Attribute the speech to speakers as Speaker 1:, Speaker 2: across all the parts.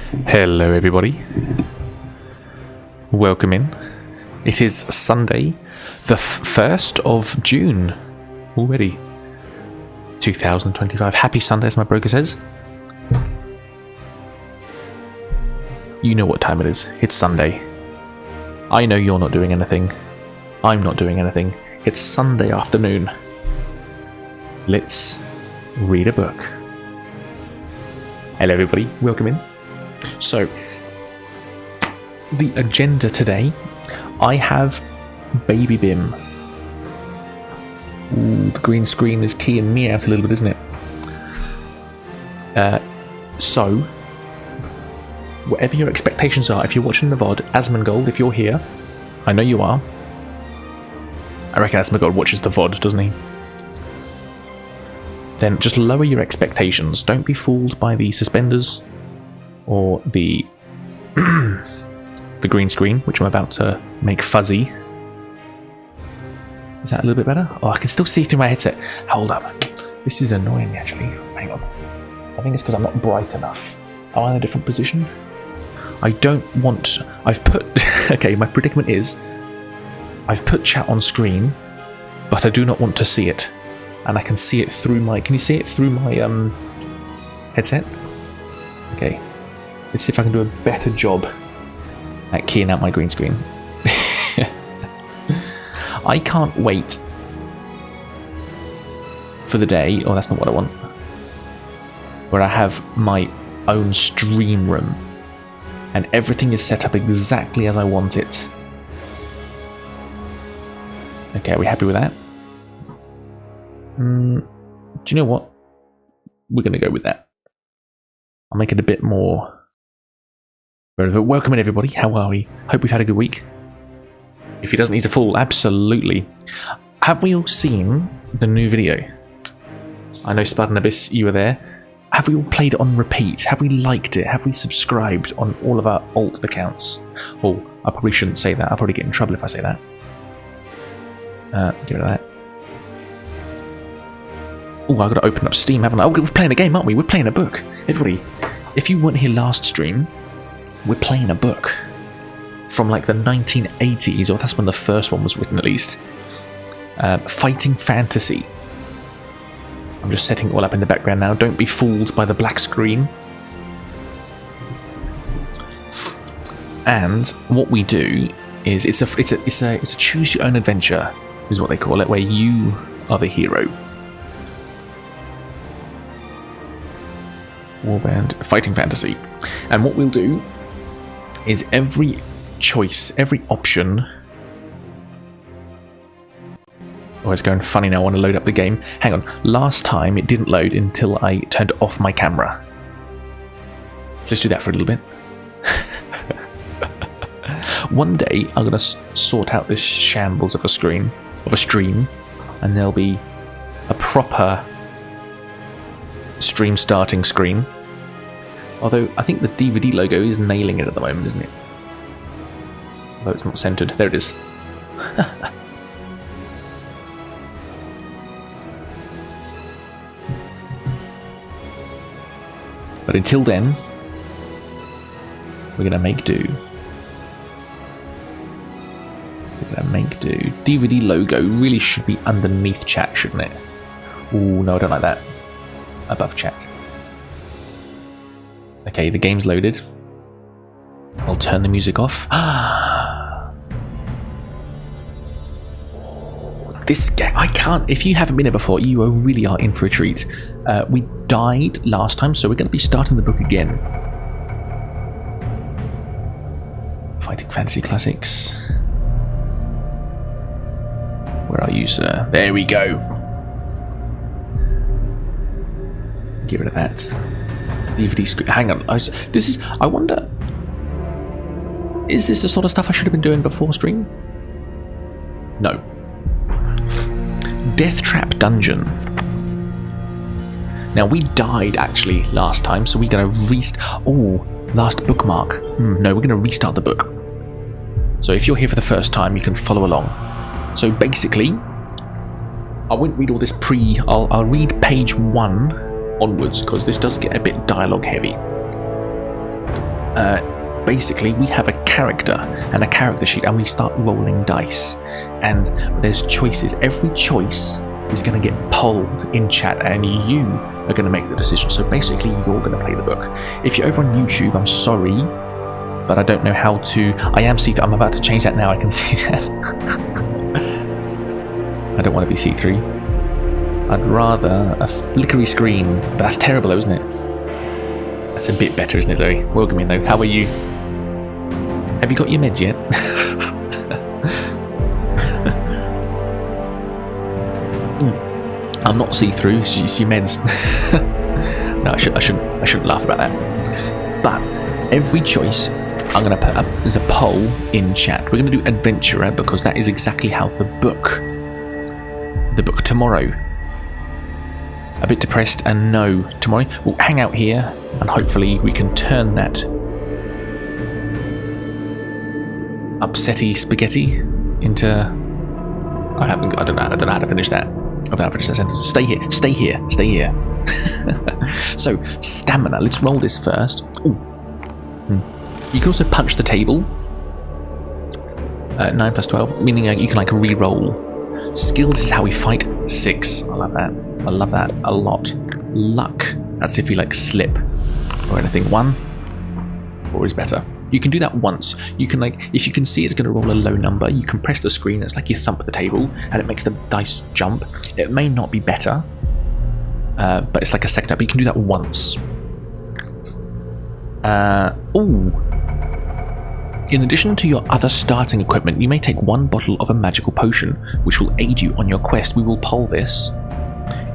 Speaker 1: Hello everybody, welcome in. It is Sunday, the 1st of June already, 2025. Happy Sunday, as my broker says. You know what time it is, it's Sunday. I know you're not doing anything, I'm not doing anything. It's Sunday afternoon. Let's read a book. Hello everybody, welcome in. So, the agenda today, I have Baby Bim. Ooh, the green screen is keying me out a little bit, isn't it? So, whatever your expectations are, if you're watching the VOD, Asmongold, if you're here, I know you are. I reckon Asmongold watches the VOD, doesn't he? Then just lower your expectations. Don't be fooled by the suspenders or the the green screen, which I'm about to make fuzzy. Is that a little bit better? Oh, I can still see through my headset. Hold up. This is annoying, actually. Hang on. I think it's because I'm not bright enough. Am I in a different position? I don't want... I've put... Okay, my predicament is... I've put chat on screen, but I do not want to see it. And I can see it through my... Can you see it through my headset? Okay. Let's see if I can do a better job at keying out my green screen. I can't wait for the day... Oh, that's not what I want. Where I have my own stream room. And everything is set up exactly as I want it. Okay, are we happy with that? Do you know what? We're going to go with that. I'll make it a bit more... Welcome in everybody, how are we? Hope we've had a good week. If he doesn't need to fall, absolutely. Have we all seen the new video? I know Spud and Abyss, you were there. Have we all played it on repeat? Have we liked it? Have we subscribed on all of our alt accounts? Oh, I probably shouldn't say that. I'll probably get in trouble if I say that. Get rid of that. Oh, I've got to open up Steam, haven't I? Oh, we're playing a game, aren't we? We're playing a book. Everybody, if you weren't here last stream, we're playing a book from like the 1980s, or that's when the first one was written at least. Fighting Fantasy. I'm just setting it all up in the background now. Don't be fooled by the black screen. And what we do is it's a choose your own adventure, is what they call it, where you are the hero. Warband Fighting Fantasy. And what we'll do is every choice, every option... Oh, it's going funny now. I want to load up the game. Hang on. Last time it didn't load until I turned off my camera. Let's do that for a little bit. One day I'm going to sort out this shambles of a stream, and there'll be a proper stream starting screen. Although I think the DVD logo is nailing it at the moment, isn't it? Although it's not centered. There it is. But until then, we're going to make do. DVD logo really should be underneath chat, shouldn't it? Ooh, no, I don't like that. Above chat. Okay, the game's loaded. I'll turn the music off. This game, I can't... If you haven't been here before, you really are in for a treat. We died last time, so we're going to be starting the book again. Fighting Fantasy Classics. Where are you, sir? There we go. Get rid of that. DVD screen. Hang on. I wonder... Is this the sort of stuff I should have been doing before stream? No. Death Trap Dungeon. Now, we died, actually, last time, so we're going to restart... Oh, last bookmark. No, we're going to restart the book. So if you're here for the first time, you can follow along. So basically, I won't read all this I'll read page 1 onwards, because this does get a bit dialogue heavy. basically we have a character and a character sheet, and we start rolling dice, and there's choices. Every choice is going to get polled in chat, and you are going to make the decision. So basically you're going to play the book. If you're over on YouTube, I'm sorry, but I don't know how to. I am see-through. I'm about to change that now. I can see that. I don't want to be see-through. I'd rather a flickery screen, but that's terrible though, isn't it? That's a bit better, isn't it, Zoe? Welcome in though. How are you? Have you got your meds yet? I'm not see-through. It's your meds. No, I shouldn't laugh about that. But every choice I'm going to put up as a poll in chat. We're going to do adventurer because that is exactly how the book tomorrow. A bit depressed, and no, tomorrow we'll hang out here and hopefully we can turn that upsetty spaghetti into. I don't know how to finish that. I don't know how to finish that sentence. Stay here. So stamina. Let's roll this first. Ooh. You can also punch the table. 9 plus 12, meaning you can like re-roll. Skill, this is how we fight. 6. I love that a lot. Luck, that's if you like slip or anything. 1. 4 is better. You can do that once. You can like, if you can see it's going to roll a low number, you can press the screen. It's like you thump the table and it makes the dice jump. It may not be better, but it's like a second up. You can do that once. In addition to your other starting equipment, you may take 1 bottle of a magical potion, which will aid you on your quest. We will poll this.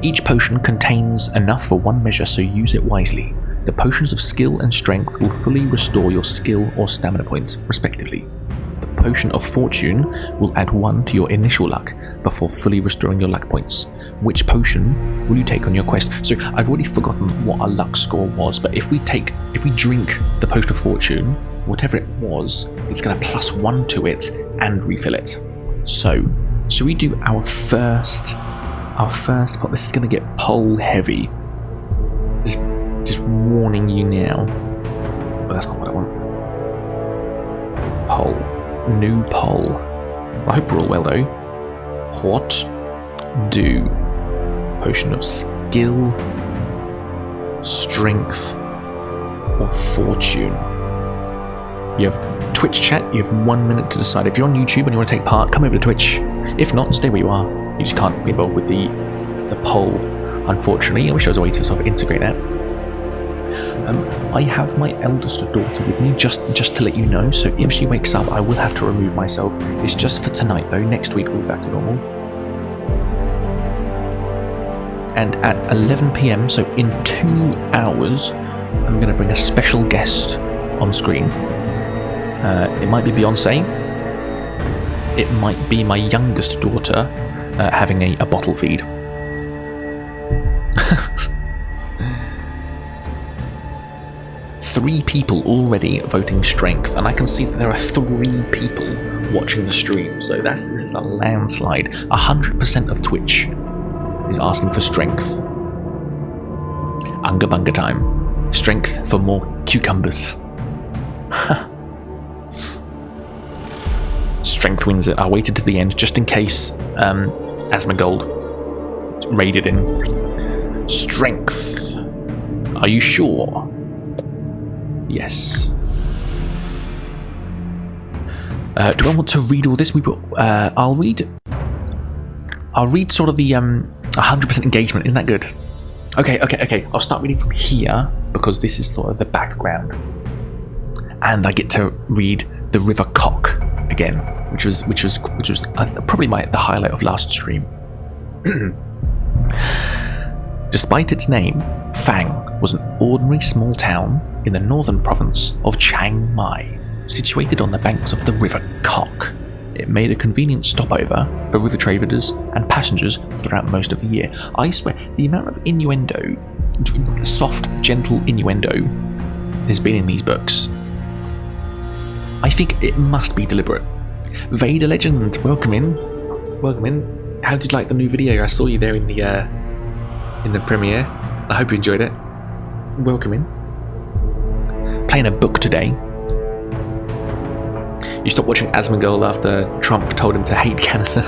Speaker 1: Each potion contains enough for 1 measure, so use it wisely. The potions of skill and strength will fully restore your skill or stamina points, respectively. The potion of fortune will add 1 to your initial luck before fully restoring your luck points. Which potion will you take on your quest? So I've already forgotten what our luck score was, but if we drink the potion of fortune, whatever it was, it's going to plus 1 to it and refill it. So, should we do our first pot? This is going to get poll heavy. Just warning you now. But that's not what I want. Poll. New poll. I hope we're all well though. What do potion of skill, strength, or fortune? You have Twitch chat, you have 1 minute to decide. If you're on YouTube and you want to take part, come over to Twitch. If not, stay where you are. You just can't be involved with the poll, unfortunately. I wish there was a way to sort of integrate that. I have my eldest daughter with me, just to let you know, so if she wakes up, I will have to remove myself. It's just for tonight though. Next week we'll be back to normal. And at 11 PM, so in 2 hours, I'm going to bring a special guest on screen. It might be Beyonce. It might be my youngest daughter having a bottle feed. 3 people already voting strength, and I can see that there are 3 people watching the stream, so this is a landslide. 100% of Twitch is asking for strength. Unga bunga time. Strength for more cucumbers. Strength wins it. I waited to the end just in case Asmongold raided in. Strength. Are you sure? Yes. Do I want to read all this? I'll read sort of the 100% engagement. Isn't that good? Okay. I'll start reading from here because this is sort of the background, and I get to read the River Cock again, which was probably the highlight of last stream. Despite its name, Fang was an ordinary small town in the northern province of Chiang Mai, situated on the banks of the River Cock. It made a convenient stopover for river traders and passengers throughout most of the year. I swear, the amount of innuendo, soft, gentle innuendo, has been in these books. I think it must be deliberate. Vader Legend, welcome in. How did you like the new video? I saw you there in the premiere. I hope you enjoyed it. Welcome in. playing a book today. You stopped watching Asmongold after Trump told him to hate Canada.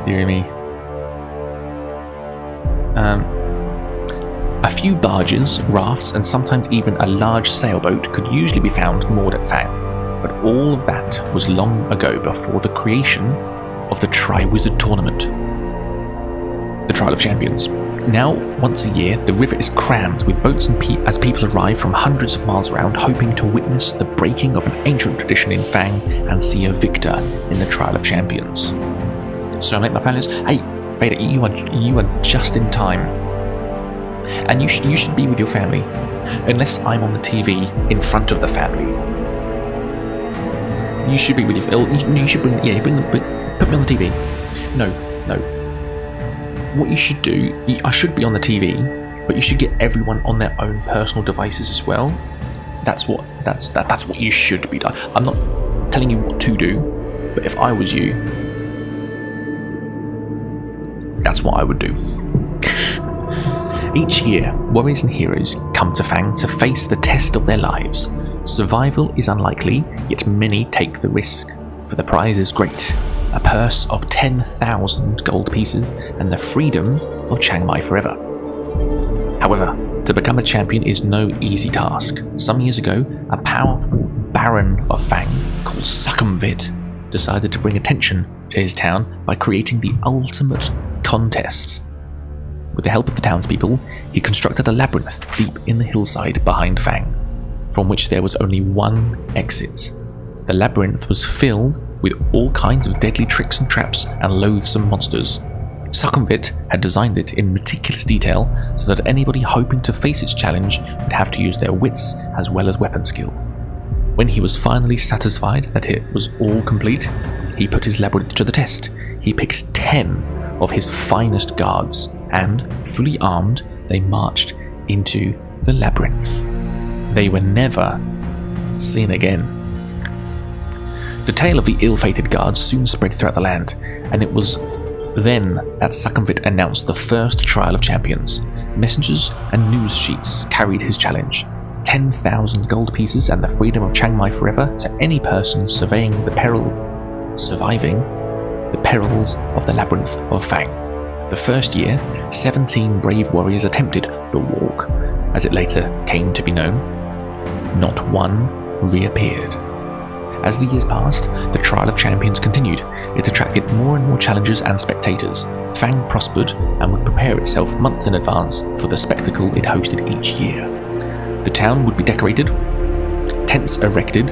Speaker 1: Dear me. A few barges, rafts, and sometimes even a large sailboat could usually be found moored at Fang, but all of that was long ago before the creation of the Triwizard Tournament, the Trial of Champions. Now, once a year, the river is crammed with boats and as people arrive from hundreds of miles around, hoping to witness the breaking of an ancient tradition in Fang and see a victor in the Trial of Champions. So I'm like my fellas, hey, Vader, you are just in time. And you should be with your family, unless I'm on the TV in front of the family. You should be with your. You should put me on the TV. No. What you should do, I should be on the TV, but you should get everyone on their own personal devices as well. That's what you should be done. I'm not telling you what to do, but if I was you, that's what I would do. Each year, warriors and heroes come to Fang to face the test of their lives. Survival is unlikely, yet many take the risk, for the prize is great. A purse of 10,000 gold pieces and the freedom of Chiang Mai forever. However, to become a champion is no easy task. Some years ago, a powerful baron of Fang called Sukhumvit decided to bring attention to his town by creating the ultimate contest. With the help of the townspeople, he constructed a labyrinth deep in the hillside behind Fang, from which there was only one exit. The labyrinth was filled with all kinds of deadly tricks and traps and loathsome monsters. Sukhumvit had designed it in meticulous detail so that anybody hoping to face its challenge would have to use their wits as well as weapon skill. When he was finally satisfied that it was all complete, he put his labyrinth to the test. He picked 10 of his finest guards, and, fully armed, they marched into the labyrinth. They were never seen again. The tale of the ill-fated guards soon spread throughout the land, and it was then that Sukhumvit announced the first Trial of Champions. Messengers and news sheets carried his challenge: 10,000 gold pieces and the freedom of Chiang Mai forever to any person surviving the perils of the Labyrinth of Fang. The first year, 17 brave warriors attempted the walk, as it later came to be known. Not one reappeared. As the years passed, the Trial of Champions continued. It attracted more and more challengers and spectators. Fang prospered and would prepare itself months in advance for the spectacle it hosted each year. The town would be decorated, tents erected,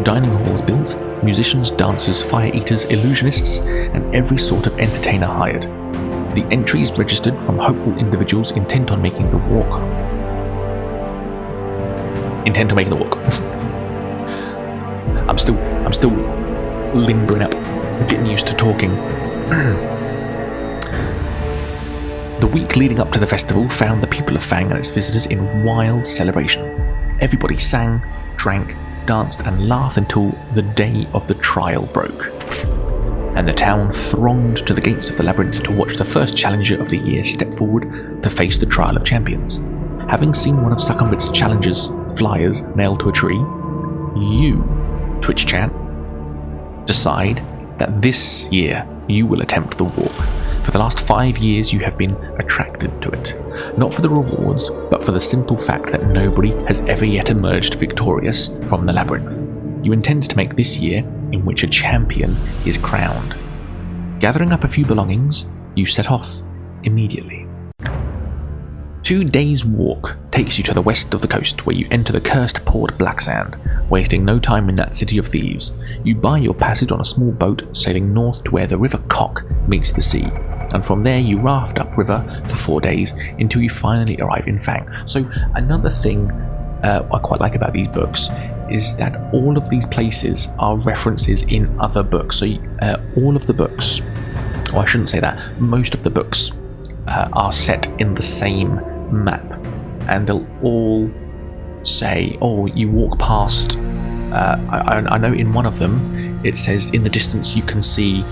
Speaker 1: dining halls built, musicians, dancers, fire eaters, illusionists, and every sort of entertainer hired. The entries registered from hopeful individuals intent on making the walk. I'm still limbering up, getting used to talking. The week leading up to the festival found the people of Fang and its visitors in wild celebration. Everybody sang, drank, danced, and laughed until the day of the trial broke. And the town thronged to the gates of the labyrinth to watch the first challenger of the year step forward to face the Trial of Champions. Having seen one of Sukhumvit's challengers' flyers nailed to a tree, you, Twitch chat, decide that this year you will attempt the walk. For the last 5 years you have been attracted to it, not for the rewards, but for the simple fact that nobody has ever yet emerged victorious from the labyrinth. You intend to make this year in which a champion is crowned. Gathering up a few belongings, you set off immediately. 2 days' walk takes you to the west of the coast, where you enter the cursed port Blacksand. Wasting no time in that city of thieves, you buy your passage on a small boat sailing north to where the River Kok meets the sea, and from there you raft upriver for 4 days until you finally arrive in Fang. So another thing I quite like about these books is that all of these places are references in other books. So all of the books, or I shouldn't say that, most of the books are set in the same map, and they'll all say, oh, you walk past, I know in one of them it says in the distance you can see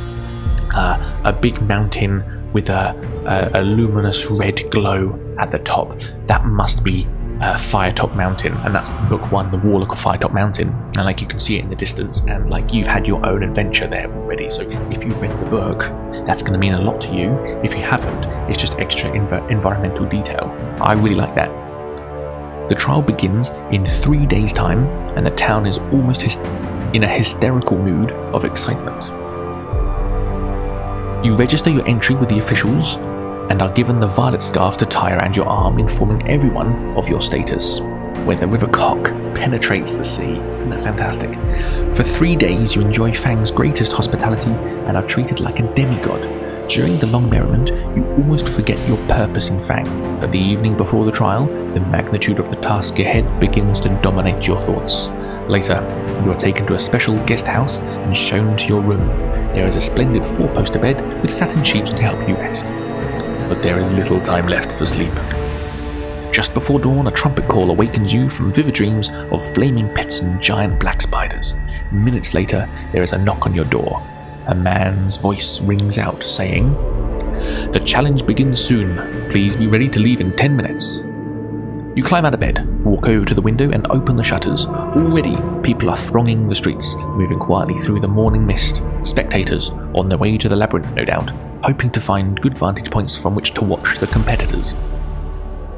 Speaker 1: a big mountain with a luminous red glow at the top. That must be Firetop Mountain, and that's book 1, The Warlock of Firetop Mountain, and like you can see it in the distance, and like you've had your own adventure there already, so if you've read the book, that's going to mean a lot to you. If you haven't, it's just extra environmental detail. I really like that. The trial begins in 3 days' time, and the town is almost in a hysterical mood of excitement. You register your entry with the officials and are given the violet scarf to tie around your arm, informing everyone of your status, where the River Cock penetrates the sea. Isn't that fantastic? For 3 days you enjoy Fang's greatest hospitality and are treated like a demigod. During the long merriment, you almost forget your purpose in Fang, but the evening before the trial, the magnitude of the task ahead begins to dominate your thoughts. Later, you are taken to a special guest house and shown to your room. There is a splendid 4-poster bed with satin sheets to help you rest. But there is little time left for sleep. Just before dawn, a trumpet call awakens you from vivid dreams of flaming pits and giant black spiders. Minutes later, there is a knock on your door. A man's voice rings out saying, "The challenge begins soon. Please be ready to leave in 10 minutes." You climb out of bed, walk over to the window and open the shutters. Already, people are thronging the streets, moving quietly through the morning mist. Spectators, on their way to the labyrinth no doubt, hoping to find good vantage points from which to watch the competitors.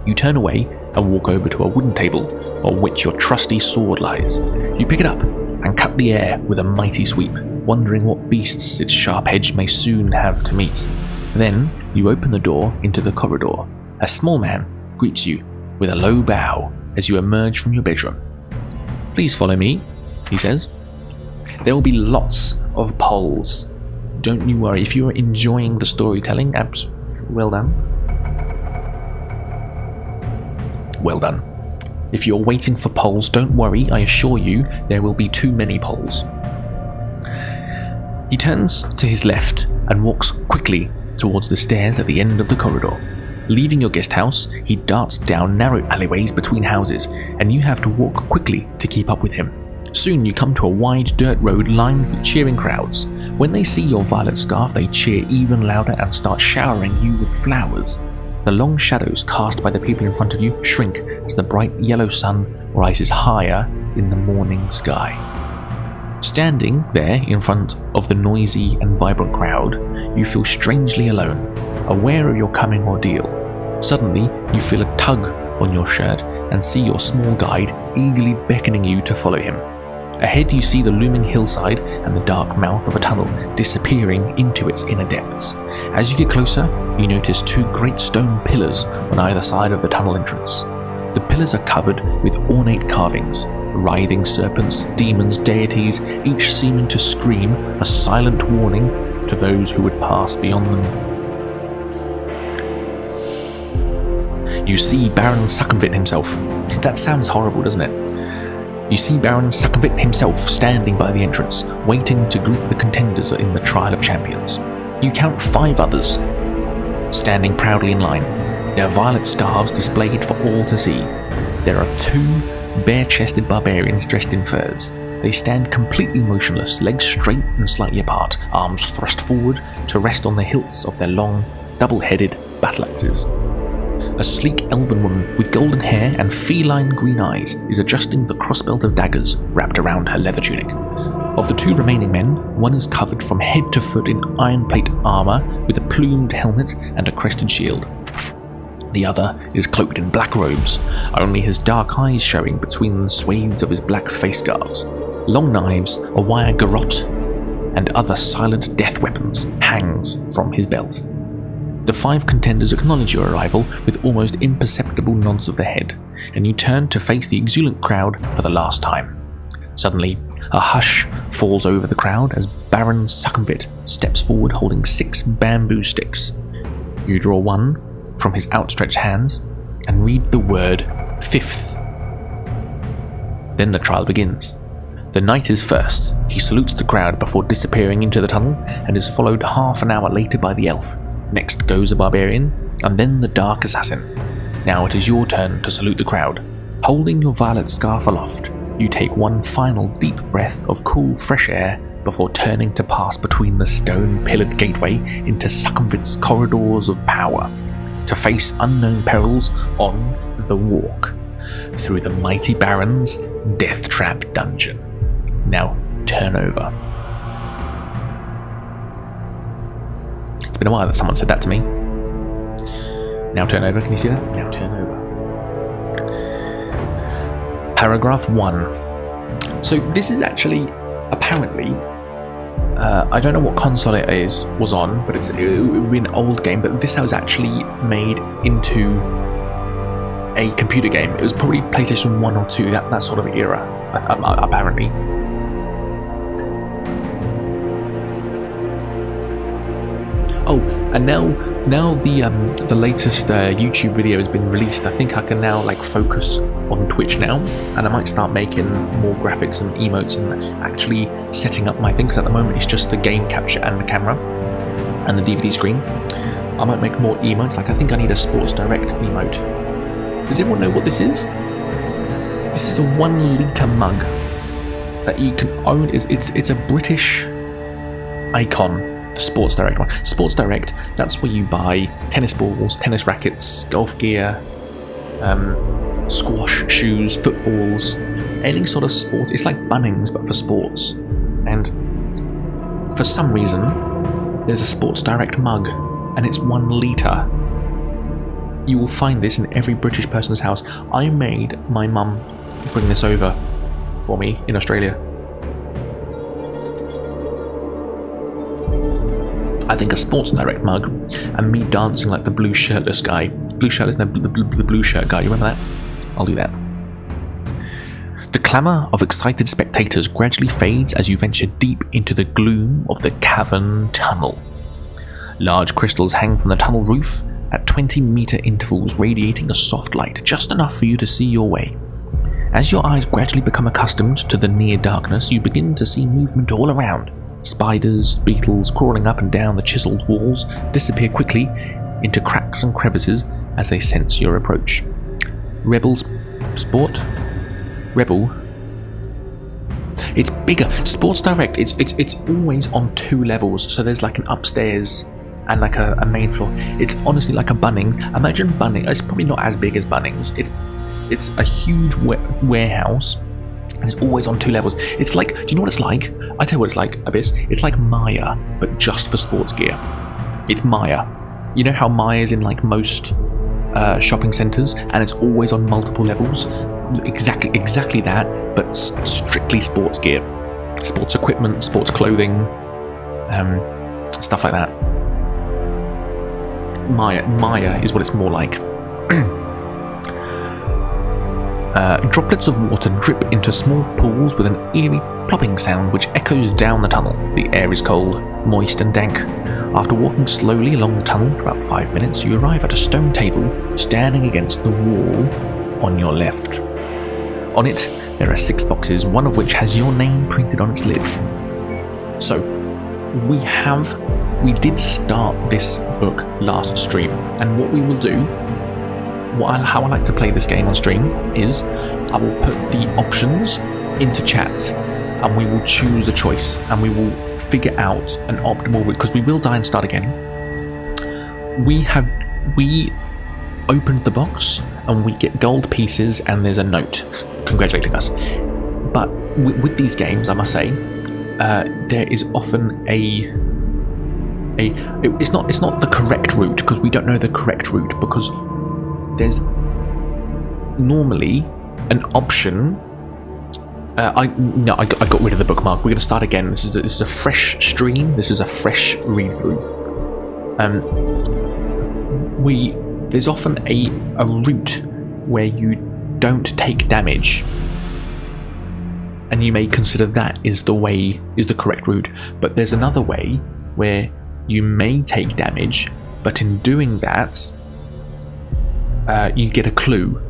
Speaker 1: You turn away and walk over to a wooden table on which your trusty sword lies. You pick it up and cut the air with a mighty sweep, wondering what beasts its sharp edge may soon have to meet. Then you open the door into the corridor. A small man greets you with a low bow as you emerge from your bedroom. "Please follow me," he says. "There will be lots of polls. Don't you worry, if you are enjoying the storytelling, well done. Well done. If you're waiting for polls, don't worry, I assure you there will be too many polls." He turns to his left and walks quickly towards the stairs at the end of the corridor. Leaving your guest house, he darts down narrow alleyways between houses, and you have to walk quickly to keep up with him. Soon you come to a wide dirt road lined with cheering crowds. When they see your violet scarf, they cheer even louder and start showering you with flowers. The long shadows cast by the people in front of you shrink as the bright yellow sun rises higher in the morning sky. Standing there in front of the noisy and vibrant crowd, you feel strangely alone, aware of your coming ordeal. Suddenly, you feel a tug on your shirt and see your small guide eagerly beckoning you to follow him. Ahead you see the looming hillside and the dark mouth of a tunnel disappearing into its inner depths. As you get closer, you notice 2 great stone pillars on either side of the tunnel entrance. The pillars are covered with ornate carvings, writhing serpents, demons, deities, each seeming to scream a silent warning to those who would pass beyond them. You see Baron Suckenvit himself. That sounds horrible, doesn't it? You see Baron Suckenvit himself standing by the entrance, waiting to greet the contenders in the Trial of Champions. You count 5 others, standing proudly in line, their violet scarves displayed for all to see. There are 2 bare-chested barbarians dressed in furs. They stand completely motionless, legs straight and slightly apart, arms thrust forward to rest on the hilts of their long, double-headed battle axes. A sleek elven woman with golden hair and feline green eyes is adjusting the crossbelt of daggers wrapped around her leather tunic. Of the 2 remaining men, one is covered from head to foot in iron plate armour with a plumed helmet and a crested shield. The other is cloaked in black robes, only his dark eyes showing between the swathes of his black face scarves. Long knives, a wire garrote, and other silent death weapons hangs from his belt. The 5 contenders acknowledge your arrival with almost imperceptible nods of the head, and you turn to face the exuberant crowd for the last time. Suddenly, a hush falls over the crowd as Baron Suckenvit steps forward holding 6 bamboo sticks. You draw one from his outstretched hands and read the word 5th. Then the trial begins. The knight is first. He salutes the crowd before disappearing into the tunnel and is followed half an hour later by the elf. Next goes a barbarian, and then the dark assassin. Now it is your turn to salute the crowd. Holding your violet scarf aloft, you take one final deep breath of cool, fresh air before turning to pass between the stone-pillared gateway into Suckenvit's corridors of power, to face unknown perils on the walk. through the mighty Baron's death trap dungeon. Now turn over. It's been a while that someone said that to me. Now turn over, can you see that? Now turn over. Paragraph 1. So this is actually, apparently, I don't know what console it was on, but it would be an old game, but this was actually made into a computer game. It was probably PlayStation 1 or 2, that sort of era, apparently. Oh, and now the latest YouTube video has been released. I think I can now focus on Twitch now, and I might start making more graphics and emotes and actually setting up my thing, because at the moment it's just the game capture and the camera and the DVD screen. I might make more emotes. I think I need a Sports Direct emote. Does everyone know what this is? This is a 1 litre mug that you can own. It's a British icon. Sports Direct one. Sports Direct, that's where you buy tennis balls, tennis rackets, golf gear, squash shoes, footballs, any sort of sport. It's like Bunnings but for sports. And for some reason there's a Sports Direct mug, and it's 1 litre. You will find this in every British person's house. I made my mum bring this over for me in Australia. I think a Sports Direct mug and me dancing like the blue shirtless guy. Blue shirtless, no, the blue shirt guy. You remember that? I'll do that. The clamour of excited spectators gradually fades as you venture deep into the gloom of the cavern tunnel. Large crystals hang from the tunnel roof at 20-metre intervals, radiating a soft light, just enough for you to see your way. As your eyes gradually become accustomed to the near darkness, you begin to see movement all around. Spiders, beetles crawling up and down the chiselled walls disappear quickly into cracks and crevices as they sense your approach. Rebel. It's bigger. Sports Direct. It's always on 2 levels. So there's an upstairs and a main floor. It's honestly like a Bunnings. Imagine Bunnings. It's probably not as big as Bunnings. It's a huge warehouse. And it's always on 2 levels. It's do you know what it's like? I tell you what it's like, Abyss. It's like Maya, but just for sports gear. It's Maya. You know how Maya's in most shopping centres, and it's always on multiple levels? Exactly that, but strictly sports gear. Sports equipment, sports clothing, stuff like that. Maya is what it's more like. Droplets of water drip into small pools with an eerie plopping sound which echoes down the tunnel. The air is cold, moist and dank. After walking slowly along the tunnel for about 5 minutes, you arrive at a stone table standing against the wall on your left. On it, there are 6 boxes, one of which has your name printed on its lid. So, we did start this book last stream, and what we will do, how I like to play this game on stream is I will put the options into chat and we will choose a choice and we will figure out an optimal route, because we will die and start again. We opened the box and we get gold pieces and there's a note congratulating us. But with these games, I must say, there is often it's not the correct route, because we don't know the correct route, because there's normally an option. I got rid of the bookmark. We're going to start again. This is a fresh stream. This is a fresh read through. There's often a route where you don't take damage, and you may consider that is the correct route. But there's another way where you may take damage, but in doing that, you get a clue.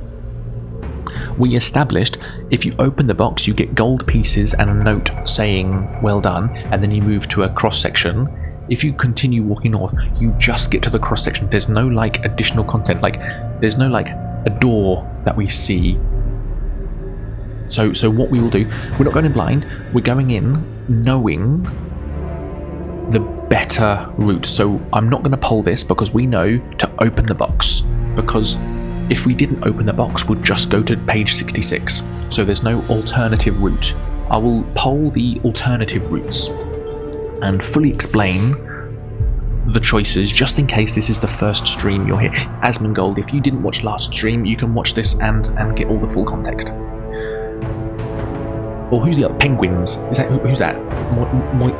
Speaker 1: We established if you open the box, you get gold pieces and a note saying well done, and then you move to a cross section. If you continue walking north, you just get to the cross section. There's no additional content, there's no a door that we see. So what we will do, we're not going in blind, we're going in knowing the better route. So I'm not going to poll this, because we know to open the box, because if we didn't open the box, we'd just go to page 66. So there's no alternative route. I will poll the alternative routes and fully explain the choices, just in case this is the first stream you're here. Asmongold, if you didn't watch last stream, you can watch this and get all the full context. Or who's the other? Penguins. Is that who's that?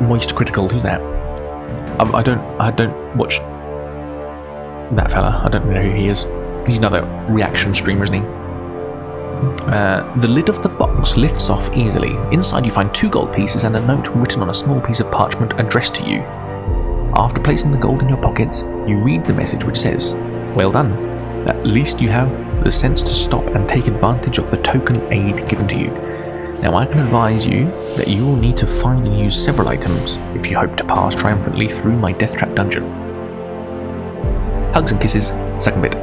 Speaker 1: Moist Critical. Who's that? I don't watch that fella. I don't know who he is. He's another reaction streamer, isn't he? The lid of the box lifts off easily. Inside you find 2 gold pieces and a note written on a small piece of parchment addressed to you. After placing the gold in your pockets, you read the message which says, "Well done. At least you have the sense to stop and take advantage of the token aid given to you. Now I can advise you that you will need to find and use several items if you hope to pass triumphantly through my death trap dungeon." Hugs and kisses, second bit.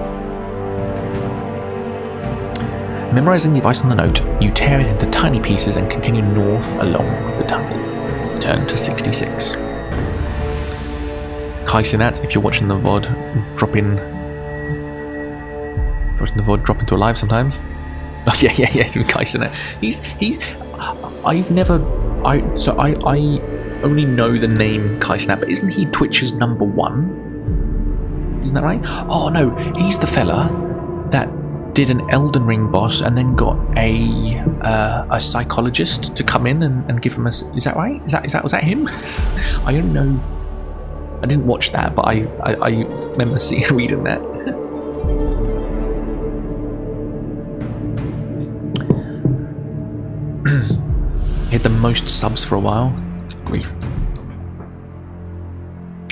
Speaker 1: Memorizing the advice on the note, you tear it into tiny pieces and continue north along the tunnel. Turn to 66. Kai Sinat, if you're watching the VOD, drop into a live sometimes. Oh yeah, Kai Sinat. I only know the name Kai Sinat, but isn't he Twitch's #1? Isn't that right? Oh no, he's the fella that did an Elden Ring boss and then got a psychologist to come in and give him a... Is that right? Was that him? I don't know. I didn't watch that, but I remember reading that. Hit the most subs for a while. Grief.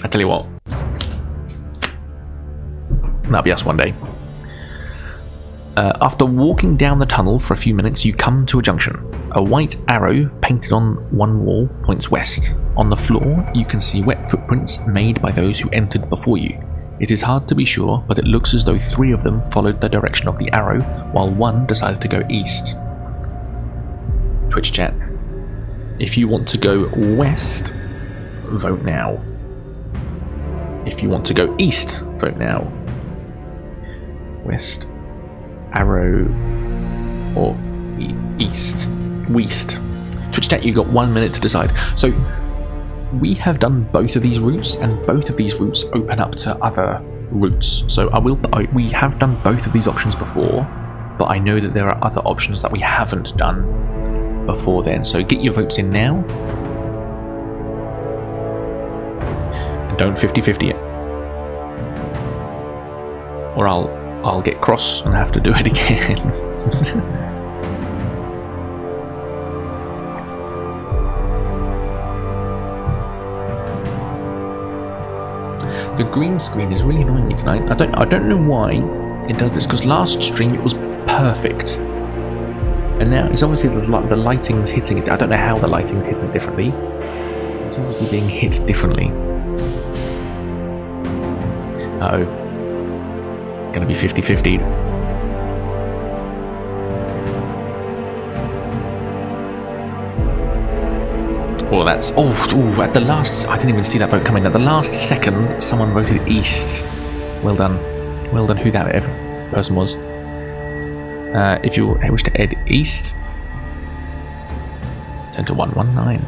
Speaker 1: I tell you what. That'll be us one day. After walking down the tunnel for a few minutes, you come to a junction. A white arrow painted on one wall points west. On the floor, you can see wet footprints made by those who entered before you. It is hard to be sure, but it looks as though 3 of them followed the direction of the arrow, while 1 decided to go east. Twitch chat. If you want to go west, vote now. If you want to go east, vote now. West, arrow, or east. West. Twitch chat, you got 1 minute to decide. So we have done both of these routes, and both of these routes open up to other routes. So we have done both of these options before, but I know that there are other options that we haven't done before then. So get your votes in now. And don't 50-50 it. Or I'll get cross and have to do it again. The green screen is really annoying me tonight. I don't know why it does this, because last stream it was perfect. And now it's obviously the lighting's hitting it. I don't know how the lighting's hitting it differently. It's obviously being hit differently. Uh-oh. It's going to be 50-50. Oh, that's... Oh, at the last... I didn't even see that vote coming. At the last second, someone voted east. Well done. Well done, who that person was. If you wish to head east, turn to 119.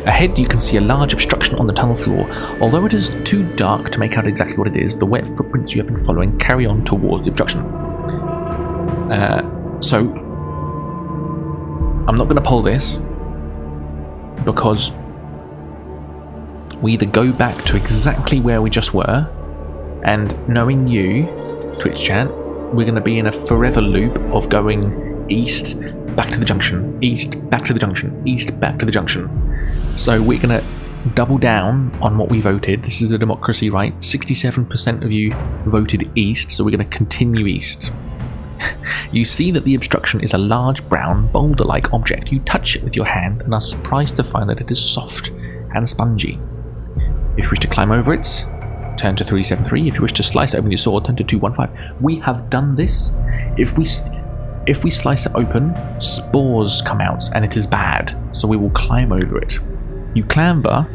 Speaker 1: Ahead you can see a large obstruction on the tunnel floor. Although it is too dark to make out exactly what it is, the wet footprints you have been following carry on towards the obstruction. So, I'm not going to poll this, because we either go back to exactly where we just were, and knowing you, Twitch chat, we're going to be in a forever loop of going east, back to the junction, east, back to the junction, east, back to the junction. So we're going to double down on what we voted. This is a democracy, right? 67% of you voted east, so we're going to continue east. You see that the obstruction is a large brown boulder-like object. You touch it with your hand and are surprised to find that it is soft and spongy. If you wish to climb over it, turn to 373. If you wish to slice it open with your sword, turn to 215. We have done this. If we slice it open, spores come out and it is bad, so we will climb over it. You clamber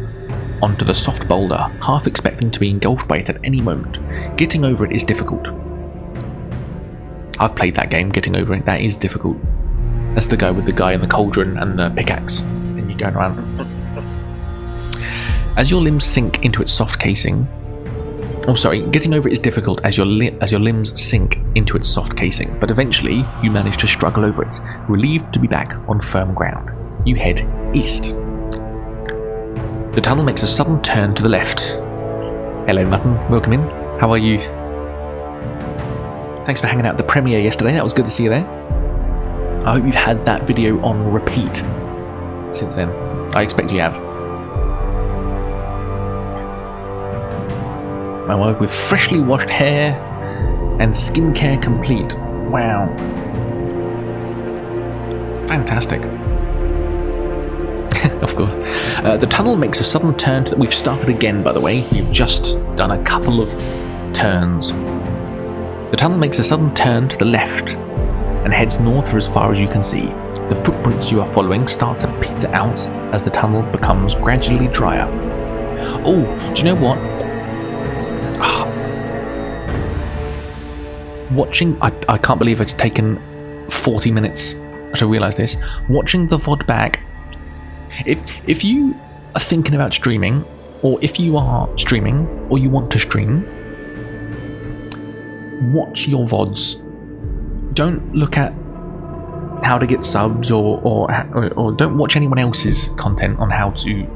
Speaker 1: onto the soft boulder, half expecting to be engulfed by it at any moment. Getting over it is difficult. I've played that game, Getting Over It. That is difficult. That's the guy with the guy in the cauldron and the pickaxe, and you're going around. As your limbs sink into its soft casing... Oh, sorry. Getting over it is difficult as your limbs sink into its soft casing, but eventually you manage to struggle over it, relieved to be back on firm ground. You head east. The tunnel makes a sudden turn to the left. Hello, Mutton. Welcome in. How are you? Thanks for hanging out at the premiere yesterday. That was good to see you there. I hope you've had that video on repeat since then. I expect you have. My wife with freshly washed hair and skincare complete. Wow. Fantastic. Of course. The tunnel makes a sudden turn to... We've started again, by the way. We've just done a couple of turns. The tunnel makes a sudden turn to the left and heads north for as far as you can see. The footprints you are following start to peter out as the tunnel becomes gradually drier. Oh, do you know what? Watching... I can't believe it's taken 40 minutes to realise this. Watching the VOD back... If you are thinking about streaming, or if you are streaming, or you want to stream, watch your VODs. Don't look at how to get subs, or don't watch anyone else's content on how to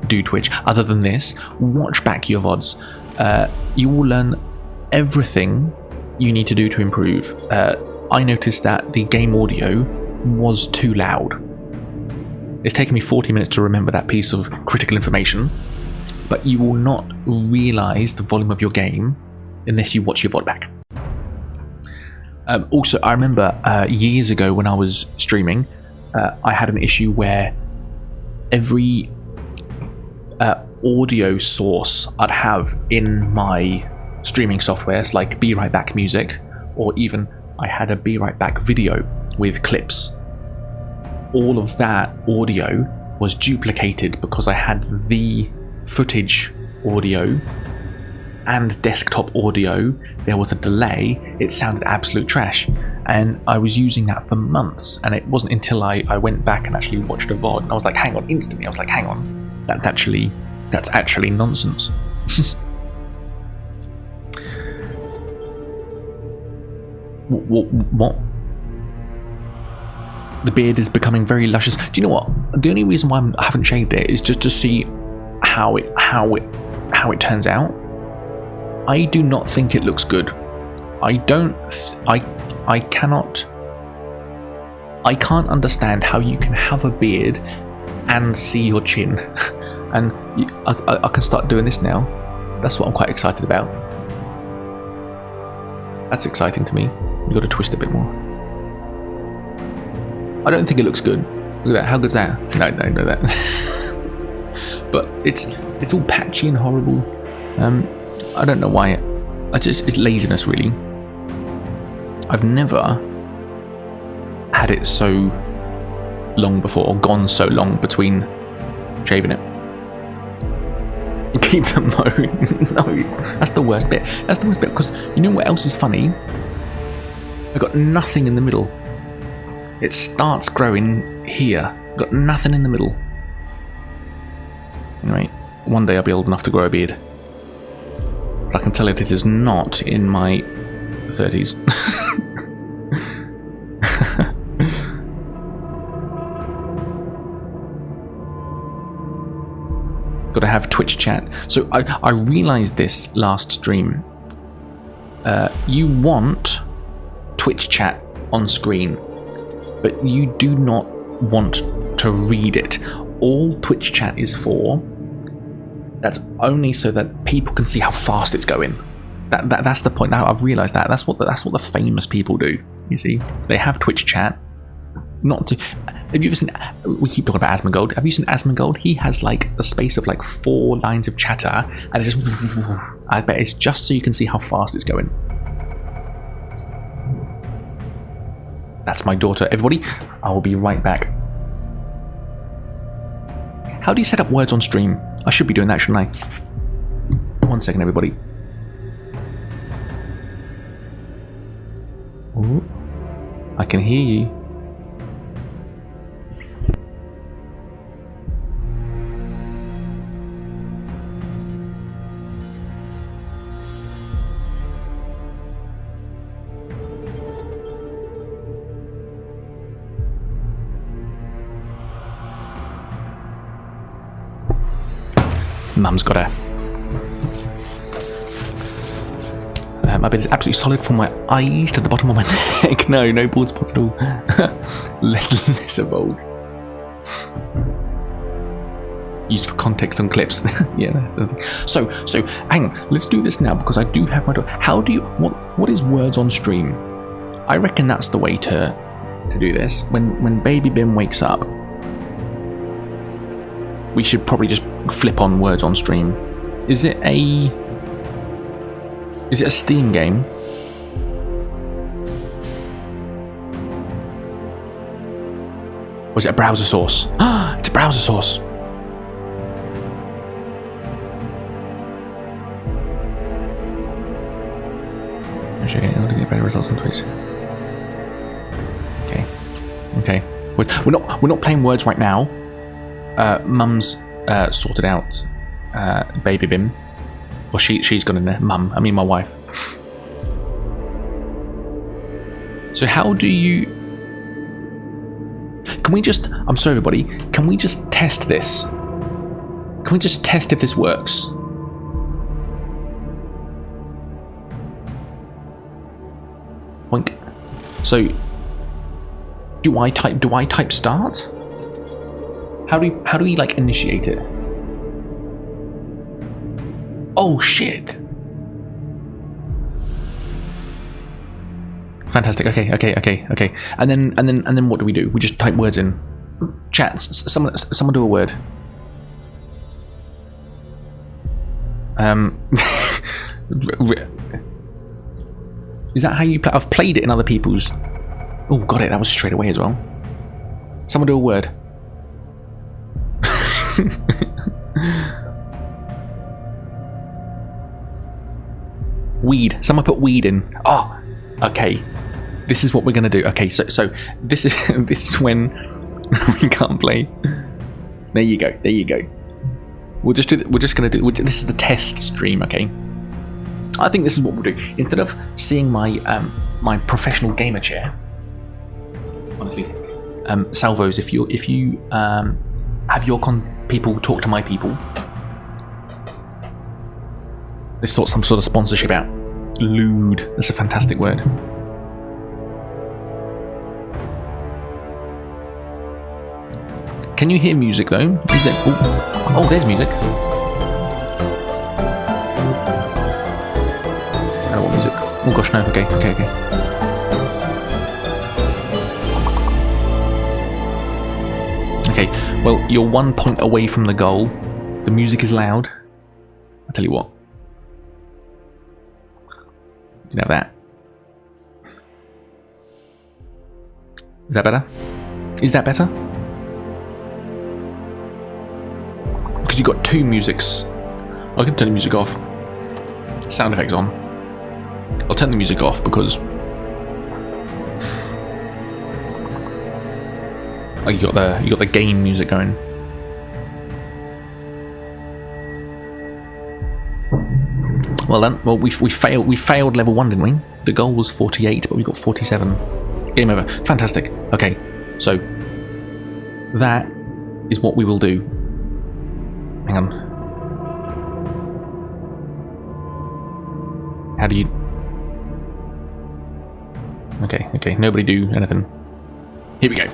Speaker 1: do Twitch. Other than this, watch back your VODs. You will learn everything you need to do to improve. I noticed that the game audio was too loud. It's taken me 40 minutes to remember that piece of critical information, but you will not realise the volume of your game unless you watch your VOD back. Also, I remember years ago when I was streaming, I had an issue where every audio source I'd have in my streaming softwares, like Be Right Back Music, or even I had a Be Right Back video with clips. All of that audio was duplicated because I had the footage audio and desktop audio. There was a delay. It sounded absolute trash, and I was using that for months, and it wasn't until I went back and actually watched a VOD and I was like, hang on, instantly I was like, hang on, that's actually nonsense. What? The beard is becoming very luscious. Do you know what? The only reason why I haven't shaved it is just to see how it turns out. I do not think it looks good. I can't understand how you can have a beard and see your chin. And I can start doing this now. That's what I'm quite excited about. That's exciting to me. You've got to twist a bit more. I don't think it looks good. Look at that. How good's that? No, that. But it's all patchy and horrible. I don't know why. It's laziness, really. I've never had it so long before, or gone so long between shaving it. Keep the mo. No, that's the worst bit. That's the worst bit, because you know what else is funny? I got nothing in the middle. It starts growing here. Got nothing in the middle. Right. One day I'll be old enough to grow a beard. But I can tell it is not in my 30s. Got to have Twitch chat. So I realised this last stream. You want Twitch chat on screen, but you do not want to read it. All Twitch chat is for, that's only so that people can see how fast it's going. That's the point. Now I've realised that. That's what the famous people do. You see, they have Twitch chat. Not to. Have you ever seen? We keep talking about Asmongold. Have you seen Asmongold? He has like a space of like 4 lines of chatter, and it just. I bet it's just so you can see how fast it's going. That's my daughter. Everybody, I will be right back. How do you set up words on stream? I should be doing that, shouldn't I? 1 second, everybody. I can hear you. Mum's got her. My bed is absolutely solid from my eyes to the bottom of my neck. No bald spots at all. less evolved. Used for context on clips. Yeah. So hang on. Let's do this now because I do have my. How do you? What is words on stream? I reckon that's the way to do this. When Baby Bim wakes up, we should probably just flip on words on stream. Is it a Steam game? Or is it a browser source? It's a browser source. Actually, in order to get better results on Twitch. Okay. We're not playing words right now. Mum's sorted out Baby Bim. Well, she's gone in there. Mum, I mean my wife. So how do you... Can we just... I'm sorry everybody. Can we just test this? Can we just test if this works? Boink. So... Do I type start? How do we like initiate it? Oh shit! Fantastic. Okay. And then what do? We just type words in. Chat. Someone do a word. Is that how you play? I've played it in other people's. Oh, got it. That was straight away as well. Someone do a word. Weed. Someone put weed in. Oh, okay. This is what we're gonna do. Okay, so this is when we can't play. There you go. This is the test stream. Okay. I think this is what we'll do. Instead of seeing my my professional gamer chair, honestly, Salvos, if you have your people talk to my people. Let's sort some sort of sponsorship out. Lewd. That's a fantastic word. Can you hear music though? Oh, there's music. I don't want music. Oh gosh, no. Okay. Okay, well, you're 1 point away from the goal. The music is loud. I'll tell you what. You know that. Is that better? Is that better? Because you've got two musics. I can turn the music off. Sound effects on. I'll turn the music off because... Oh, you got the game music going. Well then, we failed level 1, didn't we? The goal was 48, but we got 47. Game over. Fantastic. Okay, so that is what we will do. Hang on. How do you... Okay, nobody do anything. Here we go.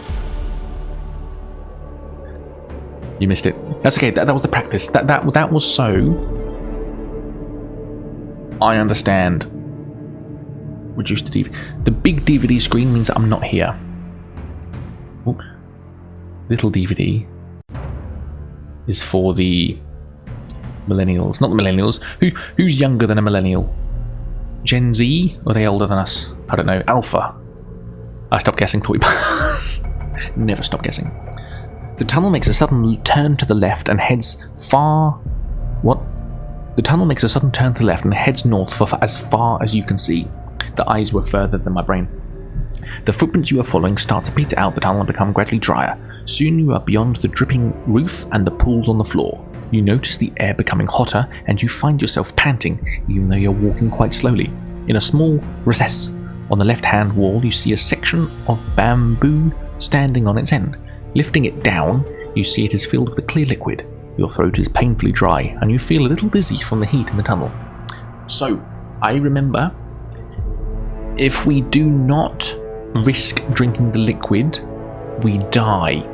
Speaker 1: You missed it. That's okay, that was the practice. That was so... I understand. Reduce the DVD. The big DVD screen means that I'm not here. Ooh. Little DVD is for the millennials. Not the millennials. Who's younger than a millennial? Gen Z? Or are they older than us? I don't know. Alpha. I stopped guessing. Thought we passed. Never stop guessing. The tunnel makes a sudden turn to the left and heads far... What? The tunnel makes a sudden turn to the left and heads north for as far as you can see. The eyes were further than my brain. The footprints you are following start to peter out the tunnel and become gradually drier. Soon you are beyond the dripping roof and the pools on the floor. You notice the air becoming hotter and you find yourself panting, even though you're walking quite slowly. In a small recess on the left-hand wall, you see a section of bamboo standing on its end. Lifting it down, you see it is filled with a clear liquid. Your throat is painfully dry, and you feel a little dizzy from the heat in the tunnel. So, I remember, if we do not risk drinking the liquid, we die.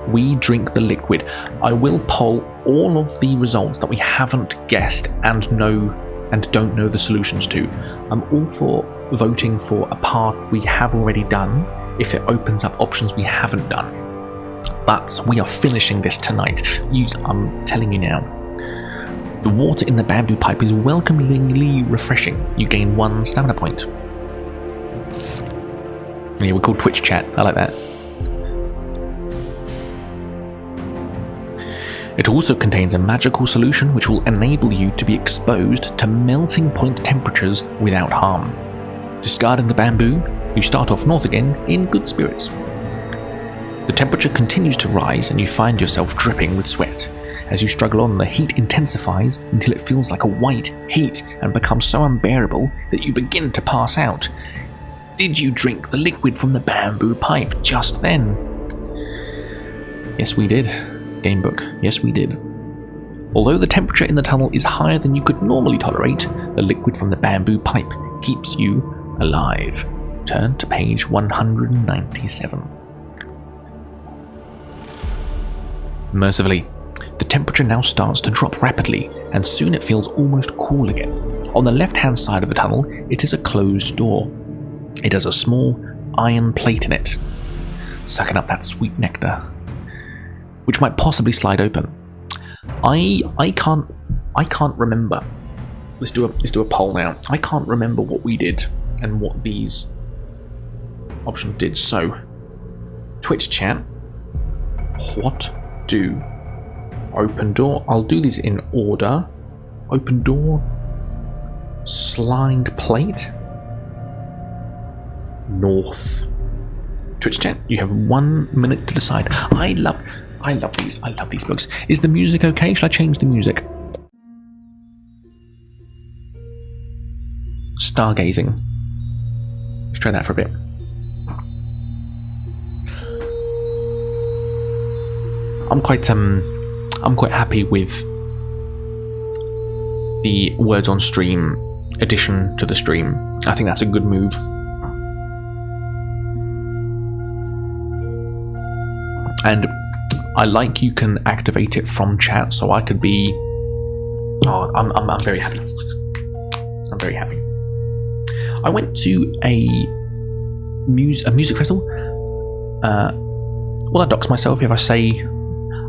Speaker 1: We drink the liquid. I will poll all of the results that we haven't guessed and don't know the solutions to. I'm all for voting for a path we have already done if it opens up options we haven't done. But we are finishing this tonight. I'm telling you now. The water in the bamboo pipe is welcomingly refreshing. You gain 1 stamina point. Yeah, we're called Twitch chat. I like that. It also contains a magical solution which will enable you to be exposed to melting point temperatures without harm. Discarding the bamboo, you start off north again in good spirits. The temperature continues to rise and you find yourself dripping with sweat. As you struggle on, the heat intensifies until it feels like a white heat and becomes so unbearable that you begin to pass out. Did you drink the liquid from the bamboo pipe just then? Yes, we did. Gamebook. Yes, we did. Although the temperature in the tunnel is higher than you could normally tolerate, the liquid from the bamboo pipe keeps you alive. Turn to page 197. Mercifully, the temperature now starts to drop rapidly, and soon it feels almost cool again. On the left-hand side of the tunnel, it is a closed door. It has a small iron plate in it, sucking up that sweet nectar, which might possibly slide open. I can't remember. Let's do a poll now. I can't remember what we did and what these options did. So, Twitch chat, what do open door? I'll do these in order. Open door, slide plate, north. Twitch chat, you have 1 minute to decide. I love these. I love these books. Is the music okay? Shall I change the music? Stargazing. Let's try that for a bit. I'm quite happy with the words on stream addition to the stream. I think that's a good move. And I like you can activate it from chat, so I could be. Oh, I'm very happy. I'm very happy. I went to a music festival. Will I dox myself if I say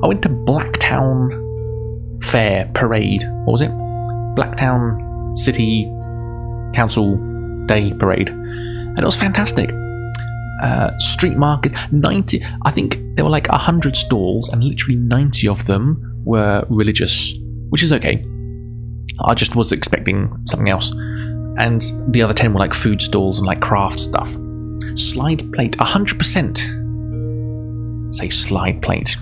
Speaker 1: I went to Blacktown Fair Parade? What was it? Blacktown City Council Day Parade, and it was fantastic. Street market, 90. I think there were like 100 stalls, and literally 90 of them were religious, which is okay. I just was expecting something else, and the other 10 were like food stalls and like craft stuff. Slide plate, 100%. Say slide plate.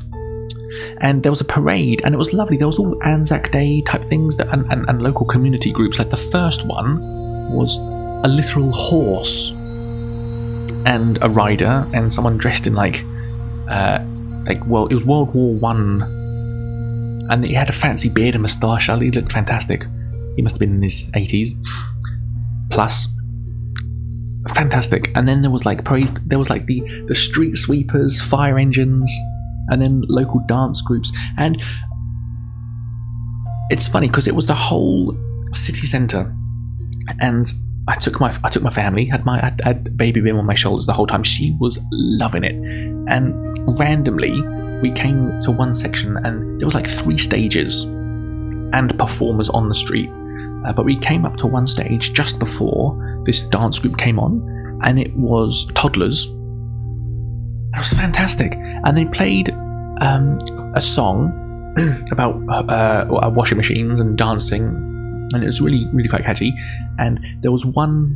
Speaker 1: And there was a parade, and it was lovely. There was all Anzac Day type things that, and local community groups. Like the first one was a literal horse and a rider and someone dressed in it was World War One, and he had a fancy beard and moustache. He looked fantastic. He must have been in his 80s plus. Fantastic. And then there was like praise. There was like the street sweepers, fire engines, and then local dance groups. And it's funny because it was the whole city centre, and I took my family, had baby Bim on my shoulders the whole time. She was loving it. And randomly we came to one section and there was like 3 stages and performers on the street. But we came up to one stage just before this dance group came on, and it was toddlers. It was fantastic. And they played a song about washing machines and dancing, and it was really, really quite catchy. And there was one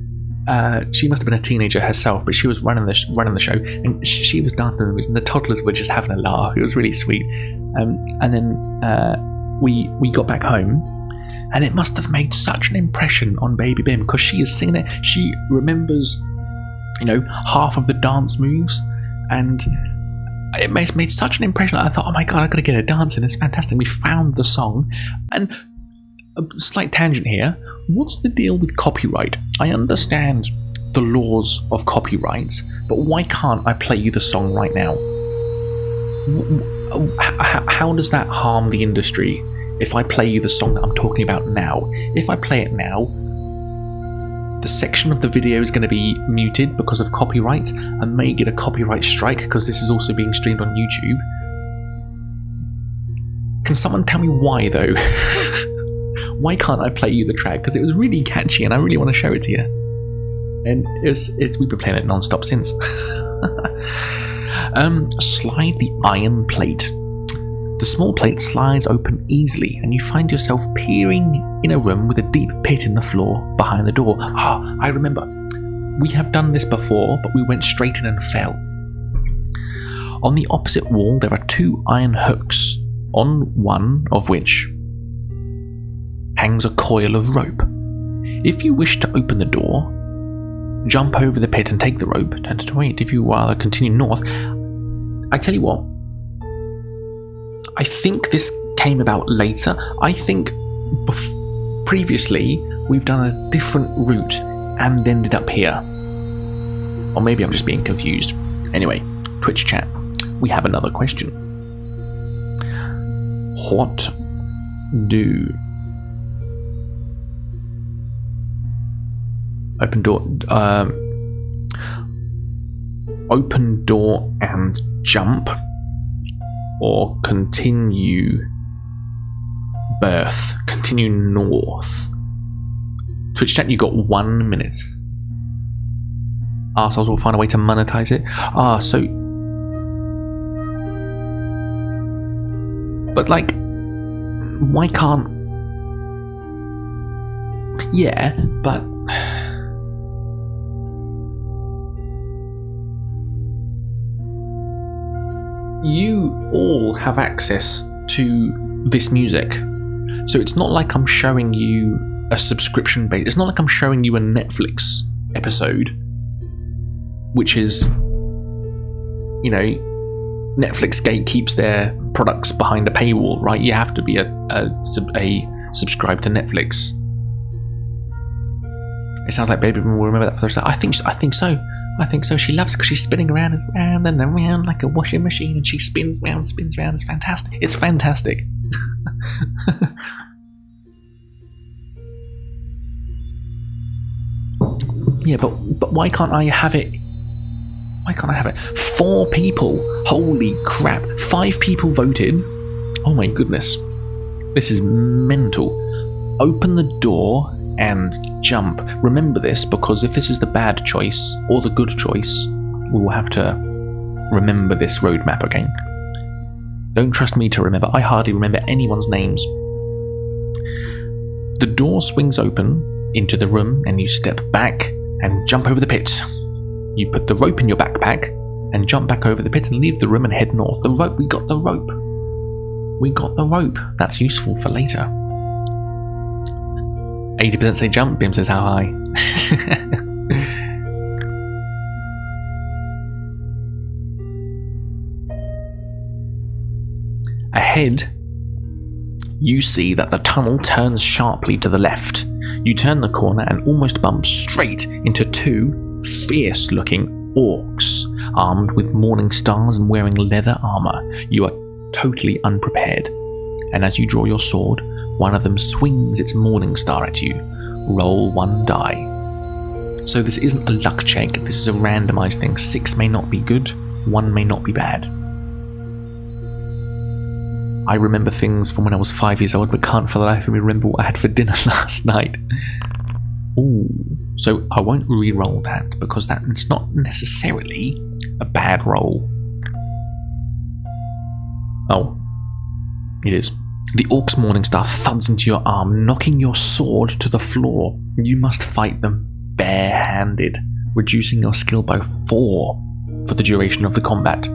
Speaker 1: she must have been a teenager herself, but she was running the show, and she was dancing in the movies, and the toddlers were just having a laugh. It was really sweet. And then we got back home, and it must have made such an impression on Baby Bim, because she is singing it. She remembers, half of the dance moves, and it made such an impression. I thought, oh my god, I've got to get her dancing. It's fantastic. We found the song. And a slight tangent here. What's the deal with copyright? I understand the laws of copyright, but why can't I play you the song right now? How does that harm the industry if I play you the song that I'm talking about now? If I play it now, the section of the video is going to be muted because of copyright. I may get a copyright strike because this is also being streamed on YouTube. Can someone tell me why, though? Why can't I play you the track? Because it was really catchy and I really want to show it to you. And we've been playing it non-stop since. Slide the iron plate. The small plate slides open easily, and you find yourself peering in a room with a deep pit in the floor behind the door. I remember. We have done this before, but we went straight in and fell. On the opposite wall, there are 2 iron hooks, on one of which hangs a coil of rope. If you wish to open the door, jump over the pit and take the rope. Wait, if you rather continue north. I tell you what, I think this came about later. I think previously we've done a different route and ended up here. Or maybe I'm just being confused. Anyway, Twitch chat, we have another question. What do open door and jump, or continue north? Twitch chat, you got 1 minute. Arseholes will find a way to monetize it. But like, why can't? Yeah, but you all have access to this music, so it's not like I'm showing you a subscription base. It's not like I'm showing you a Netflix episode, which is, Netflix gatekeeps their products behind a paywall, right? You have to be a subscribed to Netflix. It sounds like Baby will remember that for the rest. I think so. She loves it because she's spinning around and round and around like a washing machine, and she spins round. It's fantastic. It's fantastic. Yeah, but why can't I have it? Why can't I have it? 4 people. Holy crap. 5 people voted. Oh my goodness. This is mental. Open the door and jump. Remember this, because if this is the bad choice or the good choice, we will have to remember this roadmap, okay? Don't trust me to remember. I hardly remember anyone's names. The door swings open into the room, and you step back and jump over the pit. You put the rope in your backpack and jump back over the pit and leave the room and head north. The rope, we got the rope. That's useful for later. 80% say jump, Bim says how high. Ahead, you see that the tunnel turns sharply to the left. You turn the corner and almost bump straight into 2 fierce-looking orcs, armed with morning stars and wearing leather armor. You are totally unprepared, and as you draw your sword, one of them swings its morning star at you. Roll 1 die. So this isn't a luck check, this is a randomized thing. 6 may not be good, 1 may not be bad. I remember things from when I was 5 years old, but can't for the life of me remember what I had for dinner last night. Ooh, so I won't re-roll that, because it's not necessarily a bad roll. Oh, it is. The orc's morning star thuds into your arm, knocking your sword to the floor. You must fight them. barehanded, reducing your skill by 4 for the duration of the combat.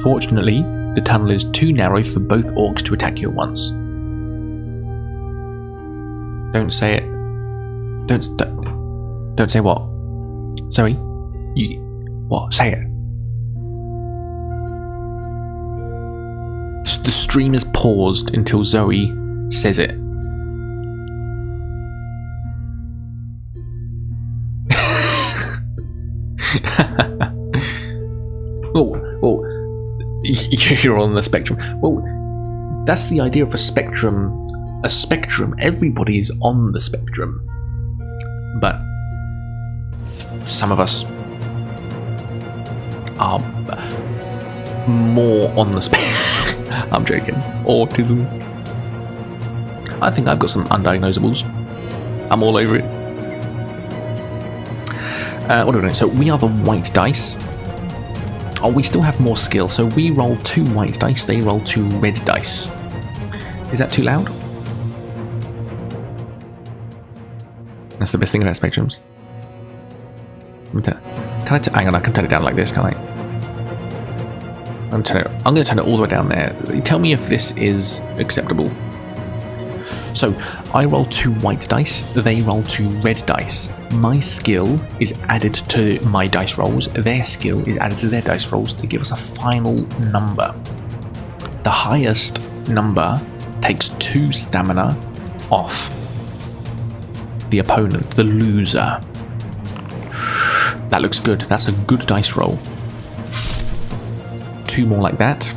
Speaker 1: Fortunately, the tunnel is too narrow for both orcs to attack you at once. Don't say it. Don't say what? Zoe? What? Say it. The stream is paused until Zoe says it. Well, you're on the spectrum. Well, that's the idea of a spectrum. A spectrum. Everybody is on the spectrum. But some of us are more on the spectrum. I'm joking. Autism. I think I've got some undiagnosables. I'm all over it. What are we doing? So we are the white dice. Oh, we still have more skill. So we roll 2 white dice, they roll 2 red dice. Is that too loud? That's the best thing about spectrums. Hang on, I can turn it down like this, can't I? I'm going to turn it all the way down there. Tell me if this is acceptable. So, I roll 2 white dice, they roll 2 red dice. My skill is added to my dice rolls, their skill is added to their dice rolls to give us a final number. The highest number takes 2 stamina off the opponent, the loser. That looks good, that's a good dice roll. 2 more like that.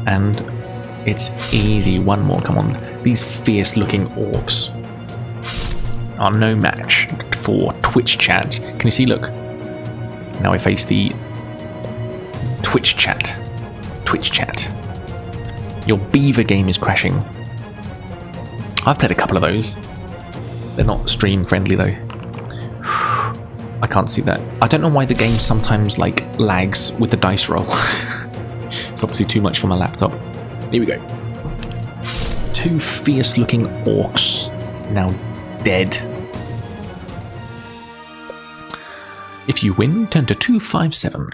Speaker 1: And it's easy. 1 more, come on. These fierce looking orcs are no match for Twitch chat. Can you see, look. Now I face the Twitch chat. Twitch chat. Your beaver game is crashing. I've played a couple of those. They're not stream friendly though. I can't see that. I don't know why the game sometimes like lags with the dice roll. It's obviously too much for my laptop. Here we go. 2 fierce looking orcs now dead. If you win, turn to 257.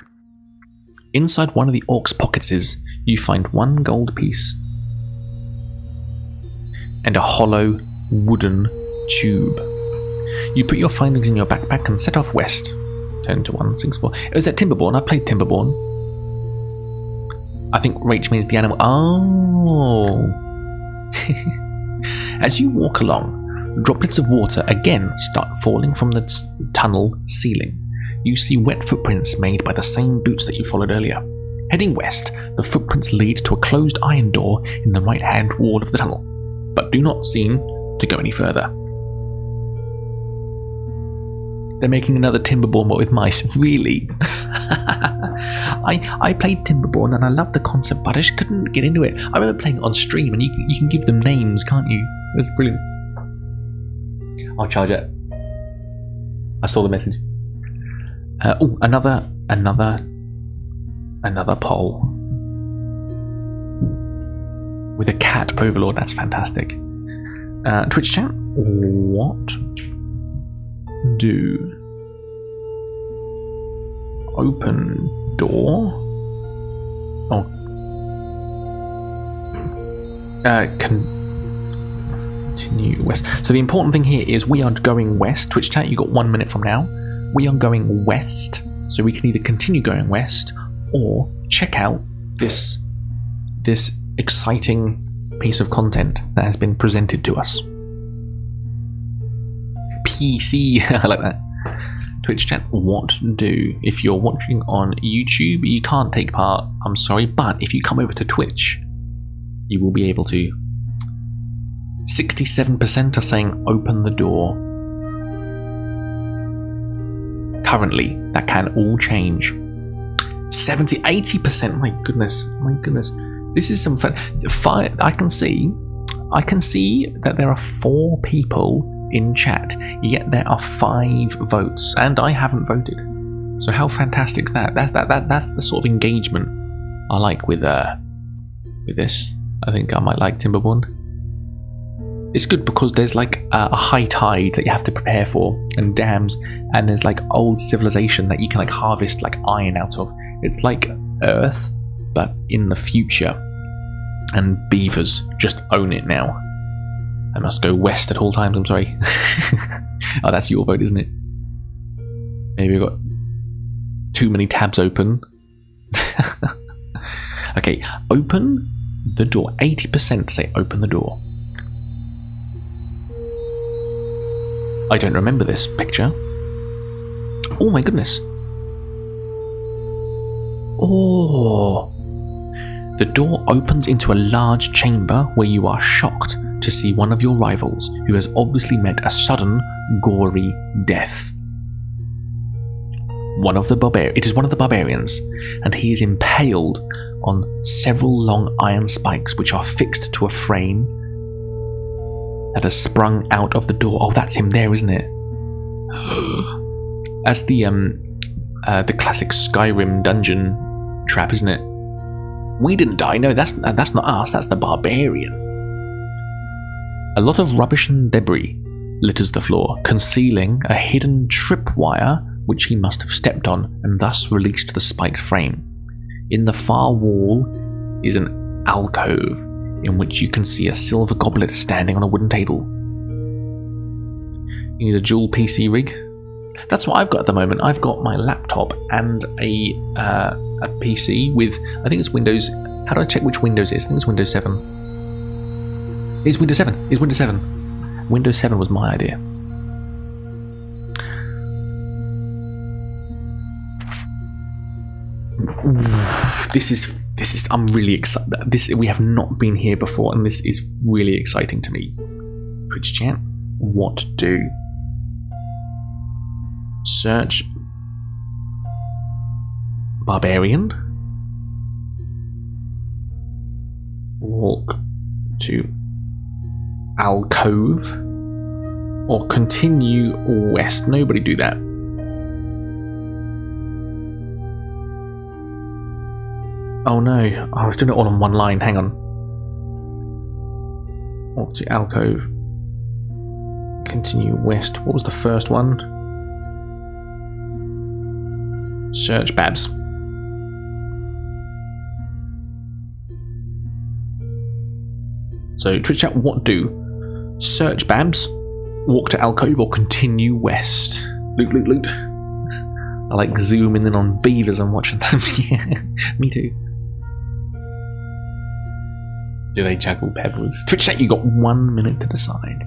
Speaker 1: Inside one of the orcs' pockets you find 1 gold piece and a hollow wooden tube. You put your findings in your backpack and set off west. Turn to 164. It was at Timberborn. I played Timberborn. I think Rach means the animal. Oh. As you walk along, droplets of water again start falling from the tunnel ceiling. You see wet footprints made by the same boots that you followed earlier. Heading west, the footprints lead to a closed iron door in the right-hand wall of the tunnel, but do not seem to go any further. They're making another Timberborn but with mice. Really? I played Timberborn and I loved the concept, but I just couldn't get into it. I remember playing it on stream and you can give them names, can't you? It's brilliant. I'll charge it. I saw the message. Another poll. With a cat overlord, that's fantastic. Twitch chat, what do open door continue west. So the important thing here is we are going west. Twitch chat, you got 1 minute from now. We are going west, so we can either continue going west or check out this exciting piece of content that has been presented to us. PC, I like that. Twitch chat, what do? If you're watching on YouTube, you can't take part, I'm sorry, but if you come over to Twitch, you will be able to. 67% are saying open the door. Currently, that can all change. 80%, my goodness. This is some fun. I can see that there are 4 people in chat, yet there are 5 votes, and I haven't voted. So how fantastic is that? That's the sort of engagement I like with this. I think I might like Timberborn. It's good because there's like a high tide that you have to prepare for, and dams, and there's like old civilization that you can like harvest like iron out of. It's like Earth, but in the future. And beavers just own it now. I must go west at all times, I'm sorry. Oh, that's your vote, isn't it? Maybe we've got too many tabs open. Okay, open the door. 80% say open the door. I don't remember this picture. Oh my goodness. Oh. The door opens into a large chamber where you are shocked to see one of your rivals who has obviously met a sudden, gory death. It is one of the barbarians, and he is impaled on several long iron spikes which are fixed to a frame that has sprung out of the door. Oh, that's him there, isn't it? That's the classic Skyrim dungeon trap, isn't it? We didn't die. No, that's not us. That's the barbarian. A lot of rubbish and debris litters the floor, concealing a hidden tripwire which he must have stepped on and thus released the spiked frame. In the far wall is an alcove in which you can see a silver goblet standing on a wooden table. You need a dual PC rig? That's what I've got at the moment. I've got my laptop and a PC with, I think it's Windows. How do I check which Windows it is? I think it's Windows 7. It's Windows 7. It's Windows 7. Windows 7 was my idea. This is I'm really excited. We have not been here before, and this is really exciting to me. Twitch chat, what do? Search barbarian. Walk to alcove, or continue west. Nobody do that. Oh no, I was doing it all on one line, hang on. Walk to alcove. Continue west. What was the first one? Search Babs. So Twitch chat, what do? Search Babs, walk to alcove, or continue west. Loot, loot, loot. I like zooming in on beavers and watching them. Yeah, me too. Do they juggle pebbles? Twitch chat, you got 1 minute to decide.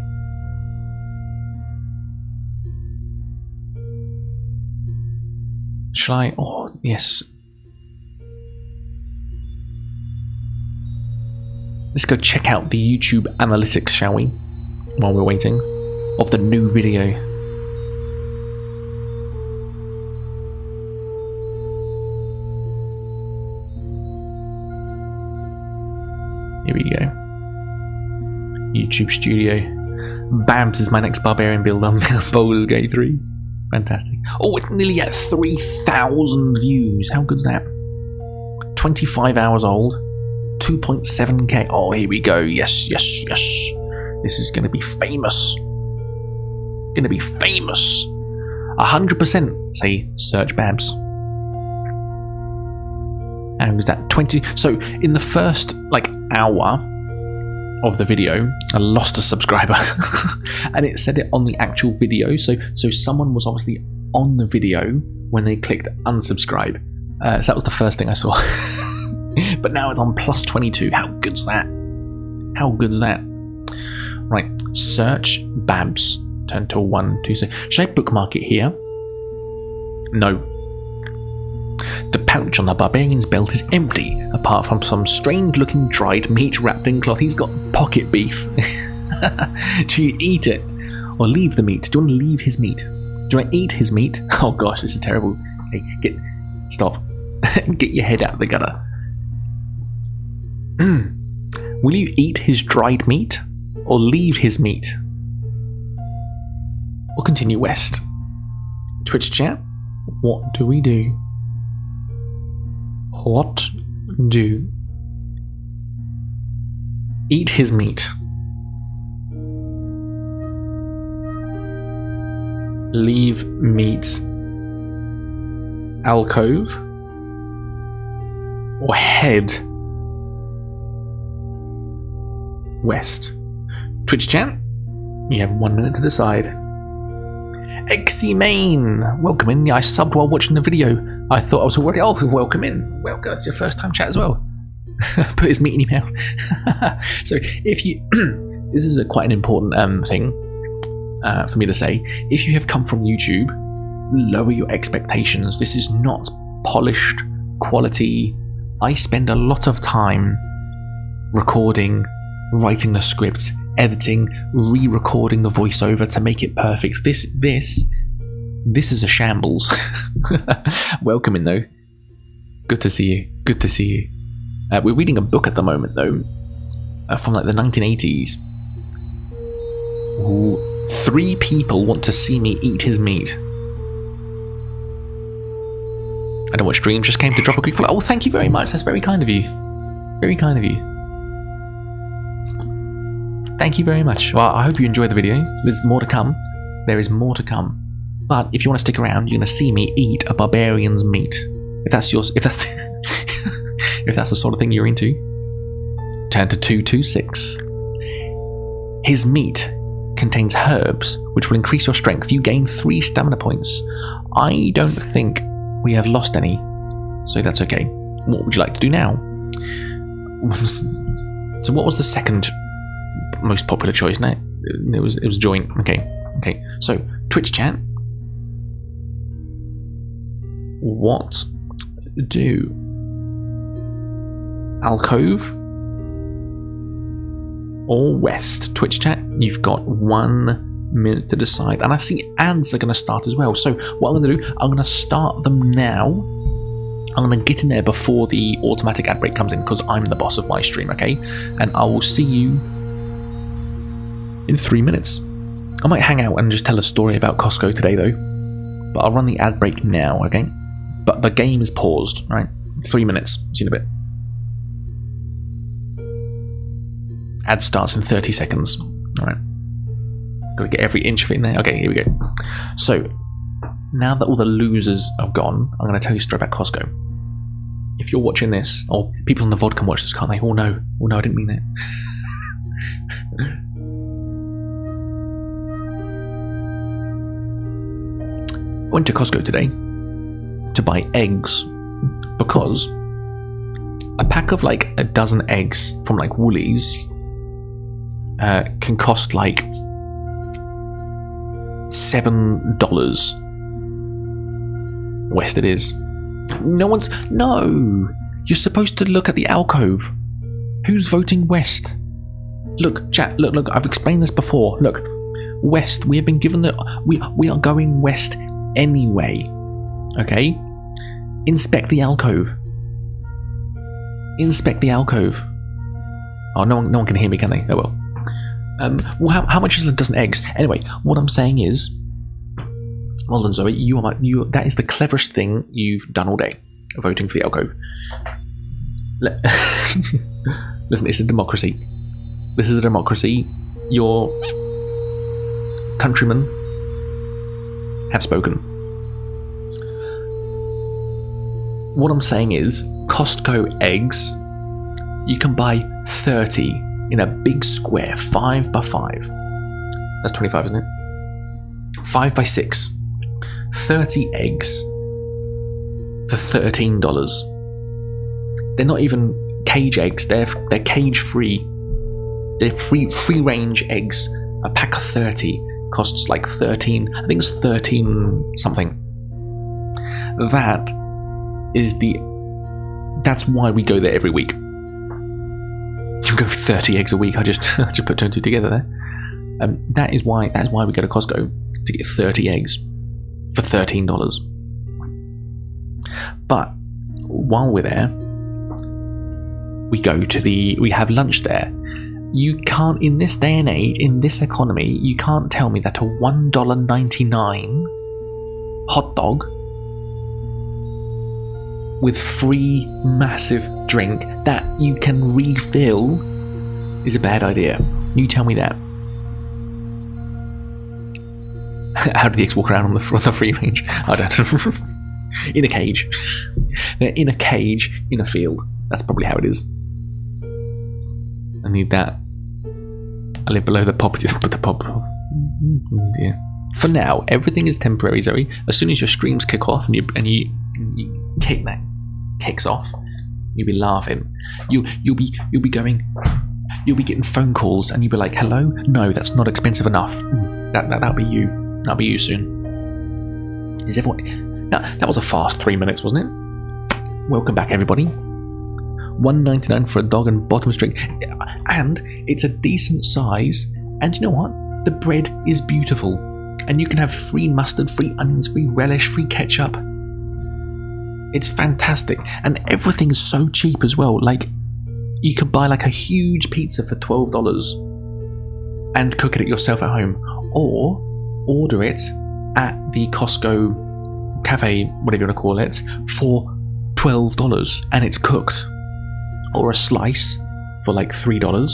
Speaker 1: Shall I? Oh, yes. Let's go check out the YouTube analytics, shall we? While we're waiting. Of the new video. Here we go. YouTube Studio. Babs is my next barbarian build on Baldur's Gate 3. Fantastic. Oh, it's nearly at 3,000 views. How good's that? 25 hours old. 2.7k. Oh, here we go. Yes, yes, yes. This is going to be famous. Going to be famous. 100% say search Babs. And was that 20? So in the first hour of the video, I lost a subscriber, and it said it on the actual video. So someone was obviously on the video when they clicked unsubscribe. So that was the first thing I saw. But now it's on plus 22. How good's that? How good's that? Right, search Babs. Turn to 1, 2, 6. Should I bookmark it here? No. The pouch on the barbarian's belt is empty, apart from some strange-looking dried meat wrapped in cloth. He's got pocket beef. Do you eat it, or leave the meat? Do you want to leave his meat? Do I eat his meat? Oh gosh, this is terrible. Hey, stop. Get your head out of the gutter. Will you eat his dried meat, or leave his meat? Or continue west? Twitch chat, what do we do? What do? Eat his meat. leave meet alcove, or head west? Twitch chat, you have 1 minute to decide. Exy Main, welcome in. I subbed while watching the video. I thought I was already. Oh, welcome in. Welcome. It's your first time chat as well. Put his meat in your mouth. So, if you, this is quite an important thing for me to say. If you have come from YouTube, lower your expectations. This is not polished quality. I spend a lot of time recording, writing the script, editing, re-recording the voiceover to make it perfect. This is a shambles. Welcome in though. Good to see you. Good to see you. We're reading a book at the moment though, from like the 1980s. Ooh, 3 people want to see me eat his meat. I don't watch streams, just came to drop a quick follow. Oh, thank you very much. That's very kind of you. Very kind of you. Thank you very much. Well, I hope you enjoyed the video. There's more to come. There is more to come. But if you want to stick around, you're going to see me eat a barbarian's meat. If that's yours, if that's if that's the sort of thing you're into, turn to 226. His meat contains herbs which will increase your strength. You gain 3 stamina points. I don't think we have lost any, so that's okay. What would you like to do now? So what was the second most popular choice? No, it was join. Okay. So Twitch chat. What do alcove or west? Twitch chat. You've got 1 minute to decide, and I see ads are going to start as well. So what I'm going to do, I'm going to start them now. I'm going to get in there before the automatic ad break comes in, because I'm the boss of my stream, okay? And I will see you in 3 minutes. I might hang out and just tell a story about Costco today though, but I'll run the ad break now, okay? But the game is paused, right? 3 minutes. See you in a bit. Ad starts in 30 seconds. All right. Got to get every inch of it in there. Okay, here we go. So, now that all the losers are gone, I'm going to tell you a story about Costco. If you're watching this, or people on the VOD can watch this, can't they? Oh no, I didn't mean that. I went to Costco today to buy eggs because a pack of like a dozen eggs from like Woolies can cost like $7. West it is. No, you're supposed to look at the alcove. Who's voting west? Look, chat, look, I've explained this before. Look, west, we have been given we are going west anyway. Okay? Inspect the alcove. Oh, no one can hear me, can they? Oh well. Well, how much is a dozen eggs? Anyway, what I'm saying is, well done, Zoe. That is the cleverest thing you've done all day, voting for the alcove. Listen, it's a democracy. This is a democracy. Your countrymen have spoken. What I'm saying is, Costco eggs, you can buy 30 in a big square, 5 by 5. That's 25, isn't it? 5 by 6. 30 eggs for $13. They're not even cage eggs, they're cage free. They're free range eggs. A pack of 30 costs like 13, I think it's 13 something. That's why we go there every week. You go for 30 eggs a week. I just put 2 and 2 together there. That is why we go to Costco, to get 30 eggs for $13. But while we're there, we have lunch there. You can't, in this day and age, in this economy, you can't tell me that a $1.99 hot dog with free massive drink that you can refill is a bad idea. You tell me that. How do the eggs walk around on the free range? I don't know. In a cage. They're in a cage in a field. That's probably how it is. I need that. I live below the property. Put the pop. Yeah. For now, everything is temporary, Zoe. As soon as your streams kick off and you kick that kicks off, you'll be laughing. You'll be getting phone calls and you'll be like, "Hello, no, that's not expensive enough." That'll be you. That'll be you soon. Is everyone? Now, that was a fast 3 minutes, wasn't it? Welcome back, everybody. $1.99 for a dog and bottom string, and it's a decent size. And you know what? The bread is beautiful, and you can have free mustard, free onions, free relish, free ketchup. It's fantastic, and everything is so cheap as well. Like, you could buy like a huge pizza for $12 and cook it yourself at home, or order it at the Costco cafe, whatever you want to call it, for $12 and it's cooked, or a slice for like $3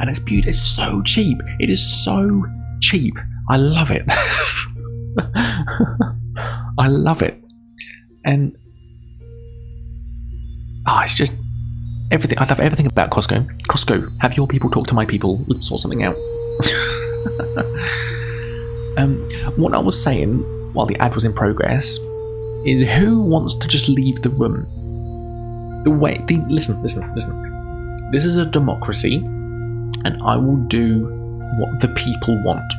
Speaker 1: and it's beautiful. It's so cheap. It is so cheap. I love it. I love it. And it's just everything. I love everything about Costco. Costco, have your people talk to my people. Let's sort something out. What I was saying while the ad was in progress is, who wants to just leave the room? Listen. This is a democracy, and I will do what the people want.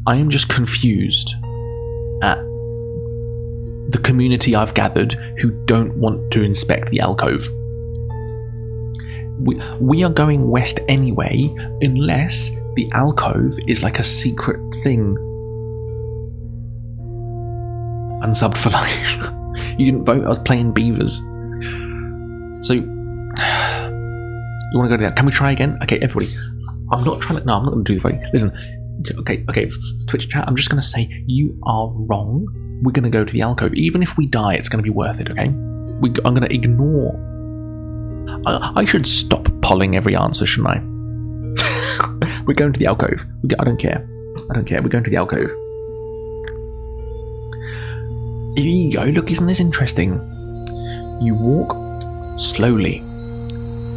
Speaker 1: I am just confused at the community I've gathered who don't want to inspect the alcove. We are going west anyway, unless the alcove is like a secret thing. Unsubbed for life. You didn't vote. I was playing beavers. So you want to go to that? Can we try again? Okay, everybody. I'm not going to do the vote. Listen. Okay. Twitch chat. I'm just going to say you are wrong. We're going to go to the alcove. Even if we die, it's going to be worth it. Okay. I'm going to ignore. I should stop polling every answer, shouldn't I? We're going to the alcove. I don't care. We're going to the alcove. Here you go. Look, isn't this interesting? You walk slowly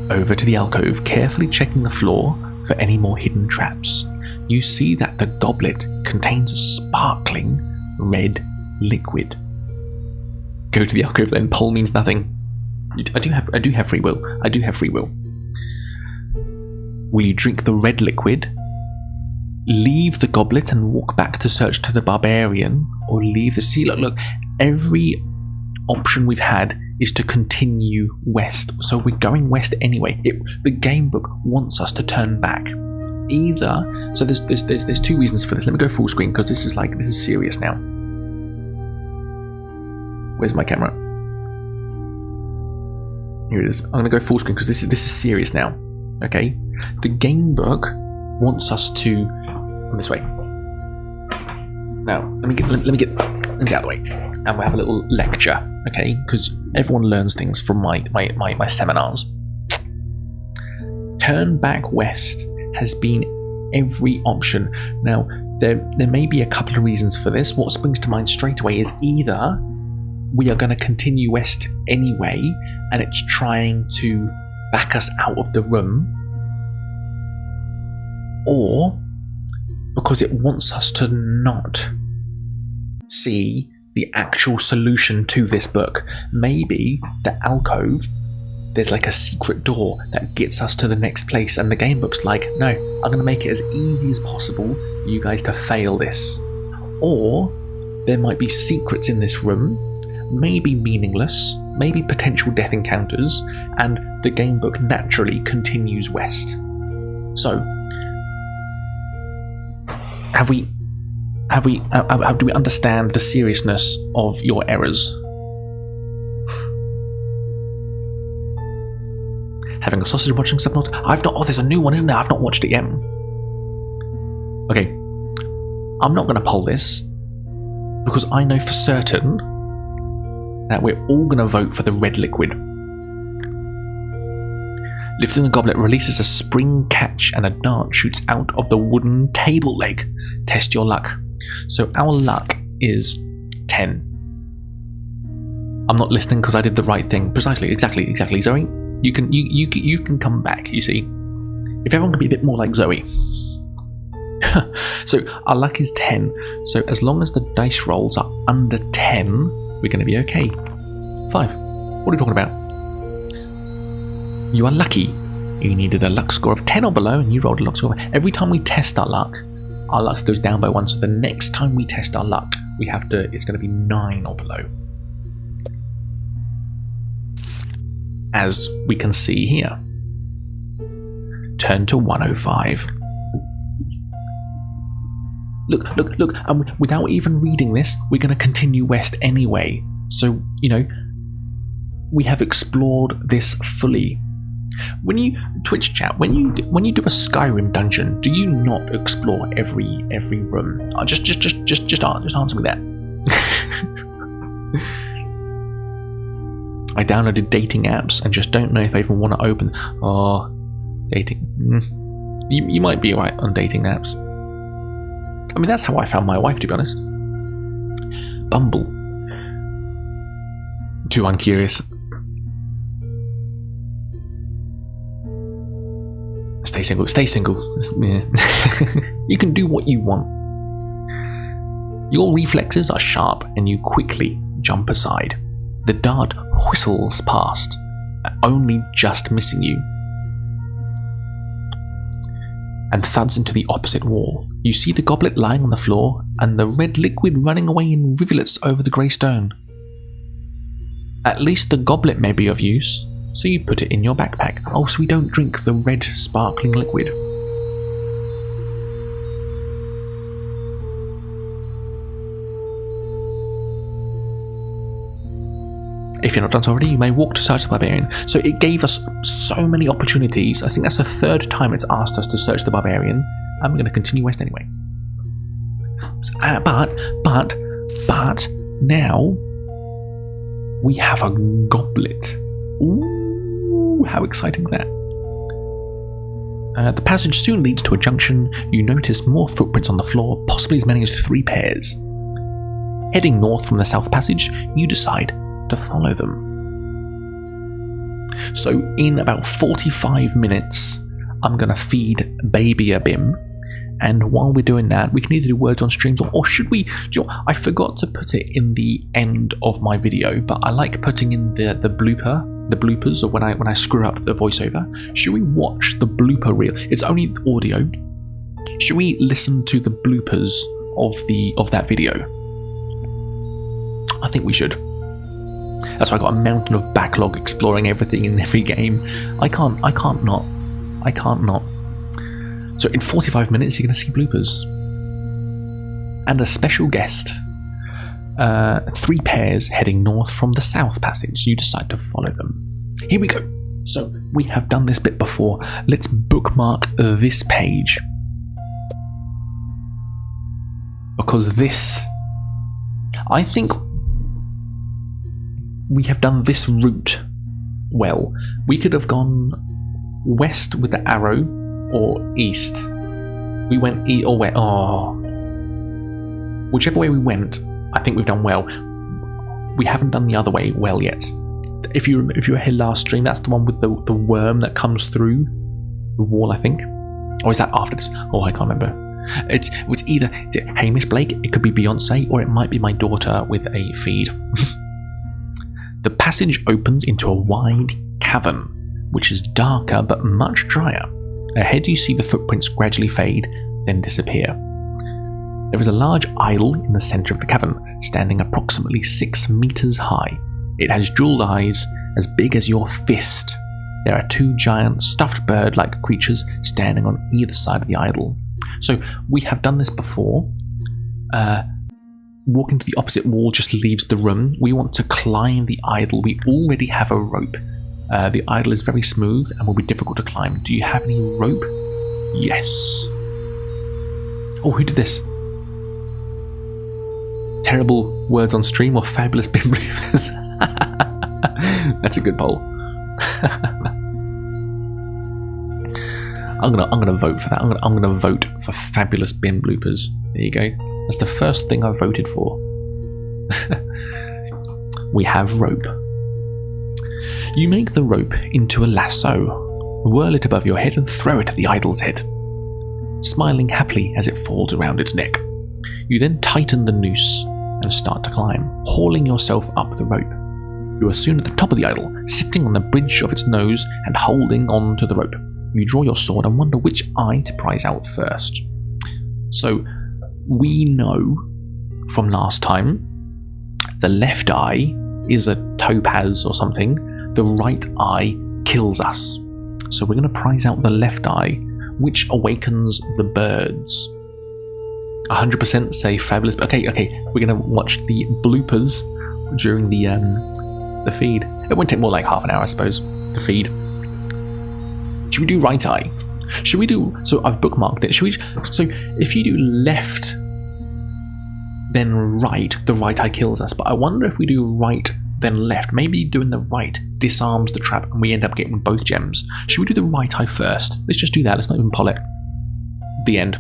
Speaker 1: over to the alcove, carefully checking the floor for any more hidden traps. You see that the goblet contains a sparkling red liquid. Go to the alcove then. Poll means nothing. I do have free will. Will you drink the red liquid, leave the goblet and walk back to search to the barbarian, or leave the sea? Look, every option we've had is to continue west, so we're going west anyway. The game book wants us to turn back. Either, so there's two reasons for this. Let me go full screen because this is serious now. Where's my camera? Here it is. I'm gonna go full screen because this is serious now. Okay, the game book wants us to this way. Now let me get out of the way, and we'll have a little lecture. Okay, because everyone learns things from my seminars. Turn back west has been every option. Now there may be a couple of reasons for this. What springs to mind straight away is either we are going to continue west anyway and it's trying to back us out of the room, or because it wants us to not see the actual solution to this book. Maybe the alcove, there's like a secret door that gets us to the next place, and the game book's like, no, I'm going to make it as easy as possible for you guys to fail this. Or there might be secrets in this room, maybe meaningless, maybe potential death encounters, and the game book naturally continues west. So, do we understand the seriousness of your errors? Having a sausage watching subnauts? There's a new one, isn't there? I've not watched it yet. Okay, I'm not going to poll this because I know for certain that we're all going to vote for the red liquid. Lifting the goblet releases a spring catch and a dart shoots out of the wooden table leg. test your luck. So our luck is 10. I'm not listening because I did the right thing. Precisely, exactly, Zoe. You can come back, you see. If everyone can be a bit more like Zoe. So our luck is 10. So as long as the dice rolls are under 10, we're going to be okay. 5. What are you talking about? You are lucky. You needed a luck score of 10 or below, and you rolled a luck score. Every time we test our luck goes down by 1. So the next time we test our luck, it's going to be 9 or below. As we can see here. Turn to 105. Look, and without even reading this, we're going to continue west anyway. So, we have explored this fully. When you Twitch chat, when you do a Skyrim dungeon, do you not explore every room? Just answer me that. I downloaded dating apps and just don't know if I even want to open. Oh, dating. You might be right on dating apps. I mean, that's how I found my wife, to be honest. Bumble. Too uncurious. Stay single. Yeah. You can do what you want. Your reflexes are sharp and you quickly jump aside. The dart whistles past, only just missing you, and thuds into the opposite wall. You see the goblet lying on the floor and the red liquid running away in rivulets over the grey stone. At least the goblet may be of use, so you put it in your backpack. Oh, so we don't drink the red sparkling liquid. If you're not done so already, you may walk to search the barbarian. So it gave us so many opportunities. I think that's the 3rd time it's asked us to search the barbarian. I'm going to continue west anyway. But now we have a goblet. Ooh, how exciting is that? The passage soon leads to a junction. You notice more footprints on the floor, possibly as many as 3 pairs. Heading north from the south passage, you decide to follow them. So in about 45 minutes, I'm going to feed baby a bim. And while we're doing that, we can either do words on streams or should we... I forgot to put it in the end of my video, but I like putting in the bloopers, or when I screw up the voiceover. Should we watch the blooper reel? It's only audio. Should we listen to the bloopers of that video? I think we should. That's why I got a mountain of backlog exploring everything in every game. I can't not. So in 45 minutes, you're going to see bloopers. And a special guest. 3 pairs heading north from the south passage. You decide to follow them. Here we go. So we have done this bit before. Let's bookmark this page. Because this... I think we have done this route well. We could have gone west with the arrow or east. We went east or west. Oh. Whichever way we went, I think we've done well. We haven't done the other way well yet. If you were here last stream, that's the one with the worm that comes through the wall, I think. Or is that after this? Oh, I can't remember. It's either Hamish Blake, it could be Beyonce, or it might be my daughter with a feed. The passage opens into a wide cavern, which is darker but much drier. Ahead you see the footprints gradually fade, then disappear. There is a large idol in the centre of the cavern, standing approximately 6 meters high. It has jeweled eyes as big as your fist. There are 2 giant stuffed bird-like creatures standing on either side of the idol. So we have done this before. Walking to the opposite wall just leaves the room. We want to climb the idol. We already have a rope. The idol is very smooth and will be difficult to climb. Do you have any rope? Yes. Oh, who did this? Terrible words on stream or fabulous bin bloopers? That's a good poll. I'm gonna vote for that. I'm gonna vote for fabulous bin bloopers. There you go. That's the first thing I voted for. We have rope. You make the rope into a lasso, whirl it above your head and throw it at the idol's head, smiling happily as it falls around its neck. You then tighten the noose and start to climb, hauling yourself up the rope. You are soon at the top of the idol, sitting on the bridge of its nose and holding on to the rope. You draw your sword and wonder which eye to prize out first. So, we know from last time, the left eye is a topaz or something, the right eye kills us. So we're going to prize out the left eye, which awakens the birds. 100% say fabulous. Okay, we're going to watch the bloopers during the feed. It won't take more like half an hour, I suppose, to feed. Should we do right eye? Should we do, so I've bookmarked it. So if you do left, then right, the right eye kills us. But I wonder if we do right, then left. Maybe doing the right disarms the trap and we end up getting both gems. Should we do the right eye first? Let's just do that. Let's not even pull it. The end.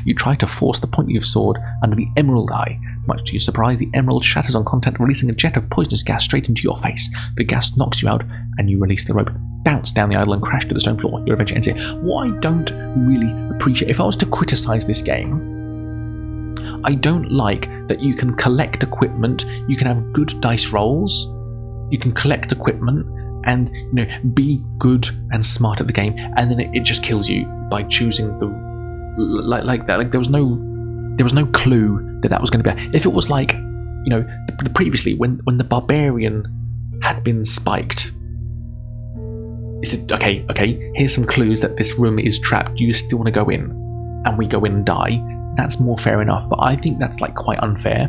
Speaker 1: You try to force the point of your sword under the emerald eye. Much to your surprise, the emerald shatters on contact, releasing a jet of poisonous gas straight into your face. The gas knocks you out and you release the rope, bounce down the idol and crash to the stone floor. Your adventure ends here. What I don't really appreciate, if I was to criticize this game, I don't like that you can collect equipment, you can have good dice rolls, you can collect equipment and be good and smart at the game, and then it just kills you by choosing the like that. Like there was no clue that was going to be. If it was like previously when the barbarian had been spiked, is it okay, here's some clues that this room is trapped, do you still want to go in? And we go in and die. That's more fair enough, but I think that's quite unfair.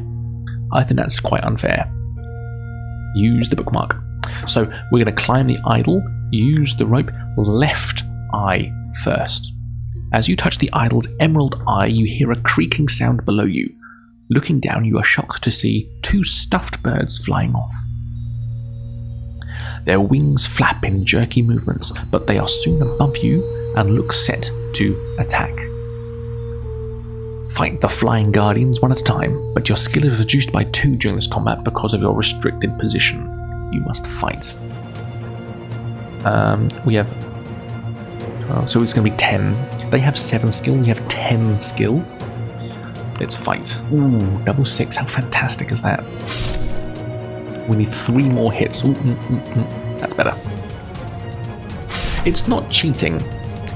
Speaker 1: Use the bookmark. So we're going to climb the idol, use the rope, left eye first. As you touch the idol's emerald eye, you hear a creaking sound below you. Looking down, you are shocked to see 2 stuffed birds flying off. Their wings flap in jerky movements, but they are soon above you and look set to attack. Fight the flying guardians one at a time, but your skill is reduced by 2 during this combat because of your restricted position. You must fight. We have 12, so it's going to be 10. They have 7 skill, we have 10 skill. Let's fight. Ooh, double 6, how fantastic is that? We need 3 more hits. That's better. It's not cheating.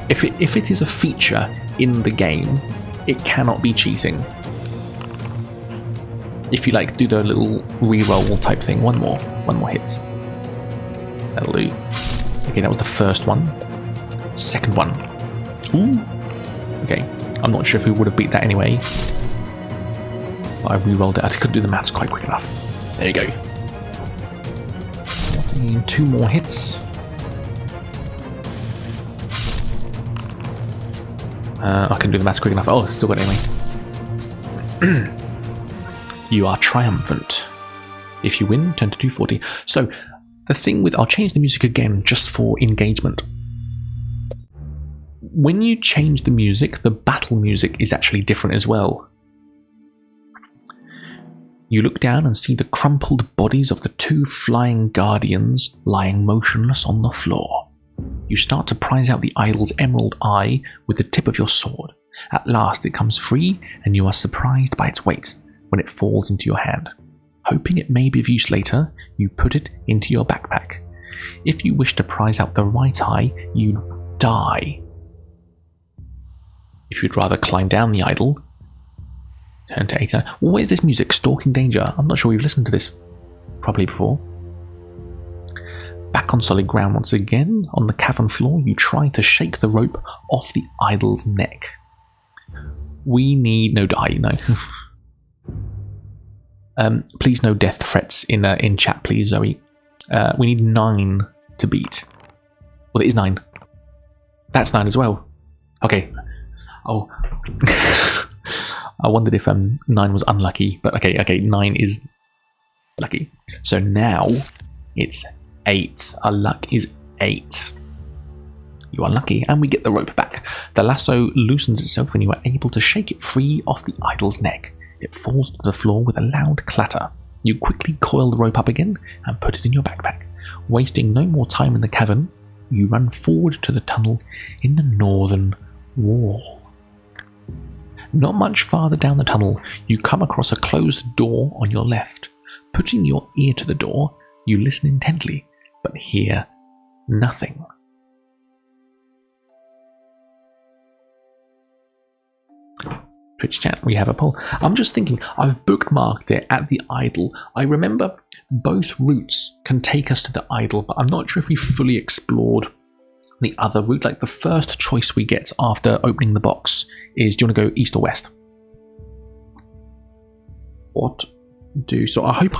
Speaker 1: If it is a feature in the game, it cannot be cheating. If you do the little re-roll type thing, one more hit. That'll do. Okay, that was the first one. Second one. Ooh. Okay, I'm not sure if we would have beat that anyway. But I re-rolled it. I couldn't do the maths quite quick enough. There you go. 2 more hits. I couldn't do the maths quick enough. Oh, still got it anyway. You are triumphant. If you win, turn to 240. So, the thing with... I'll change the music again just for engagement. When you change the music, the battle music is actually different as well. You look down and see the crumpled bodies of the 2 flying guardians lying motionless on the floor. You start to prize out the idol's emerald eye with the tip of your sword. At last it comes free, and you are surprised by its weight when it falls into your hand. Hoping it may be of use later, you put it into your backpack. If you wish to prize out the right eye, you die. If you'd rather climb down the idol, turn to 8. Where's this music? Stalking Danger. I'm not sure we've listened to this properly before. Back on solid ground once again, on the cavern floor, you try to shake the rope off the idol's neck. We need no die, no. Please no death threats in chat, please, Zoe. We need 9 to beat. Well, it is 9. That's 9 as well. Okay. Oh. I wondered if 9 was unlucky, but okay, 9 is lucky. So now it's 8. Our luck is 8. You are lucky, and we get the rope back. The lasso loosens itself and you are able to shake it free off the idol's neck. It falls to the floor with a loud clatter. You quickly coil the rope up again and put it in your backpack. Wasting no more time in the cavern, you run forward to the tunnel in the northern wall. Not much farther down the tunnel, you come across a closed door on your left. Putting your ear to the door, you listen intently, but hear nothing. Twitch chat, we have a poll. I'm just thinking, I've bookmarked it at the idol. I remember both routes can take us to the idol, but I'm not sure if we fully explored the other route. Like the first choice we get after opening the box is, do you want to go east or west? What do? So I hope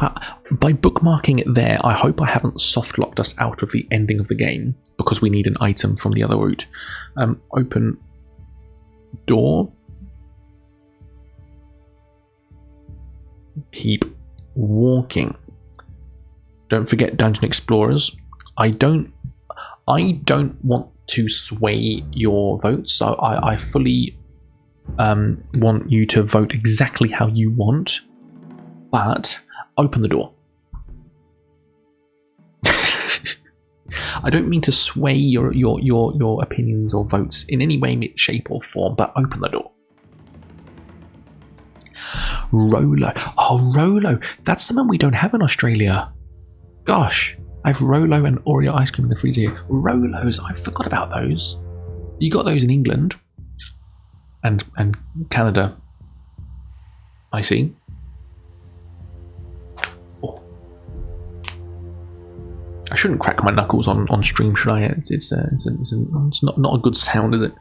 Speaker 1: by bookmarking it there, I hope I haven't soft locked us out of the ending of the game because we need an item from the other route. Open door. Keep walking. Don't forget Dungeon Explorers. I don't want to sway your votes. So I fully want you to vote exactly how you want, but open the door. I don't mean to sway your opinions or votes in any way, shape or form, but open the door. Rolo. Oh, Rolo. That's something we don't have in Australia. Gosh, I have Rolo and Oreo ice cream in the freezer here. Rolos, I forgot about those. You got those in England and Canada. I see. Oh. I shouldn't crack my knuckles on stream, should I? It's not a good sound, is it?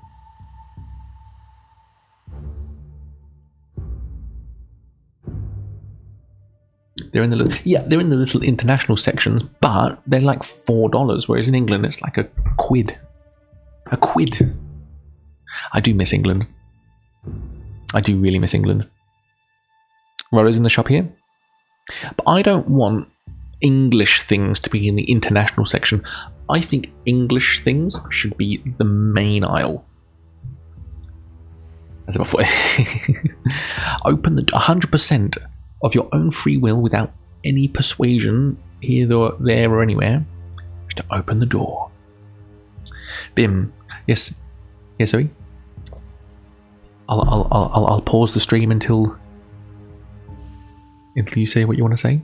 Speaker 1: They're in the little international sections, but they're like $4, whereas in England it's like a quid. A quid. I do miss England. I do really miss England. Rolo's in the shop here. But I don't want English things to be in the international section. I think English things should be the main aisle. As before. Open the 100%. Of your own free will, without any persuasion, here or there or anywhere, is to open the door. Bim, yes, sorry. I'll pause the stream until you say what you want to say.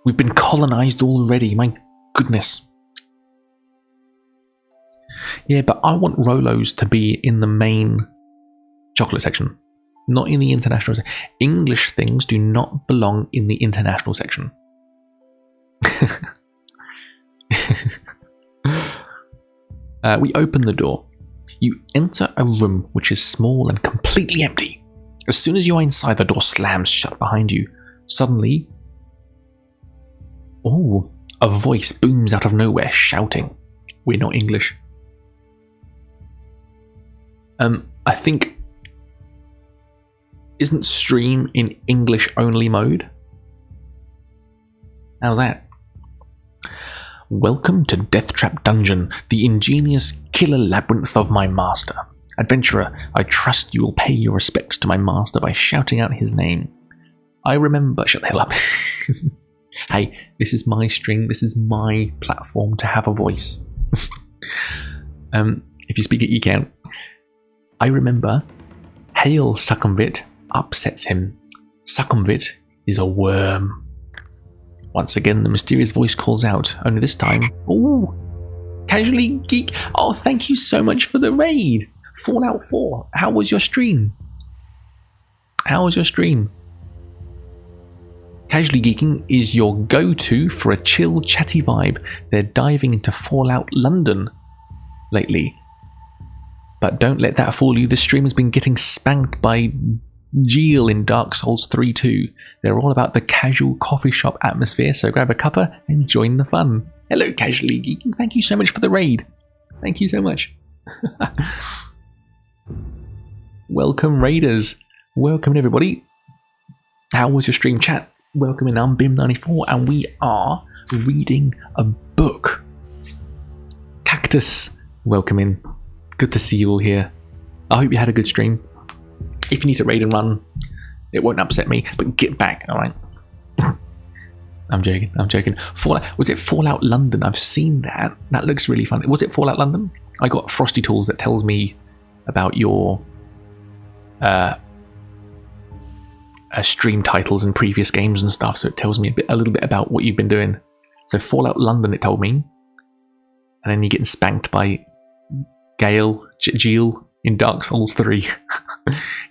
Speaker 1: We've been colonized already. My goodness. Yeah, but I want Rolos to be in the main chocolate section. Not in the international section. English things do not belong in the international section. We open the door. You enter a room which is small and completely empty. As soon as you are inside, the door slams shut behind you. Suddenly, a voice booms out of nowhere, shouting. We're not English. I think... Isn't stream in English only mode? How's that? Welcome to Deathtrap Dungeon, the ingenious killer labyrinth of my master. Adventurer, I trust you will pay your respects to my master by shouting out his name. I remember... Shut the hell up. Hey, this is my stream, this is my platform to have a voice. If you speak it, you can. I remember... Hail, Succumvit. Upsets him. Succumvit is a worm. Once again, the mysterious voice calls out, only this time, Casually Geek, thank you so much for the raid. Fallout 4, how was your stream? Casually Geeking is your go-to for a chill, chatty vibe. They're diving into Fallout London lately. But don't let that fool you, the stream has been getting spanked by Geel in Dark Souls 3 too. They're all about the casual coffee shop atmosphere, so grab a cuppa and join the fun. Hello, Casually Geeking. Thank you so much for the raid. Thank you so much. Welcome, raiders. Welcome, everybody. How was your stream, chat? Welcome in, I'm Bim94, and we are reading a book. Cactus, welcome in. Good to see you all here. I hope you had a good stream. If you need to raid and run, it won't upset me, but get back, alright? I'm joking. Was it Fallout London? I've seen that. That looks really fun. Was it Fallout London? I got Frosty Tools that tells me about your stream titles and previous games and stuff, so it tells me a little bit about what you've been doing. So Fallout London, it told me. And then you're getting spanked by Gale in Dark Souls 3.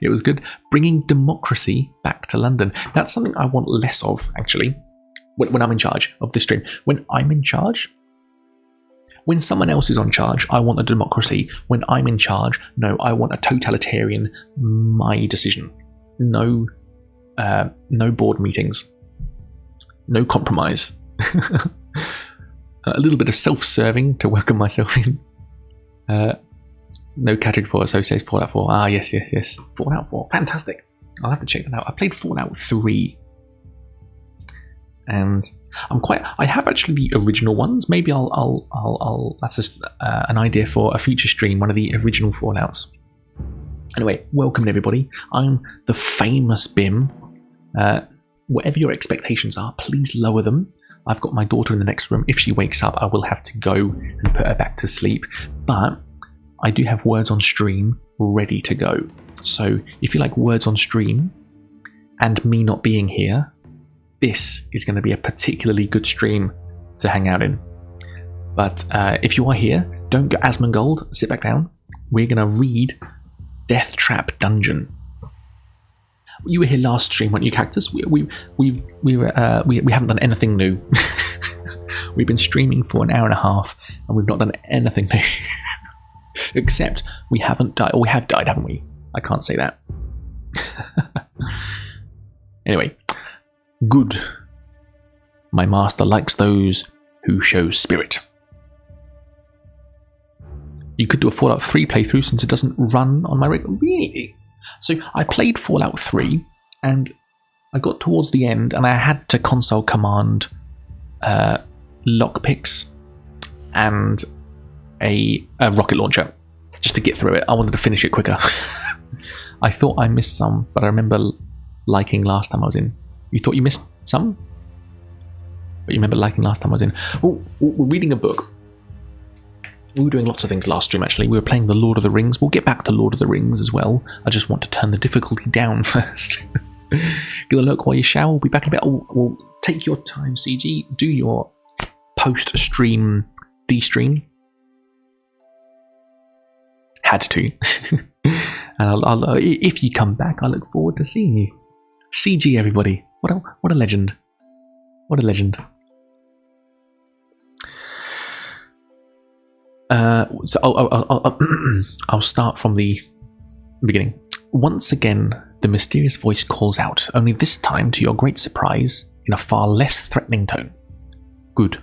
Speaker 1: It was good. Bringing democracy back to London. That's something I want less of, actually, when I'm in charge of the stream. When I'm in charge, when someone else is on charge, I want a democracy. When I'm in charge, no, I want a totalitarian, my decision. No board meetings. No compromise. A little bit of self-serving to welcome myself in. No category 4, so says Fallout 4. Ah, yes. Fallout 4, fantastic. I'll have to check that out. I played Fallout 3. And I have actually the original ones. Maybe I'll that's just an idea for a future stream, one of the original Fallouts. Anyway, welcome everybody. I'm the famous Bim. Whatever your expectations are, please lower them. I've got my daughter in the next room. If she wakes up, I will have to go and put her back to sleep. But I do have words on stream ready to go. So if you like words on stream and me not being here, this is going to be a particularly good stream to hang out in. But if you are here, don't go Asmongold, sit back down. We're going to read Death Trap Dungeon. You were here last stream, weren't you, Cactus? We haven't done anything new. We've been streaming for an hour and a half, and we've not done anything new. Except we haven't died, or we have died, haven't we? I can't say that. Anyway, good. My master likes those who show spirit. You could do a Fallout 3 playthrough since it doesn't run on my rig. Really? So I played Fallout 3 and I got towards the end and I had to console command lockpicks and a rocket launcher just to get through it. I wanted to finish it quicker. I thought I missed some, but I remember liking last time I was in. You thought you missed some? But you remember liking last time I was in. Well, we're reading a book. We were doing lots of things last stream, actually. We were playing The Lord of the Rings. We'll get back to Lord of the Rings as well. I just want to turn the difficulty down first. Give a look while you shower. We'll be back in a bit. We'll take your time, CG. Do your post-stream de-stream. Had to. And if you come back, I look forward to seeing you. CG, everybody. What a legend. What a legend. So I'll start from the beginning. Once again, the mysterious voice calls out, only this time, to your great surprise, in a far less threatening tone. Good.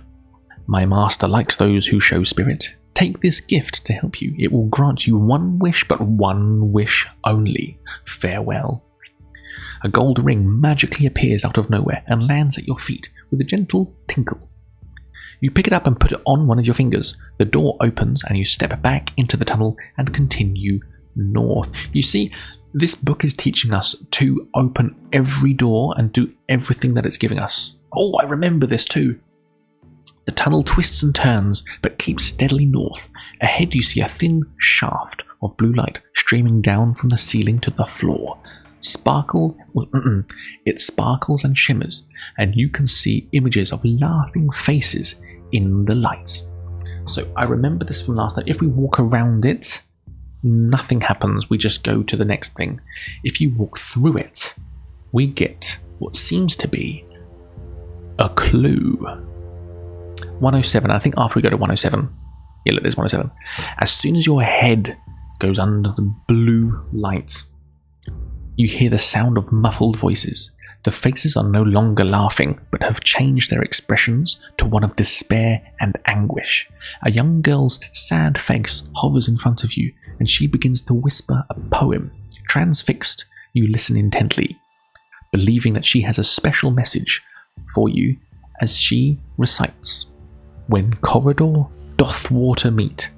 Speaker 1: My master likes those who show spirit. Take this gift to help you. It will grant you one wish, but one wish only. Farewell. A gold ring magically appears out of nowhere and lands at your feet with a gentle tinkle. You pick it up and put it on one of your fingers. The door opens and you step back into the tunnel and continue north. You see, this book is teaching us to open every door and do everything that it's giving us. Oh, I remember this too. The tunnel twists and turns, but keeps steadily north. Ahead you see a thin shaft of blue light streaming down from the ceiling to the floor. It sparkles and shimmers, and you can see images of laughing faces in the lights. So I remember this from last night. If we walk around it, nothing happens. We just go to the next thing. If you walk through it, we get what seems to be a clue. 107. I think after we go to 107, yeah, look, there's 107. As soon as your head goes under the blue lights, you hear the sound of muffled voices. The faces are no longer laughing, but have changed their expressions to one of despair and anguish. A young girl's sad face hovers in front of you, and she begins to whisper a poem. Transfixed, you listen intently, believing that she has a special message for you as she recites. When corridor doth water meet,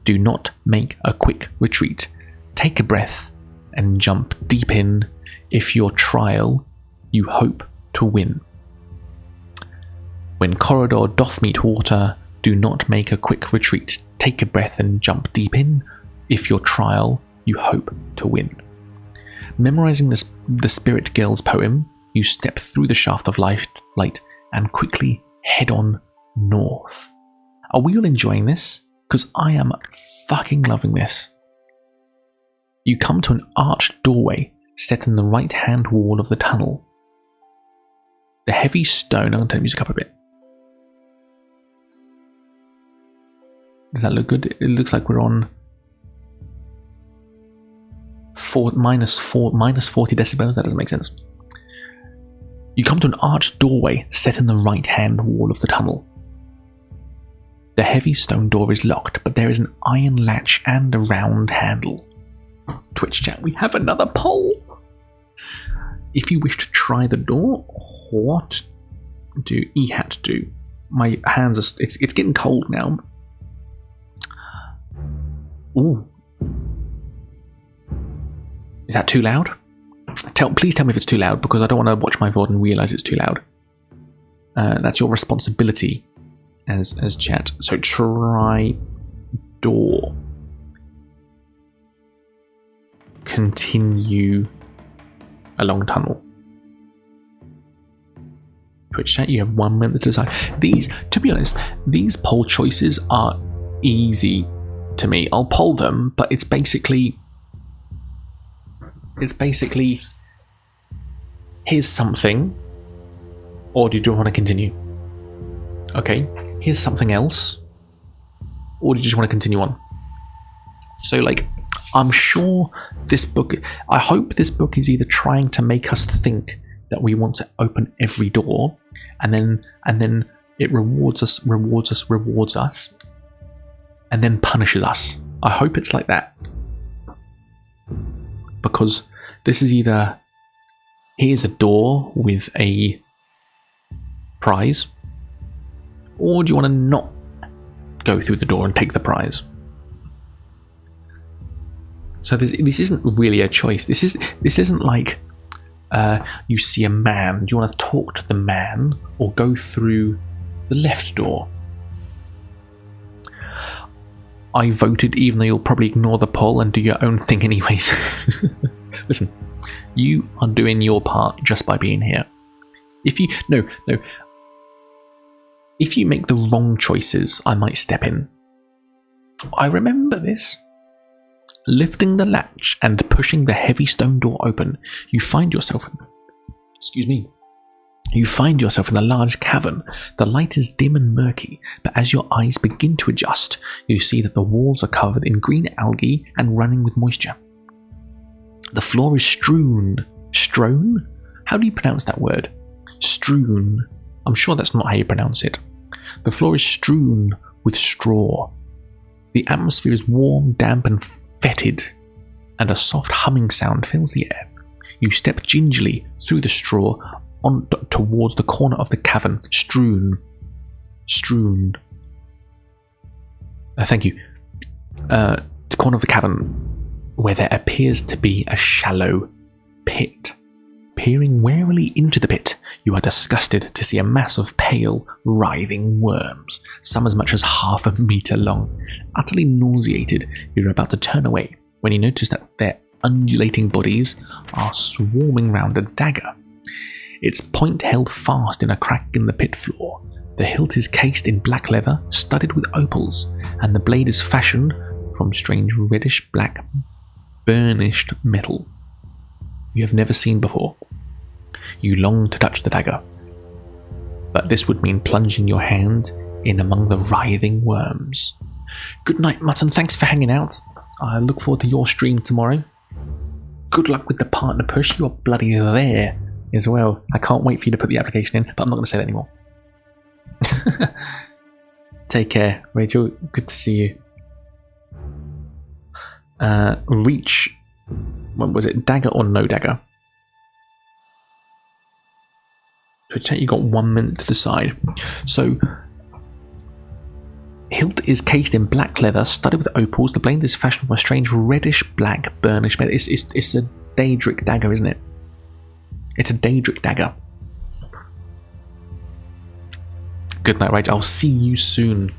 Speaker 1: do not make a quick retreat. Take a breath and jump deep in. If your trial you hope to win. When corridor doth meet water, do not make a quick retreat. Take a breath and jump deep in. If your trial you hope to win. Memorizing the Spirit Girl's poem, you step through the shaft of light and quickly head on north. Are we all enjoying this? Because I am fucking loving this. You come to an arched doorway set in the right-hand wall of the tunnel. The heavy stone... I'm going to turn the music up a bit. Does that look good? It looks like we're on minus 40 decibels. That doesn't make sense. You come to an arched doorway set in the right-hand wall of the tunnel. The heavy stone door is locked, but there is an iron latch and a round handle. Twitch chat, we have another poll. If you wish to try the door, what do EHAT do? My hands are... It's getting cold now. Ooh. Is that too loud? Please tell me if it's too loud, because I don't want to watch my VOD and realise it's too loud. That's your responsibility as chat. So try door. Continue along tunnel. Twitch chat, you have 1 minute to decide. These, to be honest, these poll choices are easy to me. I'll poll them, but it's basically here's something, or do you want to continue? Okay, here's something else, or do you just want to continue on? So like, I'm sure this book, I hope this book is either trying to make us think that we want to open every door, and then it rewards us, and then punishes us. I hope it's like that. Because this is either, here's a door with a prize, or do you want to not go through the door and take the prize? So this isn't really a choice. This isn't like you see a man. Do you want to talk to the man or go through the left door? I voted, even though you'll probably ignore the poll and do your own thing anyways. Listen, you are doing your part just by being here. If you if you make the wrong choices, I might step in. I remember this. Lifting the latch and pushing the heavy stone door open, you find yourself in a large cavern. The light is dim and murky, but as your eyes begin to adjust, you see that the walls are covered in green algae and running with moisture. The floor is strewn. Strown? How do you pronounce that word? Strewn. I'm sure that's not how you pronounce it. The floor is strewn with straw. The atmosphere is warm, damp, and fetid, and a soft humming sound fills the air. You step gingerly through the straw on towards the corner of the cavern. Strewn. Thank you. The corner of the cavern, where there appears to be a shallow pit. Peering warily into the pit, you are disgusted to see a mass of pale, writhing worms, some as much as 1/2 meter long. Utterly nauseated, you're about to turn away when you notice that their undulating bodies are swarming round a dagger. Its point held fast in a crack in the pit floor. The hilt is cased in black leather, studded with opals, and the blade is fashioned from strange reddish-black burnished metal you have never seen before. You long to touch the dagger, but this would mean plunging your hand in among the writhing worms. Good night, Mutton. Thanks for hanging out. I look forward to your stream tomorrow. Good luck with the partner push. You're bloody there as well. I can't wait for you to put the application in, but I'm not going to say that anymore. Take care, Rachel. Good to see you. Reach. What was it? Dagger or no dagger? So chat, you got 1 minute to decide. So hilt is cased in black leather, studded with opals. The blade is fashioned from a strange reddish-black burnished metal. It's a Daedric dagger, isn't it? It's a Daedric dagger. Good night, Rage. I'll see you soon.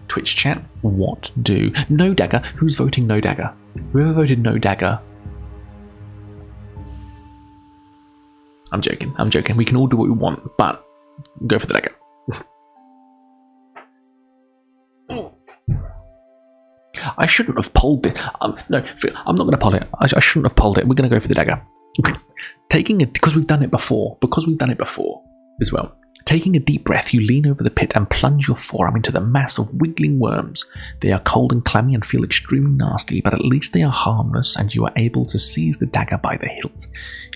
Speaker 1: Twitch chat, what do? No dagger. Who's voting no dagger? Whoever voted no dagger. I'm joking. I'm joking. We can all do what we want, but go for the dagger. I shouldn't have polled it. No, I'm not going to poll it. I shouldn't have polled it. We're going to go for the dagger. Taking it because we've done it before. Because we've done it before as well. Taking a deep breath, you lean over the pit and plunge your forearm into the mass of wiggling worms. They are cold and clammy and feel extremely nasty, but at least they are harmless, and you are able to seize the dagger by the hilt.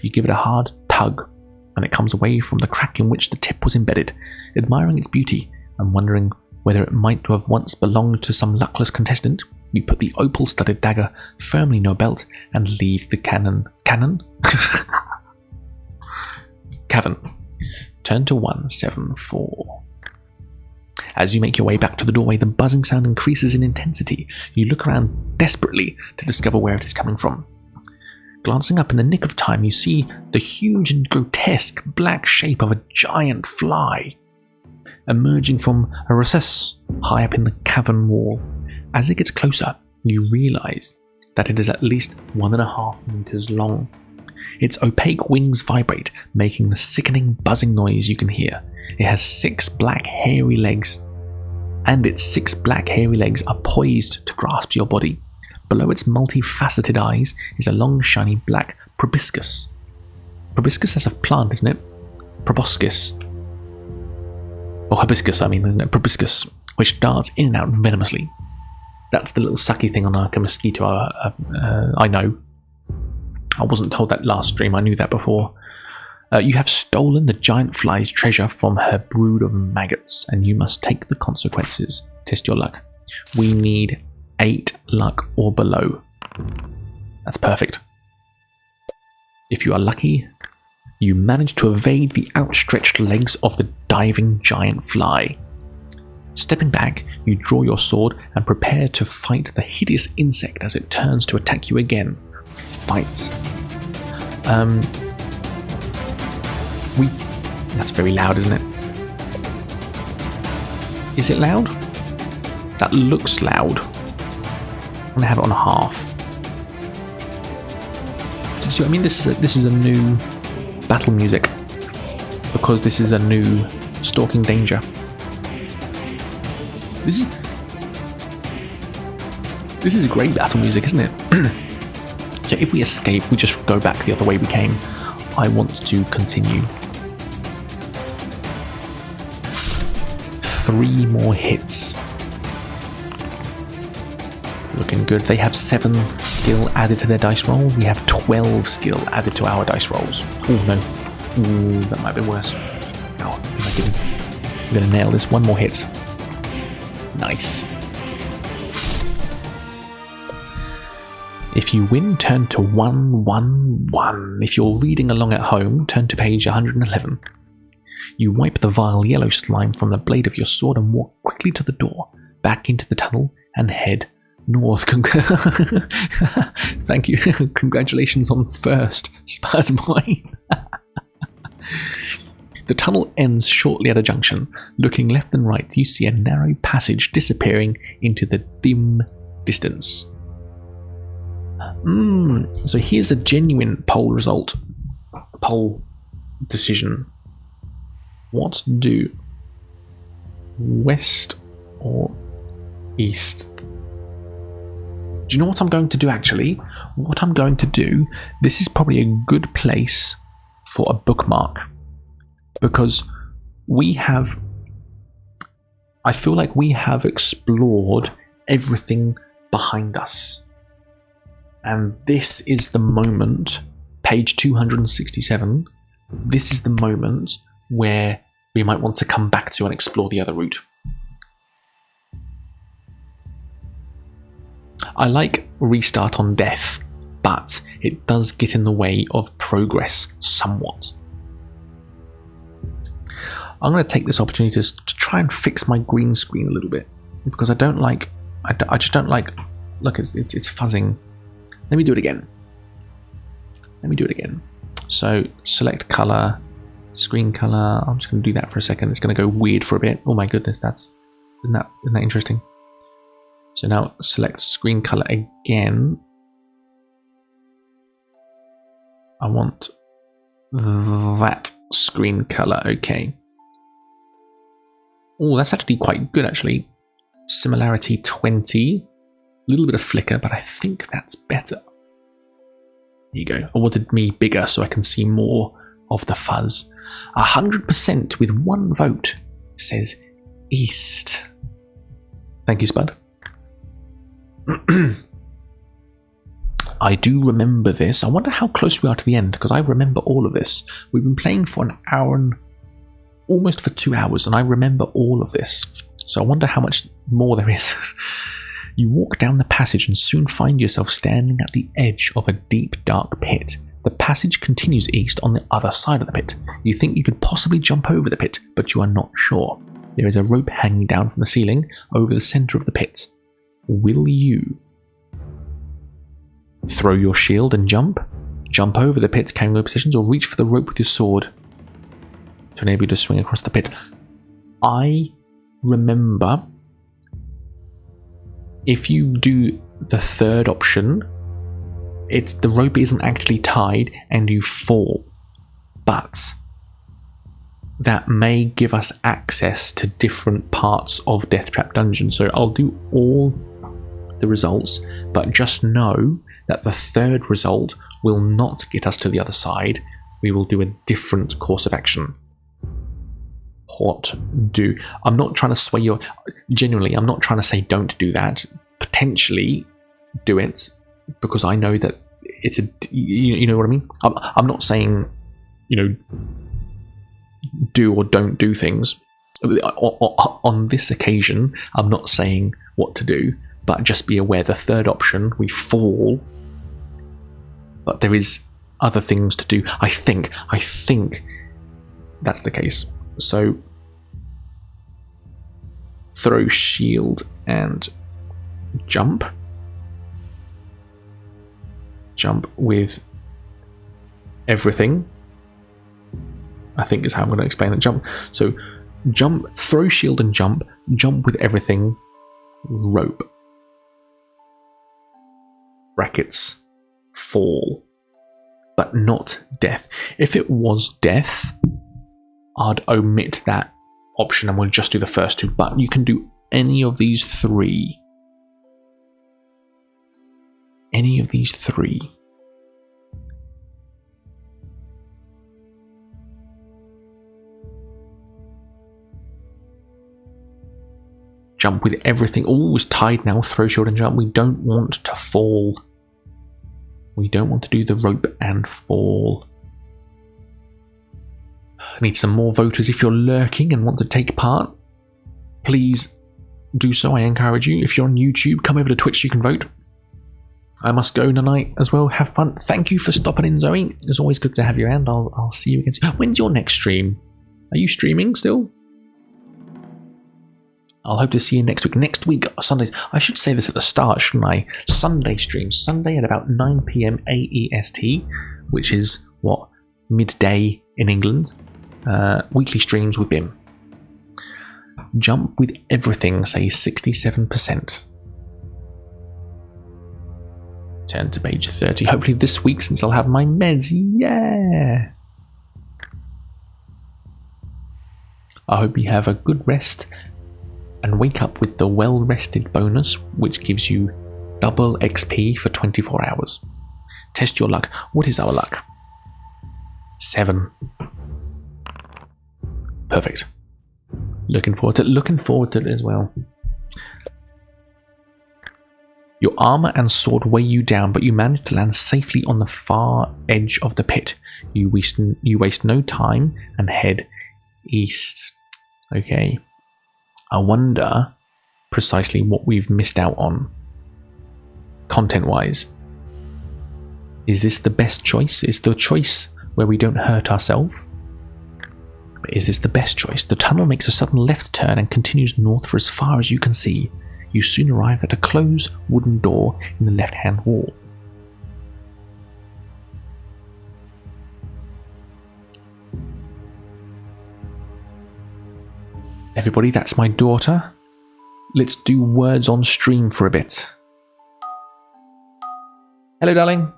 Speaker 1: You give it a hard tug, and it comes away from the crack in which the tip was embedded. Admiring its beauty and wondering whether it might have once belonged to some luckless contestant, you put the opal-studded dagger firmly in your belt and leave the cavern. Turn to 174. As you make your way back to the doorway, the buzzing sound increases in intensity. You look around desperately to discover where it is coming from. Glancing up in the nick of time, you see the huge and grotesque black shape of a giant fly emerging from a recess high up in the cavern wall. As it gets closer, you realize that it is at least 1.5 meters long. Its opaque wings vibrate, making the sickening buzzing noise you can hear. It has 6 black hairy legs, and its 6 black hairy legs are poised to grasp your body. Below its multifaceted eyes is a long shiny black proboscis. Proboscis, that's a plant, isn't it? Proboscis. Or hibiscus, I mean, isn't it? Proboscis, which darts in and out venomously. That's the little sucky thing on like a mosquito, I know. I wasn't told that last stream, I knew that before. You have stolen the giant fly's treasure from her brood of maggots, and you must take the consequences. Test your luck. We need 8 luck or below. That's perfect. If you are lucky, you manage to evade the outstretched legs of the diving giant fly. Stepping back, you draw your sword and prepare to fight the hideous insect as it turns to attack you again. Fight. That's very loud, isn't it? Is it loud? That looks loud. I'm gonna have it on half. Do you see what I mean? This is a new battle music because this is a new Stalking Danger. This is great battle music, isn't it? So if we escape, we just go back the other way we came. I want to continue. 3 more hits. Looking good. They have 7 skill added to their dice roll. We have 12 skill added to our dice rolls. Oh no. Ooh, that might be worse. Oh, I'm gonna nail this. 1 more hit. Nice. If you win, turn to 111. If you're reading along at home, turn to page 111. You wipe the vile yellow slime from the blade of your sword and walk quickly to the door, back into the tunnel, and head north. Thank you. Congratulations on first, Spadmine. The tunnel ends shortly at a junction. Looking left and right, you see a narrow passage disappearing into the dim distance. So here's a genuine poll result. Poll decision. What do? West or east? Do you know what I'm going to do actually? What I'm going to do, this is probably a good place for a bookmark. Because I feel like we have explored everything behind us. And this is the moment, page 267, this is the moment where we might want to come back to and explore the other route. I like restart on death, but it does get in the way of progress somewhat. I'm going to take this opportunity to try and fix my green screen a little bit, because I don't like, I just don't like, look, it's fuzzing. Let me do it again. So select color, screen color. I'm just going to do that for a second. It's going to go weird for a bit. Oh my goodness, isn't that interesting? So now select screen color again. I want that screen color. Okay. Oh, that's actually quite good, actually. Similarity 20. A little bit of flicker, but I think that's better. There you go. I wanted me bigger so I can see more of the fuzz. 100% with 1 vote says east. Thank you, Spud. I do remember this. I wonder how close we are to the end, because I remember all of this. We've been playing for an hour and almost for 2 hours, and I remember all of this. So I wonder how much more there is. You walk down the passage and soon find yourself standing at the edge of a deep, dark pit. The passage continues east on the other side of the pit. You think you could possibly jump over the pit, but you are not sure. There is a rope hanging down from the ceiling over the centre of the pit. Will you throw your shield and jump over the pit carrying no positions, or reach for the rope with your sword to enable you to swing across the pit? I remember if you do the third option, the rope isn't actually tied and you fall, but that may give us access to different parts of Deathtrap Dungeon. So I'll do all the results, but just know that the third result will not get us to the other side. We will do a different course of action. I'm not trying to sway you. Genuinely, I'm not trying to say don't do that. Potentially do it, because I know that it's you know what I mean. I'm not saying, do or don't do things. On this occasion, I'm not saying what to do, but just be aware the third option, we fall, but there is other things to do. I think that's the case. So throw shield and jump with everything, I think is how I'm going to explain it. Jump, so jump, throw shield and jump with everything, rope, brackets, fall, but not death. If it was death, I'd omit that option and we'll just do the first two, but you can do any of these three. Jump with everything. Always tied now. Throw shield and jump. We don't want to fall. We don't want to do the rope and fall. I need some more voters. If you're lurking and want to take part, please do so. I encourage you. If you're on YouTube, come over to Twitch. You can vote. I must go tonight as well. Have fun. Thank you for stopping in, Zoe. It's always good to have you around. I'll see you again soon. When's your next stream? Are you streaming still? I'll hope to see you next week. Next week, Sunday. I should say this at the start, shouldn't I? Sunday stream. Sunday at about 9 PM AEST, which is, what, midday in England. Weekly streams with BIM. Jump with everything, say 67%. Turn to page 30. Hopefully this week, since I'll have my meds. Yeah! I hope you have a good rest and wake up with the well-rested bonus, which gives you double XP for 24 hours. Test your luck. What is our luck? 7. Perfect. Looking forward to it as well. Your armor and sword weigh you down, but you manage to land safely on the far edge of the pit. You waste no time and head east. Okay. I wonder precisely what we've missed out on, content-wise. Is this the best choice? Is the choice where we don't hurt ourselves? But is this the best choice? The tunnel makes a sudden left turn and continues north for as far as you can see. You soon arrive at a closed wooden door in the left-hand wall. Everybody, that's my daughter. Let's do words on stream for a bit. Hello, darling.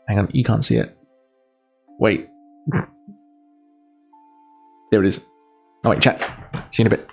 Speaker 1: Hang on, you can't see it. Wait. There it is. Oh wait, chat. See you in a bit.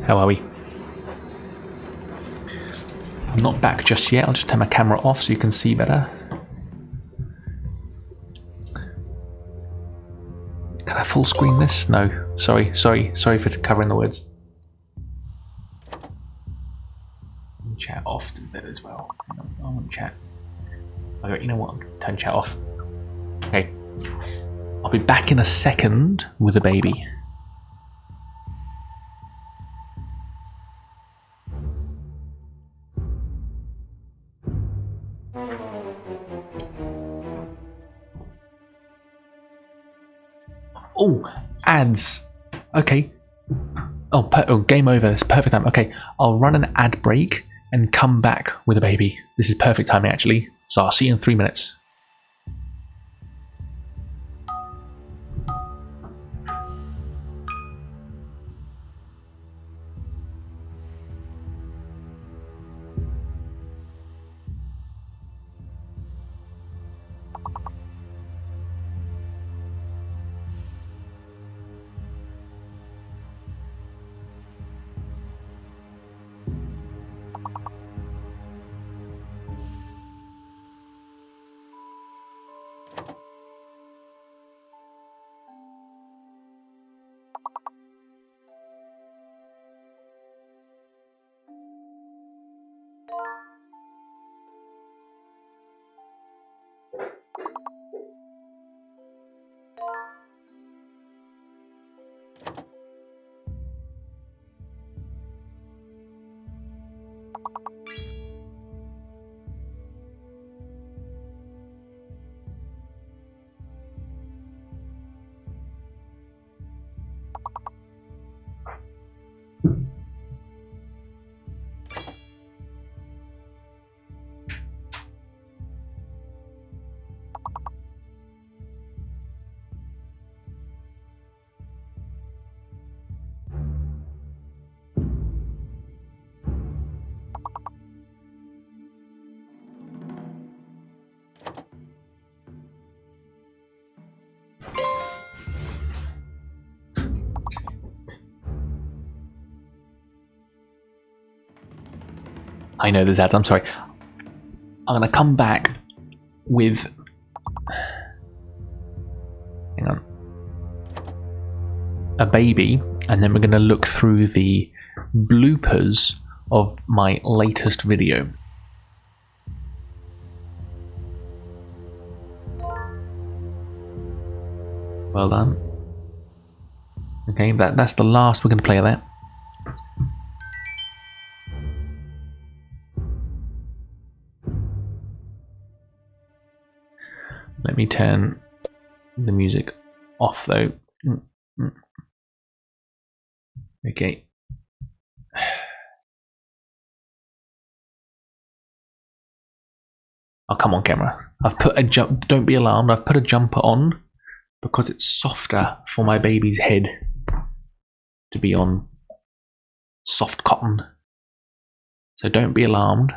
Speaker 1: How are we? I'm not back just yet. I'll just turn my camera off so you can see better. Can I full screen this? No. Sorry for covering the words. Chat off to bed as well. I want chat. Okay, you know what? Turn chat off. Okay. I'll be back in a second with a baby. Oh, ads. Okay. Oh, game over. It's perfect time. Okay, I'll run an ad break and come back with a baby. This is perfect timing, actually. So I'll see you in 3 minutes. I know there's ads, I'm sorry. I'm going to come back with... Hang on. A baby, and then we're going to look through the bloopers of my latest video. Well done. Okay, that's the last we're going to play of that. Let me turn the music off though. Okay. Oh, come on, camera. I've put a jump. Don't be alarmed. I've put a jumper on because it's softer for my baby's head to be on soft cotton. So don't be alarmed.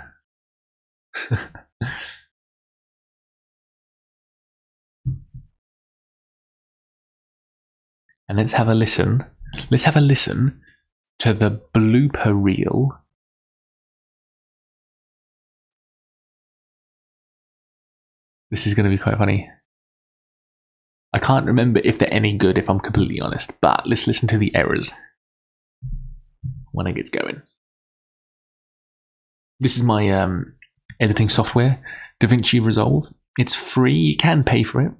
Speaker 1: And let's have a listen. Let's have a listen to the blooper reel. This is going to be quite funny. I can't remember if they're any good, if I'm completely honest, but let's listen to the errors when it gets going. This is my editing software, DaVinci Resolve. It's free, you can pay for it.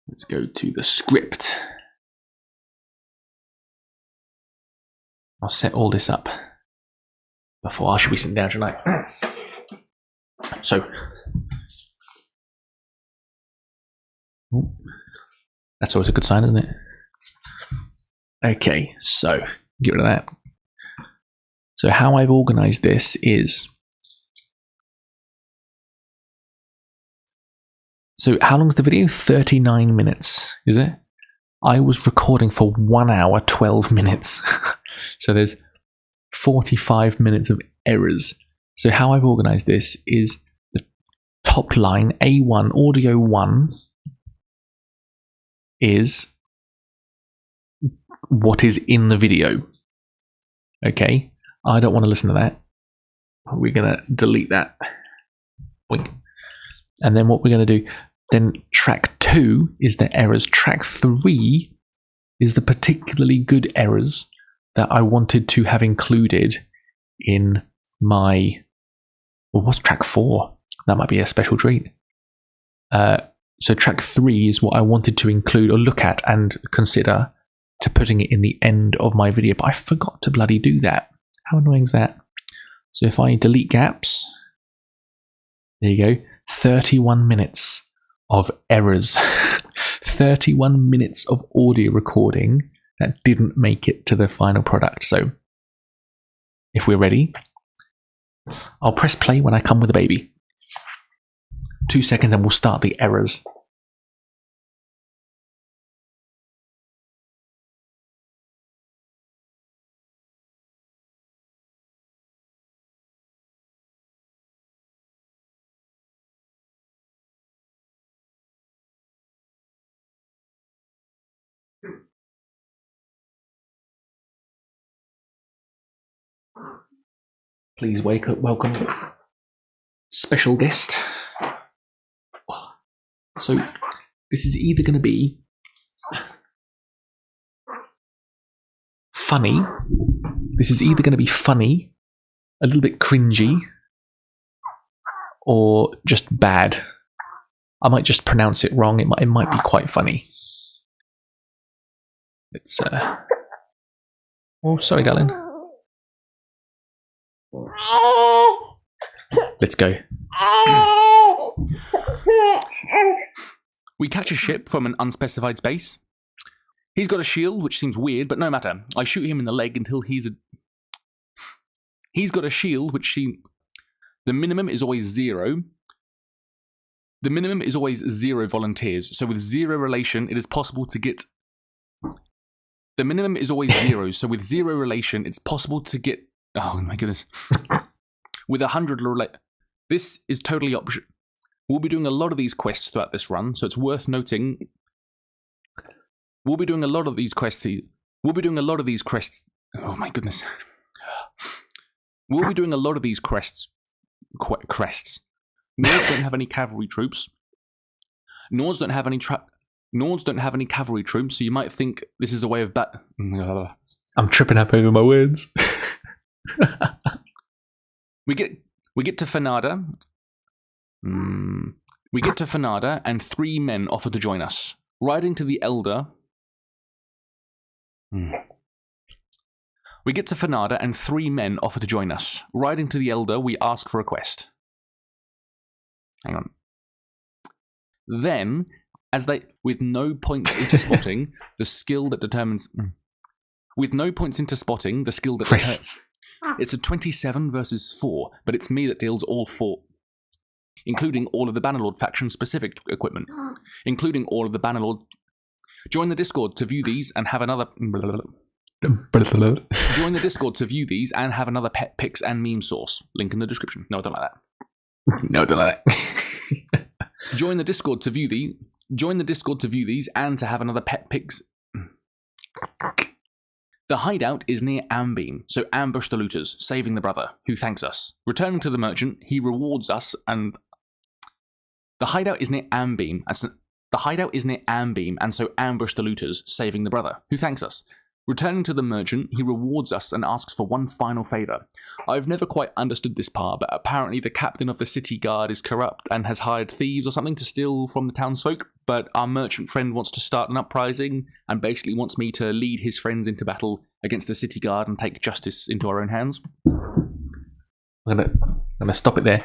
Speaker 1: Let's go to the script. I'll set all this up before I should be sitting down tonight. So, that's always a good sign, isn't it? Okay, so get rid of that. So how I've organized this is, so how long is the video? 39 minutes, is it? I was recording for 1 hour, 12 minutes. So there's 45 minutes of errors. So how I've organized this is the top line, A1, audio 1, is what is in the video. Okay, I don't want to listen to that. We're going to delete that. Boink. And then what we're going to do, then track 2 is the errors. Track 3 is the particularly good errors that I wanted to have included in my... Well, what's track 4? That might be a special treat. So track 3 is what I wanted to include or look at and consider to putting it in the end of my video, but I forgot to bloody do that. How annoying is that? So if I delete gaps, there you go, 31 minutes of errors. 31 minutes of audio recording that didn't make it to the final product. So if we're ready, I'll press play when I come with a baby. 2 seconds and we'll start the errors. Please welcome special guest. So this is either going to be funny. This is either going to be funny, a little bit cringy, or just bad. I might just pronounce it wrong. It might be quite funny. It's oh, sorry, darling. Let's go. We catch a ship from an unspecified space. He's got a shield, which seems weird, but no matter. I shoot him in the leg until he's got a shield, which seems... The minimum is always 0. The minimum is always 0 volunteers. So with 0 relation, it is possible to get... The minimum is always 0. So with 0 relation, it's possible to get... Oh my goodness. With 100 this is totally optional. We'll be doing a lot of these quests throughout this run, so it's worth noting. We'll be doing a lot of these quests. Oh my goodness. We'll be doing a lot of these crests. Nords don't have any cavalry troops. Nords don't have any cavalry troops, so you might think this is a way of I'm tripping up over my words. We get to Fanada. We get to Fanada, and 3 men offer to join us. Riding to the Elder. We get to Fanada, and 3 men offer to join us. Riding to the Elder, we ask for a quest. Hang on. Then, with no points into spotting, the skill that determines... With no points into spotting, the skill that determines... It's a 27 versus 4, but it's me that deals all 4. Including all of the Bannerlord faction-specific equipment. Including all of the Bannerlord... Join the Discord to view these and have another... Join the Discord to view these and have another pet pics and meme source. Link in the description. No, I don't like that. No, I don't like that. Join the Discord to view these. Join the Discord to view these and to have another pet pics... The hideout is near Ambeam, so ambush the looters, saving the brother, who thanks us. Returning to the merchant, he rewards us, and... The hideout is near Ambeam, and so ambush the looters, saving the brother, who thanks us. Returning to the merchant, he rewards us and asks for one final favour. I've never quite understood this part, but apparently the captain of the city guard is corrupt and has hired thieves or something to steal from the townsfolk, but our merchant friend wants to start an uprising and basically wants me to lead his friends into battle against the city guard and take justice into our own hands. I'm gonna stop it there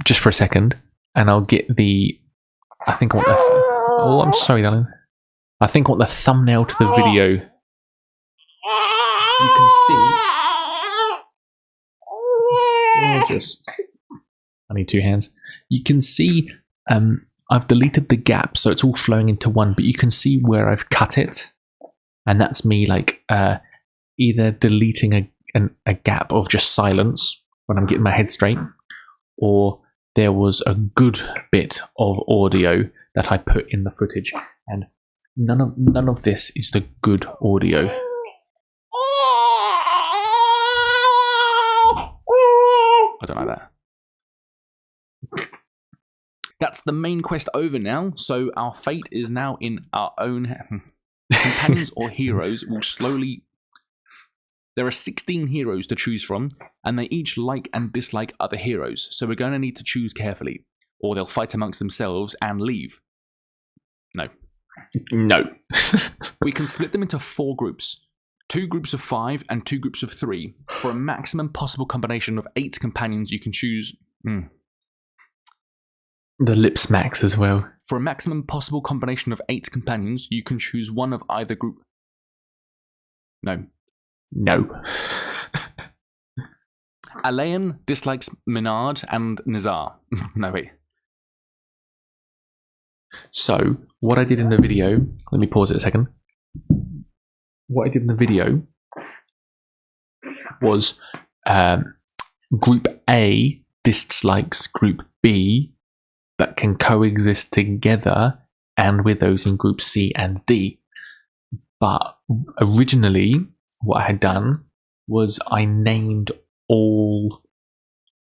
Speaker 1: just for a second, and I'll get the. I think I want the. Oh, I'm sorry, darling. I think I want the thumbnail to the video. You can see. I need two hands. You can see. I've deleted the gap, so it's all flowing into one. But you can see where I've cut it, and that's me like either deleting a gap of just silence when I'm getting my head straight, or there was a good bit of audio that I put in the footage, and none of this is the good audio. I don't like that. That's the main quest over now, so our fate is now in our own companions or heroes will slowly. There are 16 heroes to choose from, and they each like and dislike other heroes, so we're going to need to choose carefully, or they'll fight amongst themselves and leave. No. We can split them into 4 groups. 2 groups of 5 and 2 groups of 3. For a maximum possible combination of 8 companions, you can choose... The lip smacks as well. For a maximum possible combination of 8 companions, you can choose one of either group... No. Alain dislikes Minard and Nizar. No, wait. So, what I did in the video... Let me pause it a second. What I did in the video was Group A dislikes Group B, but can coexist together and with those in Group C and D. But originally, what I had done was I named all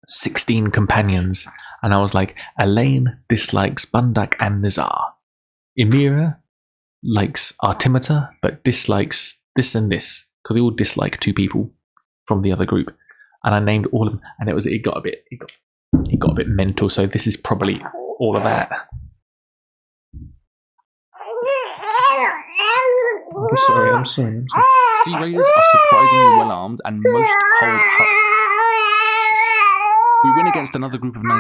Speaker 1: 16 companions, and I was like, Elaine dislikes Bundak and Nizar. Emira likes Artimata, but dislikes this and this, because they all dislike 2 people from the other group. And I named all of them, and it got a bit mental. So this is probably all of that. I'm sorry. Sea Raiders are surprisingly well armed, and most hold. We win against another group of 19,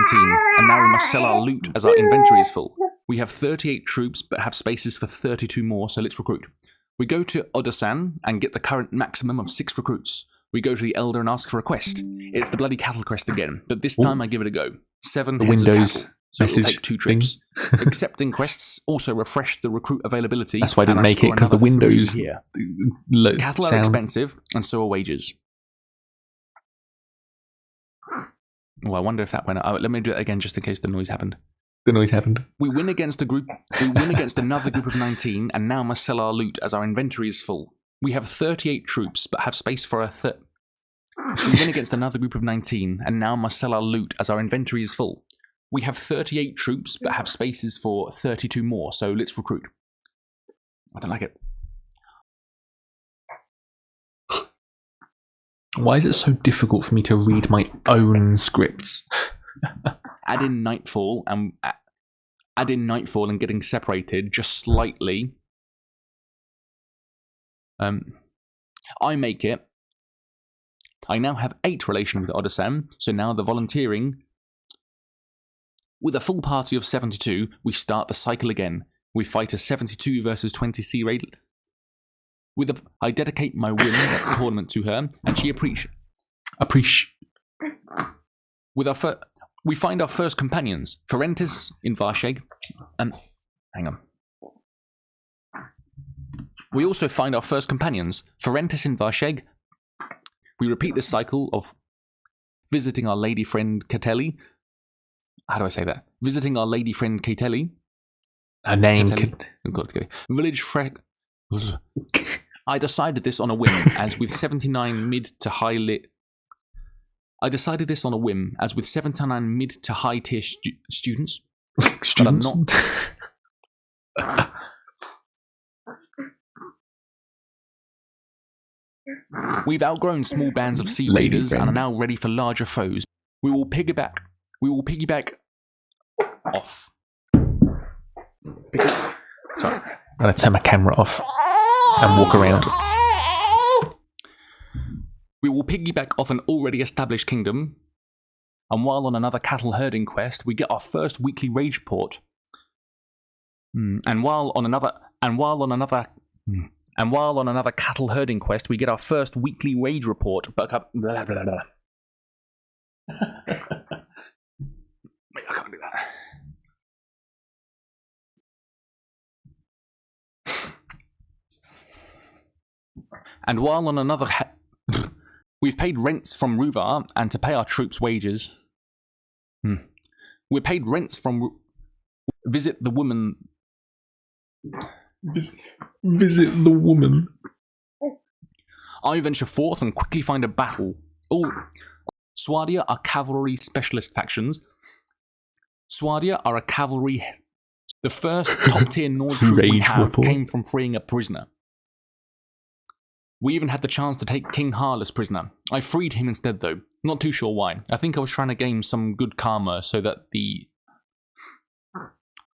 Speaker 1: and now we must sell our loot as our inventory is full. We have 38 troops, but have spaces for 32 more, so let's recruit. We go to Odosan and get the current maximum of 6 recruits. We go to the Elder and ask for a quest. It's the bloody cattle quest again, but this time I give it a go. 7
Speaker 2: the
Speaker 1: heads
Speaker 2: Windows
Speaker 1: of cattle, so it'll take 2 trips. Accepting quests also refresh the recruit availability.
Speaker 2: That's why I didn't make it, because the Windows
Speaker 1: here. Cattle are expensive, and so are wages. Oh, I wonder if that went out. Let me do it again just in case the noise happened. We win against another group of 19, and now must sell our loot as our inventory is full. We have 38 troops, but have space for a We win against another group of 19, and now must sell our loot as our inventory is full. We have 38 troops, but have spaces for 32 more, so let's recruit. I don't like it.
Speaker 2: Why is it so difficult for me to read my own scripts?
Speaker 1: Add in Nightfall and getting separated just slightly. I make it. I now have 8 relation with Odosan, so now the volunteering. With a full party of 72, we start the cycle again. We fight a 72 versus 20 Sea Raid. I dedicate my win at the tournament to her, and she we find our first companions, Ferentis in Varsheg, and hang on. We also find our first companions, Ferentis in Varsheg. We repeat this cycle of visiting our lady friend Catelli. How do I say that? Visiting our lady friend Catelli.
Speaker 2: Her name.
Speaker 1: Village Frek. I decided this on a whim, as with 79 mid to high lit. I decided this on a whim, as with 79 mid to high tier students.
Speaker 2: Students.
Speaker 1: But I'm not. We've outgrown small bands of Sea Raiders and are now ready for larger foes. We will piggyback off.
Speaker 2: Sorry, I'm going to turn my camera off and walk around.
Speaker 3: We will piggyback off an already established kingdom, and while on another cattle herding quest, we get our first weekly rage report. And while on another cattle herding quest, we get our first weekly rage report. Wait, I can't do that. And while on another, we've paid rents from Ruvar, and to pay our troops' wages, we're paid rents from visit the woman.
Speaker 1: Visit the woman.
Speaker 3: I venture forth and quickly find a battle. Oh, Swadia are cavalry specialist factions. Swadia are a cavalry. The first top-tier Nord troop we
Speaker 1: Rage
Speaker 3: have
Speaker 1: report.
Speaker 3: came from freeing a prisoner. We even had the chance to take King Harless prisoner. I freed him instead, though. Not too sure why. I think I was trying to gain some good karma so that the...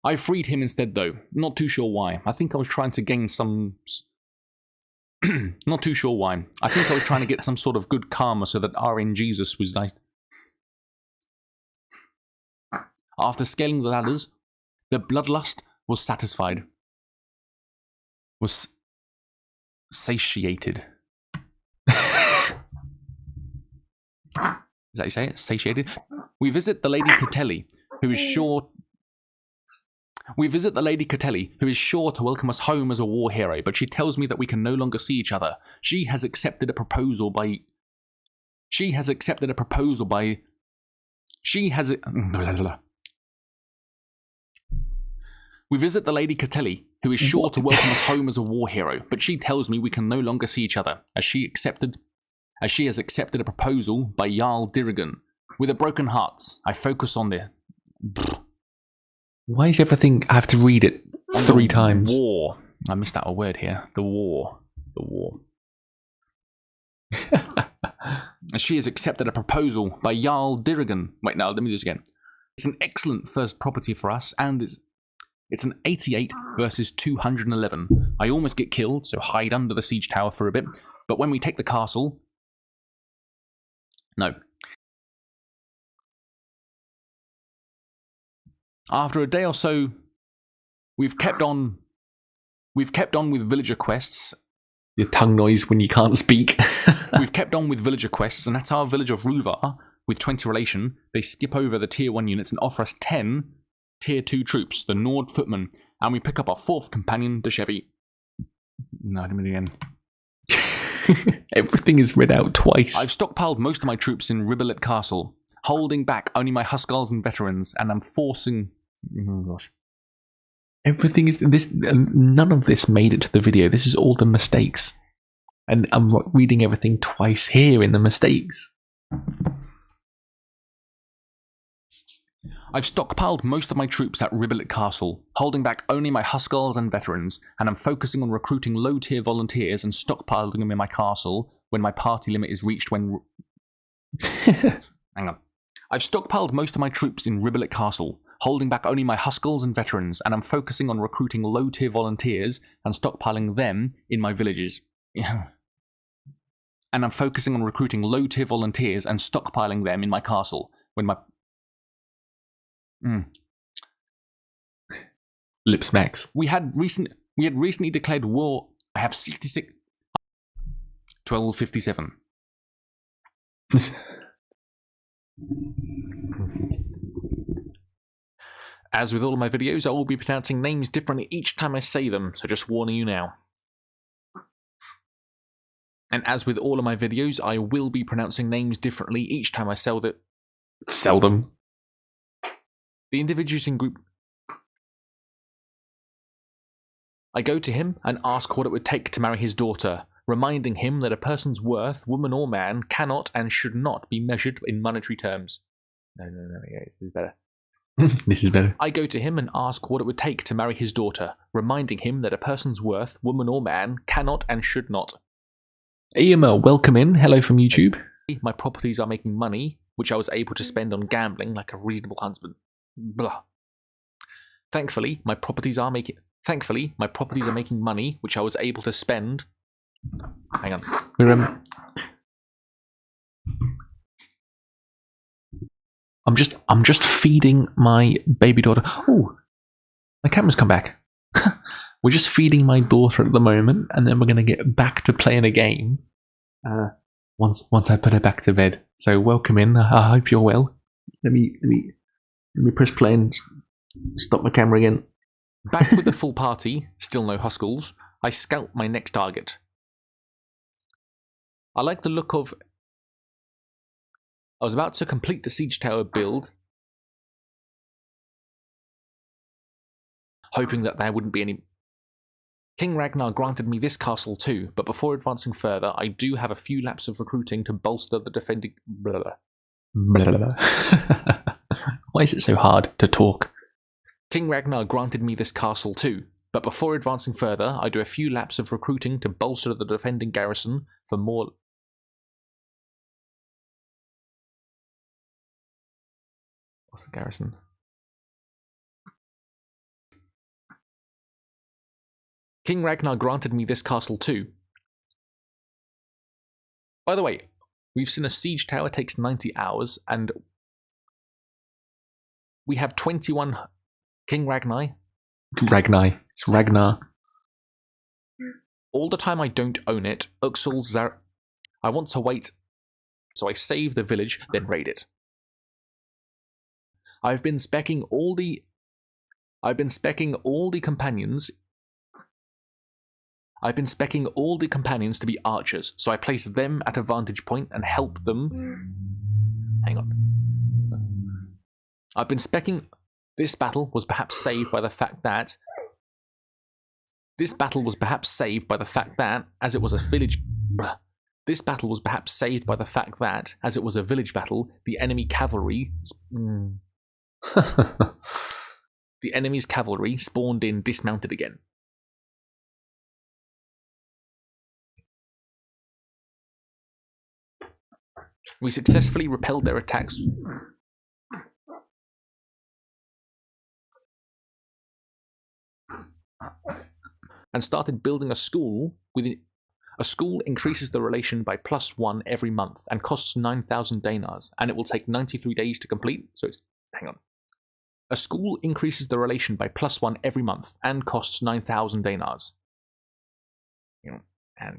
Speaker 3: I freed him instead, though. Not too sure why. I think I was trying to gain some... Not too sure why. I think I was trying to get some sort of good karma so that RN Jesus was nice. After scaling the ladders, the bloodlust was satisfied. Was satiated. Is that how you say it? Satiated? We visit the Lady Catelli, who is sure... We visit the Lady Catelli, who is sure to welcome us home as a war hero, but she tells me that we can no longer see each other. She has accepted a proposal by... We visit the Lady Catelli, who is sure to welcome us home as a war hero, but she tells me we can no longer see each other, as she has accepted a proposal by Jarl Dirigan. With a broken heart, I focus on the...
Speaker 1: Why is everything... I have to read it 3 times.
Speaker 3: War. I missed out a word here. The war. The war. As she has accepted a proposal by Jarl Dirigan. Wait, no, let me do this again. It's an excellent first property for us, and it's an 88 versus 211. I almost get killed, so hide under the siege tower for a bit. But when we take the castle... No. After a day or so, we've kept on with villager quests.
Speaker 1: Your tongue noise when you can't speak.
Speaker 3: We've kept on with villager quests, and at our village of Ruvar, with 20 relation, they skip over the tier 1 units and offer us 10 tier 2 troops, the Nord footmen, and we pick up our 4th companion, Deshevy. No, I didn't mean it again.
Speaker 1: Everything is read out twice.
Speaker 3: I've stockpiled most of my troops in Ribelet Castle, holding back only my Huskarls and veterans, and I'm forcing... Oh gosh.
Speaker 1: Everything is... None of this made it to the video. This is all the mistakes. And I'm reading everything twice here in the mistakes.
Speaker 3: I've stockpiled most of my troops at Ribelet Castle, holding back only my Huskarls and veterans, and I'm focusing on recruiting low-tier volunteers and stockpiling them in my castle when my party limit is reached when... Hang on. I've stockpiled most of my troops in Ribelet Castle, holding back only my Huskarls and veterans, and I'm focusing on recruiting low-tier volunteers and stockpiling them in my villages. And I'm focusing on recruiting low-tier volunteers and stockpiling them in my castle when my...
Speaker 1: Lip smacks.
Speaker 3: We had recently declared war. I have 66... 1257. As with all of my videos, I will be pronouncing names differently each time I say them, so just warning you now. And as with all of my videos, I will be pronouncing names differently each time I sell them. The individuals in group... I go to him and ask what it would take to marry his daughter, reminding him that a person's worth, woman or man, cannot and should not be measured in monetary terms. No, yeah, this is better.
Speaker 1: This is better.
Speaker 3: I go to him and ask what it would take to marry his daughter, reminding him that a person's worth, woman or man, cannot and should not.
Speaker 1: EML, welcome in. Hello from YouTube.
Speaker 3: My properties are making money, which I was able to spend on gambling like a reasonable husband. Blah. Thankfully, my properties are making money, which I was able to spend. Hang on.
Speaker 1: I'm just feeding my baby daughter. Oh, my camera's come back. We're just feeding my daughter at the moment, and then we're going to get back to playing a game once I put her back to bed. So welcome in. I hope you're well. Let me press play and stop my camera again.
Speaker 3: Back with the full party, still no Huskarls, I scout my next target. I like the look of... I was about to complete the siege tower build, hoping that there wouldn't be any... King Ragnar granted me this castle too, but before advancing further, I do have a few laps of recruiting to bolster the defending... Blah, blah.
Speaker 1: Why is it so hard to talk?
Speaker 3: King Ragnar granted me this castle too, but before advancing further, I do a few laps of recruiting to bolster the defending garrison for more... What's the garrison? King Ragnar granted me this castle too. By the way, we've seen a siege tower takes 90 hours, and we have 21... King Ragnar.
Speaker 1: It's Ragnar.
Speaker 3: All the time I don't own it, Uxul's I want to wait, so I save the village, then raid it. I've been specking all the companions. I've been specking all the companions to be archers, so I place them at a vantage point and help them. Hang on. I've been specking. This battle was perhaps saved by the fact that. As it was a village. This battle was perhaps saved by the fact that, as it was a village battle, the enemy cavalry. The enemy's cavalry spawned in dismounted again. We successfully repelled their attacks. And started building a school. A school increases the relation by +1 every month and costs 9,000 dinars, and it will take 93 days to complete. So it's... hang on. A school increases the relation by +1 every month and costs 9,000 dinars. And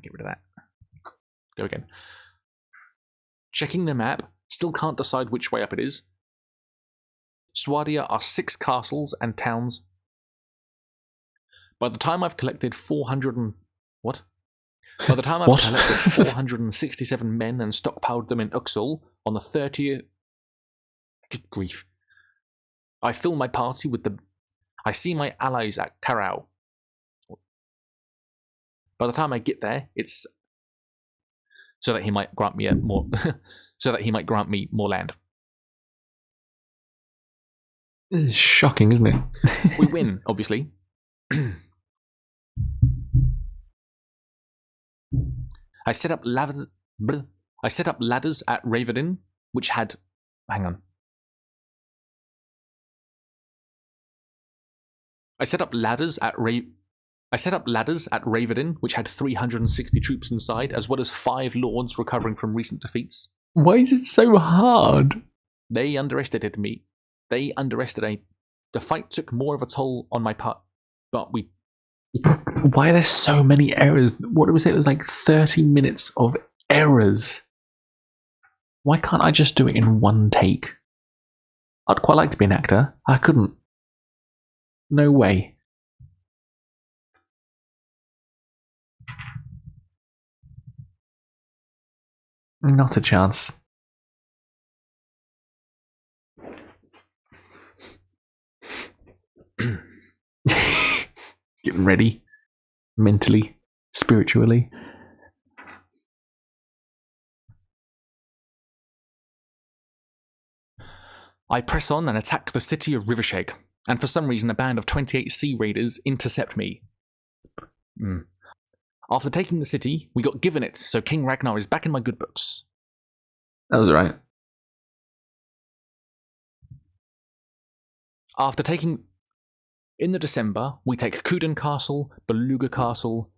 Speaker 3: get rid of that. Go again. Checking the map, still can't decide which way up it is. Swadia are 6 castles and towns. By the time I've collected 467 men and stockpiled them in Uxul on the 30th... Good grief. I fill my party with the... I see my allies at Karau. By the time I get there, it's... so that he might grant me more... so that he might grant me more land.
Speaker 1: This is shocking, isn't it?
Speaker 3: We win, obviously. I set up ladders at Ravedin, which had... hang on. I set up ladders at Ravedin, which had 360 troops inside, as well as 5 lords recovering from recent defeats.
Speaker 1: Why is it so hard?
Speaker 3: They underestimated me. The fight took more of a toll on my part, but we...
Speaker 1: Why are there so many errors? What did we say? It was like 30 minutes of errors. Why can't I just do it in one take? I'd quite like to be an actor. I couldn't. No way. Not a chance. Getting ready. Mentally. Spiritually.
Speaker 3: I press on and attack the city of Riversheg, and for some reason a band of 28 sea raiders intercept me. After taking the city, we got given it, so King Ragnar is back in my good books.
Speaker 1: That was right.
Speaker 3: After taking... in the December, we take Kuden Castle, Beluga Castle,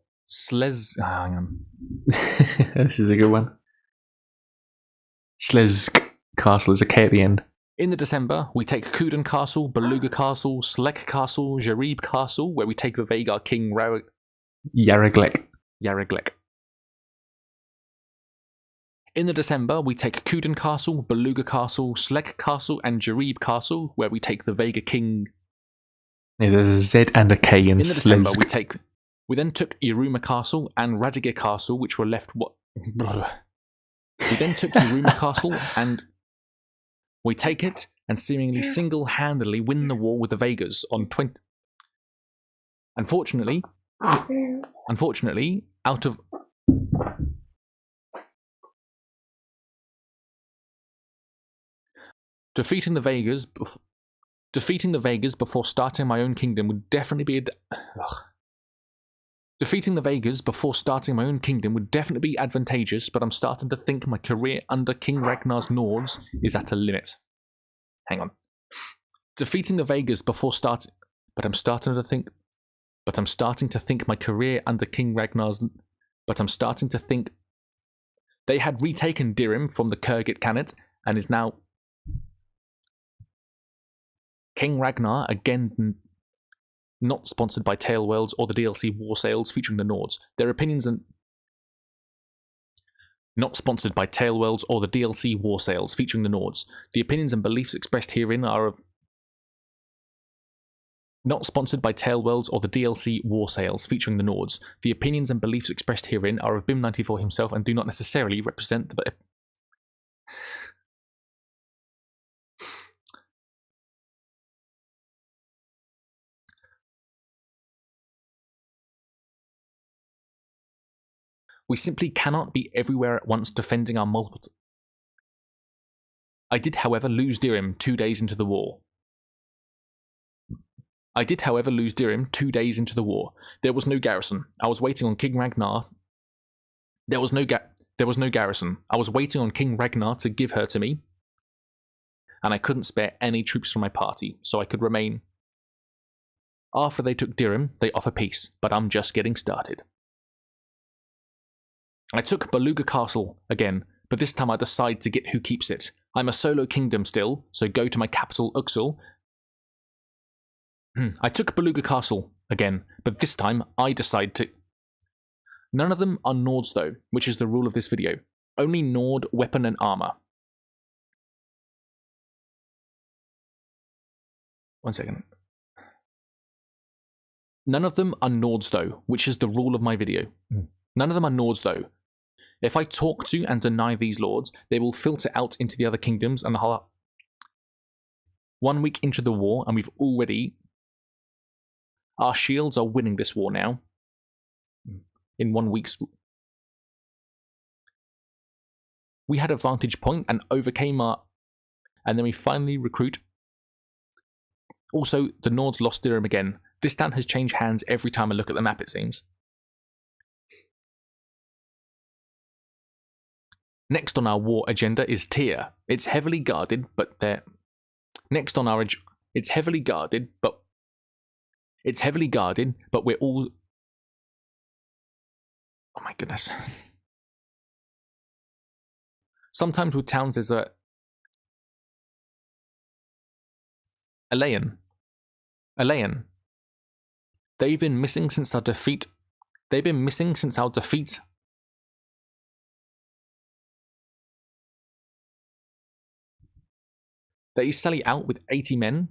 Speaker 3: hang on.
Speaker 1: This is a good one. Slezsk Castle is a K at the end.
Speaker 3: In the December, we take Kuden Castle, Beluga Castle, Slek Castle, Jarib Castle, where we take the Vagar King
Speaker 1: Yaraglek.
Speaker 3: Yaraglek. In the December, we take Kuden Castle, Beluga Castle, Slek Castle, and Jarib Castle, where we take the Vagar King.
Speaker 1: Yeah, there's a Z and a K in
Speaker 3: In the December,
Speaker 1: Slezsk.
Speaker 3: we then took Iruma Castle and Radigir Castle, which were left. We then took Iruma Castle and we take it and seemingly single-handedly win the war with the Vagars on 20. Unfortunately, out of defeating the Vagars before starting my own kingdom would definitely be Defeating the Vagars before starting my own kingdom would definitely be advantageous, but I'm starting to think my career under King Ragnar's Nords is at a limit. Hang on. Defeating the Vagars before starting... But I'm starting to think my career under King Ragnar's... But I'm starting to think... They had retaken Dirim from the Kurgit Khanate and is now... King Ragnar, again... Not sponsored by Tailworlds or the DLC War Sales featuring the Nords. Their opinions and... Not sponsored by Tailworlds or the DLC War Sales featuring the Nords. The opinions and beliefs expressed herein are of... Not sponsored by Tailworlds or the DLC War Sales featuring the Nords. The opinions and beliefs expressed herein are of Bim94 himself and do not necessarily represent the... We simply cannot be everywhere at once defending our multiple... I did, however, lose Dirim 2 days into the war. There was no garrison. I was waiting on King Ragnar. There was no garrison. I was waiting on King Ragnar to give her to me. And I couldn't spare any troops from my party, so I could remain. After they took Dirim, they offer peace, but I'm just getting started. I took Beluga Castle again, but this time I decide to get who keeps it. I'm a solo kingdom still, so go to my capital, Uxal. I took Beluga Castle again, but this time I decide to... None of them are Nords though, which is the rule of this video. Only Nord, weapon and armor. One second. None of them are Nords though, which is the rule of my video. None of them are Nords though. If I talk to and deny these lords, they will filter out into the other kingdoms and 1 week into the war and we've already... Our shields are winning this war now. In 1 week's... We had a vantage point and overcame our... And then we finally recruit... Also, the Nords lost Dirim again. This town has changed hands every time I look at the map, it seems. Next on our war agenda is Tyr. It's heavily guarded, but they're... Next on our... It's heavily guarded, but we're all... Oh my goodness. Sometimes with towns there's a... Alayan. They've been missing since our defeat. They sally out with 80 men.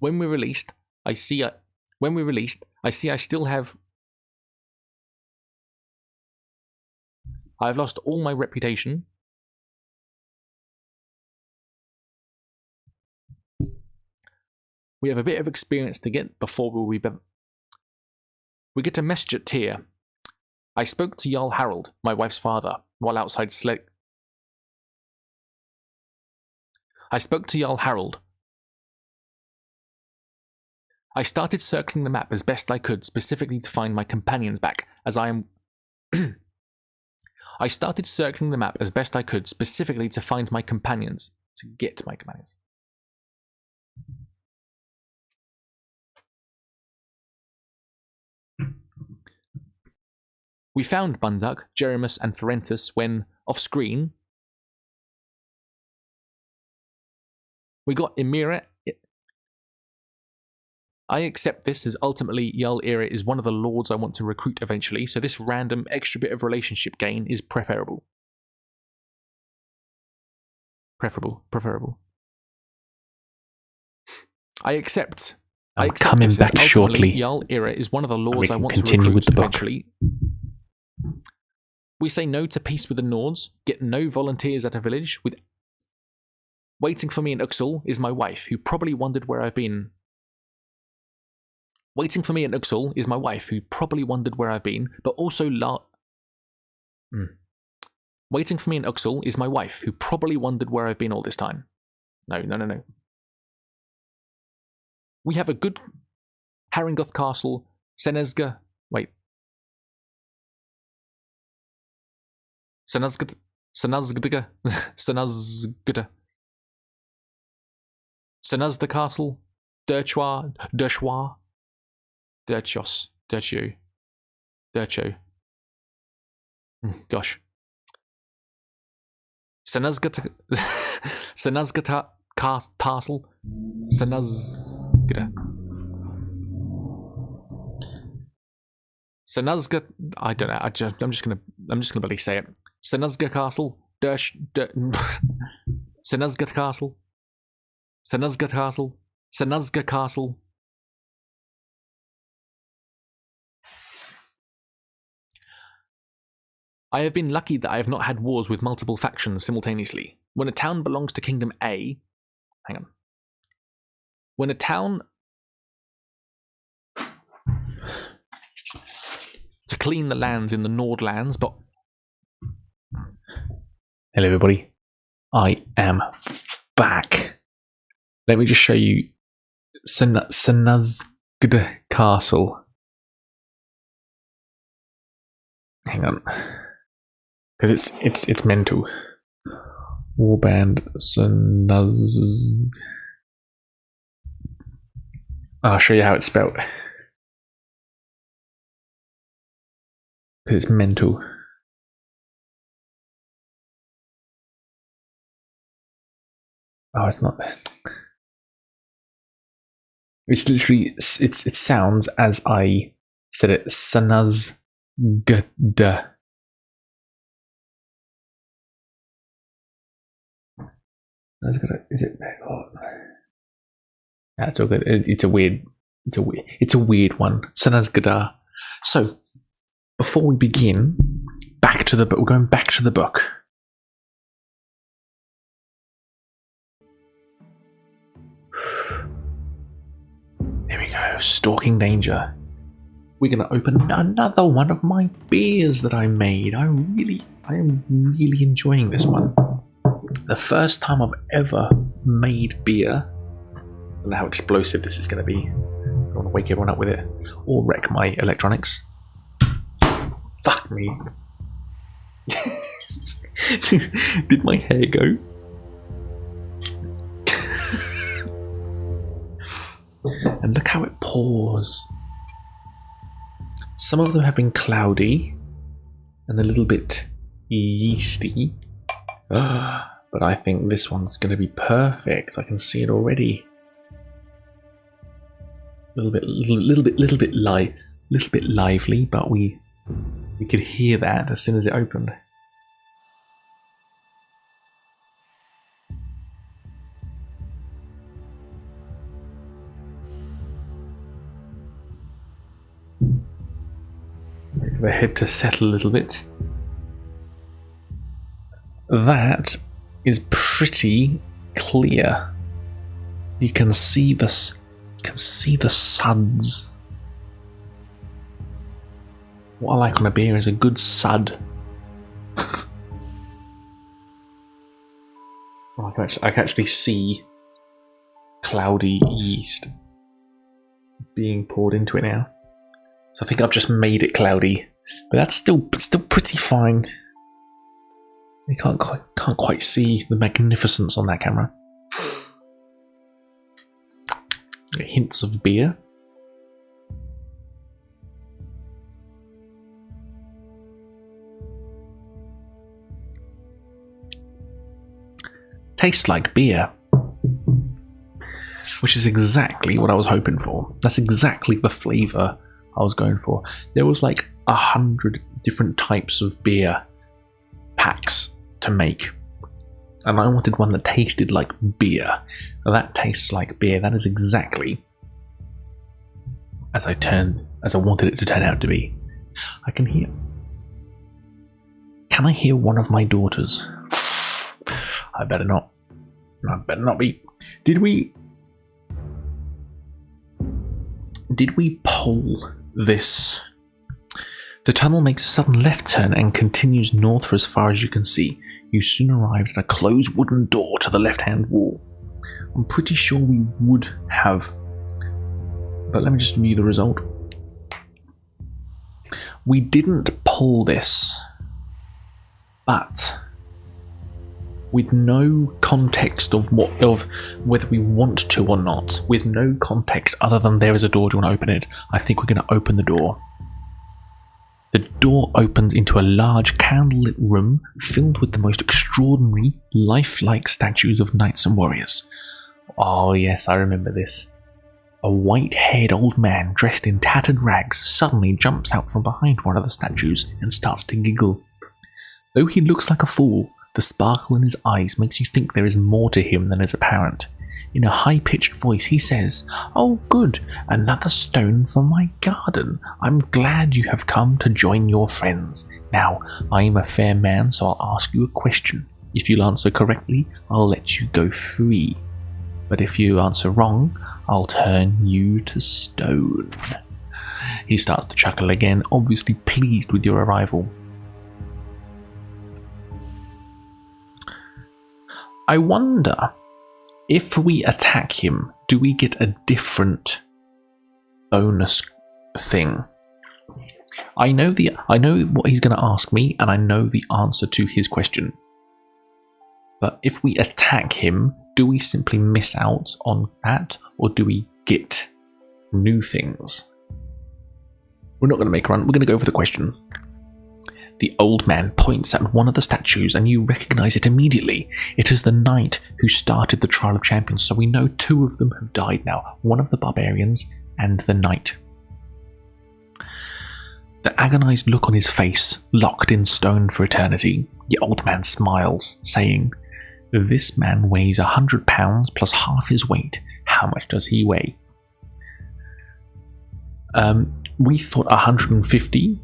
Speaker 3: When we're released, I see I still have... I've lost all my reputation. We have a bit of experience to get before we get a message at Tyr. I spoke to Jarl Harald, my wife's father, while outside I spoke to Jarl Harald. I started circling the map as best I could, specifically to find my companions back, as I am... I started circling the map as best I could, specifically to find my companions. To get my companions. We found Bunduck, Jeremus, and Ferentus when, off-screen, we got Emira. I accept this as ultimately Jarl Era is one of the lords I want to recruit eventually, so this random extra bit of relationship gain is preferable. Preferable. I accept
Speaker 1: coming
Speaker 3: this as
Speaker 1: back shortly.
Speaker 3: Jarl Era is one of the lords I
Speaker 1: can
Speaker 3: want to
Speaker 1: continue
Speaker 3: recruit
Speaker 1: with the book.
Speaker 3: eventually. We say no to peace with the Nords, get no volunteers at a village. With waiting for me in Uxal is my wife, who probably wondered where I've been. Waiting for me in Uxal is my wife, who probably wondered where I've been, but also Waiting for me in Uxal is my wife, who probably wondered where I've been all this time. No. We have a good Haringoth Castle, Senazga. Wait. Senazgda. Senazda Castle, Derchos. Gosh. Senazgata Castle. Senazga. I don't know. I'm just gonna barely say it. Senazga Castle. Senazga Castle. Senazga Castle. I have been lucky that I have not had wars with multiple factions simultaneously. When a town belongs to Kingdom A... Hang on. When a town... to clean the lands in the Nordlands, but...
Speaker 1: Hello everybody. I am back. Let me just show you Senazgda Castle. Hang on. Because it's mental. Warband Senaz. I'll show you how it's spelled. Because it's mental. Oh, it's not. It's literally it sounds as I said it. Senazgda. Is it? Oh. That's all good. It's a weird one. Senazgda. So, before we begin, back to the book. We're going back to the book. There we go. Stalking danger. We're going to open another one of my beers that I made. I am really enjoying this one. The first time I've ever made beer. I don't know how explosive this is going to be. I don't want to wake everyone up with it or wreck my electronics. Fuck me. Did my hair go? And look how it pours. Some of them have been cloudy and a little bit yeasty. But I think this one's going to be perfect. I can see it already. Little bit lively, but we could hear that as soon as it opened. Wait for the head to settle a little bit. That is pretty clear. You can see this. You can see the suds. What I like on a beer is a good sud. I can actually see cloudy yeast being poured into it now. So I think I've just made it cloudy, but that's still pretty fine. You can't quite see the magnificence on that camera. Hints of beer. Tastes like beer. Which is exactly what I was hoping for. That's exactly the flavour I was going for. There was like 100 different types of beer packs to make. And I wanted one that tasted like beer. Now that tastes like beer. That is exactly as I wanted it to turn out to be. I can hear. Can I hear one of my daughters? I better not. I better not be. Did we poll this? The tunnel makes a sudden left turn and continues north for as far as you can see. You soon arrived at a closed wooden door to the left-hand wall. I'm pretty sure we would have, but let me just view the result. We didn't pull this, but with no context of whether we want to or not, with no context other than there is a door, do you want to open it? I think we're going to open the door. The door opens into a large candlelit room filled with the most extraordinary, lifelike statues of knights and warriors. Oh yes, I remember this. A white-haired old man dressed in tattered rags suddenly jumps out from behind one of the statues and starts to giggle. Though he looks like a fool, the sparkle in his eyes makes you think there is more to him than is apparent. In a high-pitched voice, he says, "Oh good, another stone for my garden. I'm glad you have come to join your friends. Now, I am a fair man, so I'll ask you a question. If you'll answer correctly, I'll let you go free. But if you answer wrong, I'll turn you to stone." He starts to chuckle again, obviously pleased with your arrival. I wonder, if we attack him, do we get a different bonus thing? I know what he's going to ask me, and I know the answer to his question. But if we attack him, do we simply miss out on that, or do we get new things? We're not going to make a run. We're going to go for the question. The old man points at one of the statues and you recognize it immediately. It is the knight who started the Trial of Champions, so we know two of them have died now, one of the barbarians and the knight. The agonized look on his face, locked in stone for eternity, the old man smiles, saying, "This man weighs 100 pounds plus half his weight. How much does he weigh?" We thought 150.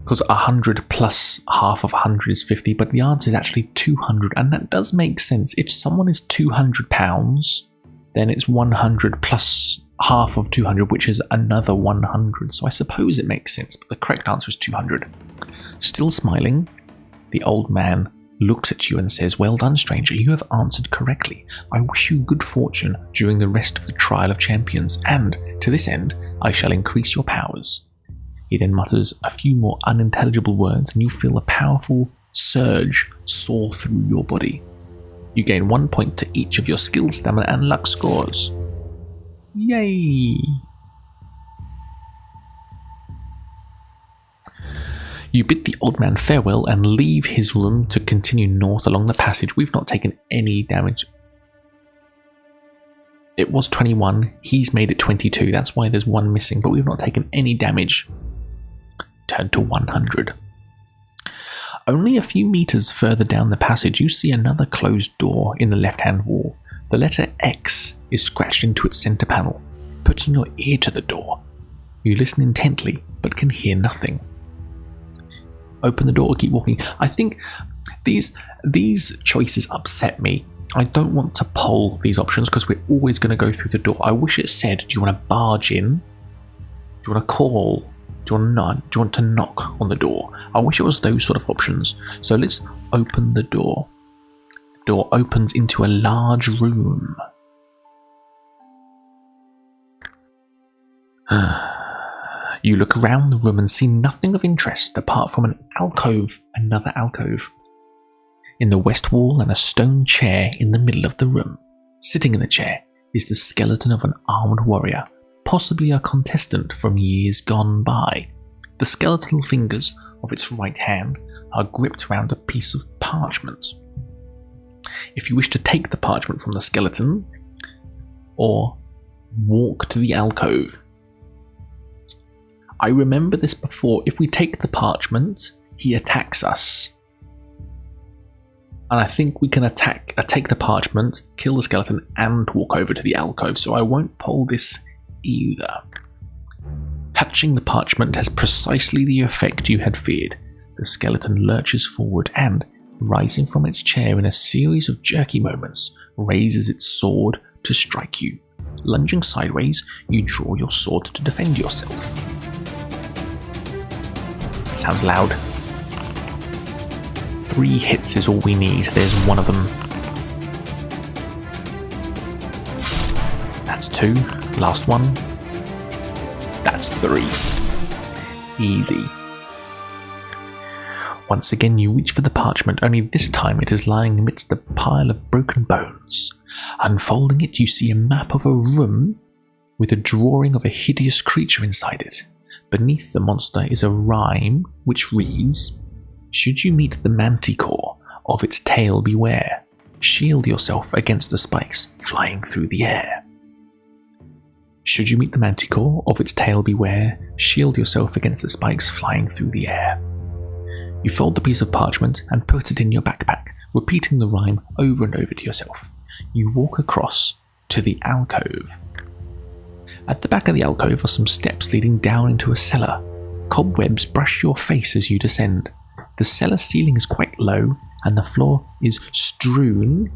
Speaker 1: Because 100 plus half of 100 is 50, but the answer is actually 200, and that does make sense. If someone is 200 pounds, then it's 100 plus half of 200, which is another 100, so I suppose it makes sense, but the correct answer is 200. Still smiling, the old man looks at you and says, "Well done, stranger, you have answered correctly. I wish you good fortune during the rest of the Trial of Champions, and, to this end, I shall increase your powers." He then mutters a few more unintelligible words and you feel a powerful surge soar through your body. You gain 1 point to each of your skill, stamina and luck scores. Yay! You bid the old man farewell and leave his room to continue north along the passage. We've not taken any damage. It was 21, he's made it 22, that's why there's one missing, but we've not taken any damage. Turn to 100. Only a few meters further down the passage, you see another closed door in the left-hand wall. The letter X is scratched into its center panel. Putting your ear to the door, you listen intently, but can hear nothing. Open the door or keep walking. I think these choices upset me. I don't want to poll these options because we're always going to go through the door. I wish it said, do you want to barge in? Do you want to call? Do you want to knock on the door? I wish it was those sort of options. So let's open the door. The door opens into a large room. You look around the room and see nothing of interest apart from another alcove. In the west wall and a stone chair in the middle of the room. Sitting in the chair is the skeleton of an armed warrior, possibly a contestant from years gone by. The skeletal fingers of its right hand are gripped around a piece of parchment. if you wish to take the parchment from the skeleton or walk to the alcove. I remember this before. If we take the parchment, he attacks us. And I think we can take the parchment, kill the skeleton, and walk over to the alcove, so I won't pull this either. Touching the parchment has precisely the effect you had feared. The skeleton lurches forward and, rising from its chair in a series of jerky moments, raises its sword to strike you. Lunging sideways, you draw your sword to defend yourself. It sounds loud. 3 hits is all we need. There's one of them. That's 2. Last one. That's 3. Easy. Once again you reach for the parchment, only this time it is lying amidst a pile of broken bones. Unfolding it, you see a map of a room with a drawing of a hideous creature inside it. Beneath the monster is a rhyme which reads, "Should you meet the manticore, of its tail beware. Shield yourself against the spikes flying through the air." Should you meet the manticore, of its tail beware. Shield yourself against the spikes flying through the air. You fold the piece of parchment and put it in your backpack, repeating the rhyme over and over to yourself. You walk across to the alcove. At the back of the alcove are some steps leading down into a cellar. Cobwebs brush your face as you descend. The cellar ceiling is quite low, and the floor is strewn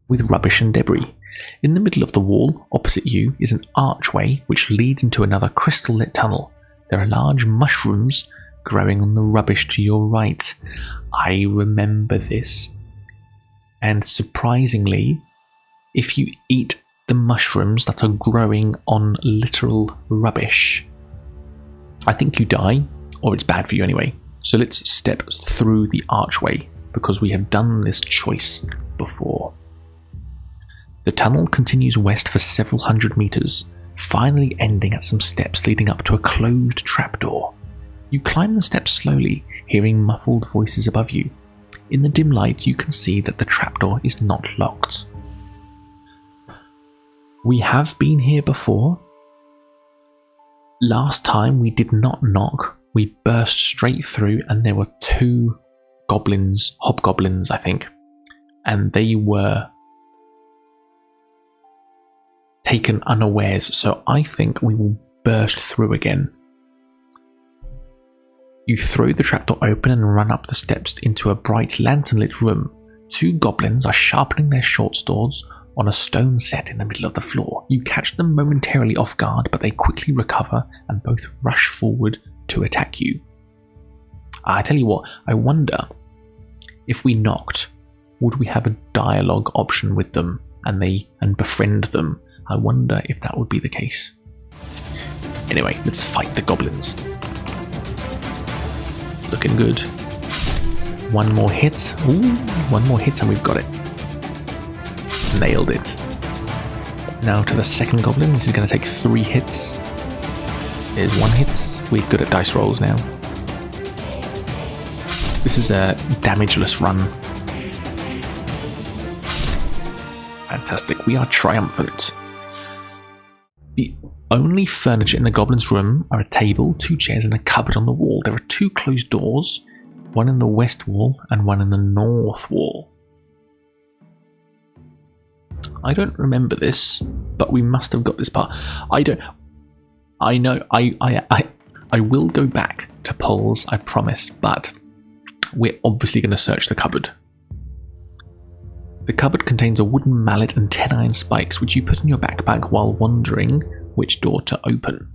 Speaker 1: with rubbish and debris. In the middle of the wall, opposite you, is an archway which leads into another crystal-lit tunnel. There are large mushrooms growing on the rubbish to your right. I remember this. And surprisingly, if you eat the mushrooms that are growing on literal rubbish, I think you die, or it's bad for you anyway. So let's step through the archway, because we have done this choice before. The tunnel continues west for several hundred meters, finally ending at some steps leading up to a closed trapdoor. You climb the steps slowly, hearing muffled voices above you. In the dim light, you can see that the trapdoor is not locked. We have been here before. Last time we did not knock. We burst straight through and there were 2 goblins, hobgoblins I think, and they were taken unawares, so I think we will burst through again. You throw the trapdoor open and run up the steps into a bright lantern-lit room. 2 goblins are sharpening their short swords on a stone set in the middle of the floor. You catch them momentarily off guard, but they quickly recover and both rush forward to attack you. I tell you what, I wonder if we knocked, would we have a dialogue option with them and befriend them? I wonder if that would be the case. Anyway, let's fight the goblins. Looking good. 1 more hit. Ooh, 1 more hit and we've got it. Nailed it. Now to the second goblin. This is going to take 3 hits. There's 1 hit. We're good at dice rolls now. This is a damageless run. Fantastic. We are triumphant. The only furniture in the goblin's room are a table, 2 chairs and a cupboard on the wall. There are 2 closed doors, one in the west wall and one in the north wall. I don't remember this, but we must have got this part. I will go back to polls, I promise, but we're obviously going to search the cupboard. The cupboard contains a wooden mallet and 10 iron spikes, which you put in your backpack while wondering which door to open.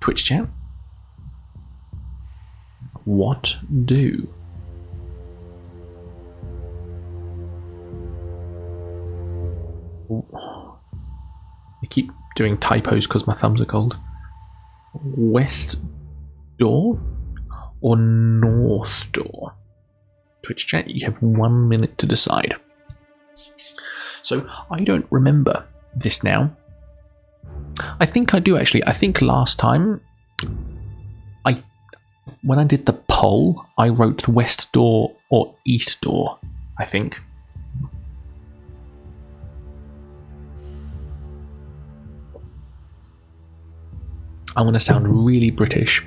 Speaker 1: Twitch chat? What do? I keep doing typos because my thumbs are cold. West door or north door? Twitch chat, you have 1 minute to decide. So I don't remember this now. I think I do actually. I think last time when I did the poll, I wrote the west door or east door, I think. I'm going to sound really British,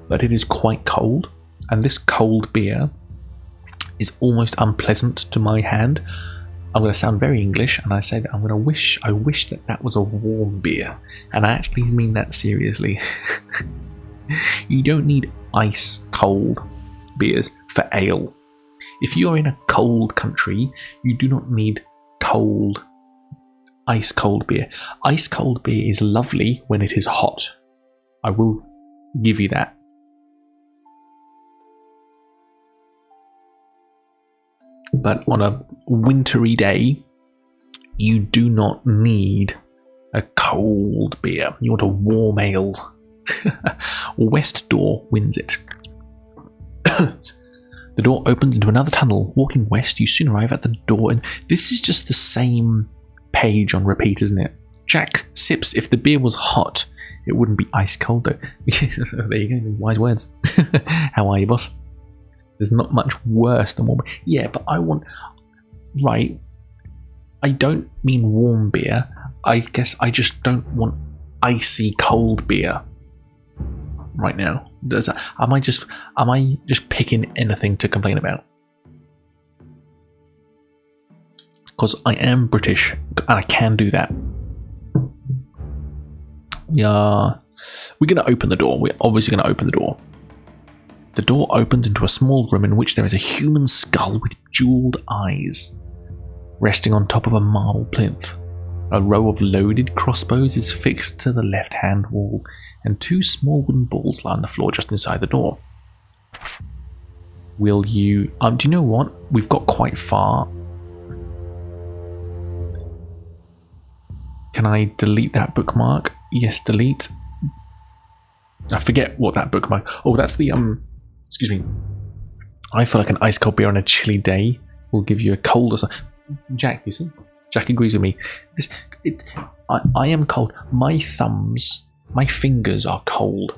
Speaker 1: but it is quite cold, and this cold beer is almost unpleasant to my hand. I'm going to sound very English, and I said I wish that was a warm beer, and I actually mean that seriously. You don't need ice cold beers for ale. If you're in a cold country, you do not need ice cold beer. Ice cold beer is lovely when it is hot. I will give you that. But on a wintry day, you do not need a cold beer. You want a warm ale. West door wins it. The door opens into another tunnel. Walking west, you soon arrive at the door. And this is just the same page on repeat, isn't it? Jack sips. If the beer was hot, it wouldn't be ice cold though. There you go, wise words. How are you, boss? There's not much worse than warm. Yeah, but I want... Right. I don't mean warm beer. I guess I just don't want icy cold beer right now. Am I just picking anything to complain about? Because I am British and I can do that. We're going to open the door. We're obviously going to open the door. The door opens into a small room in which there is a human skull with jeweled eyes, resting on top of a marble plinth. A row of loaded crossbows is fixed to the left-hand wall, and two small wooden balls lie on the floor just inside the door. Will you... do you know what? We've got quite far. Can I delete that bookmark? Yes, delete. I forget what that bookmark... Oh, that's the... Excuse me. I feel like an ice cold beer on a chilly day will give you a cold or something. Jack, you see? Jack agrees with me. I am cold. My thumbs, my fingers are cold.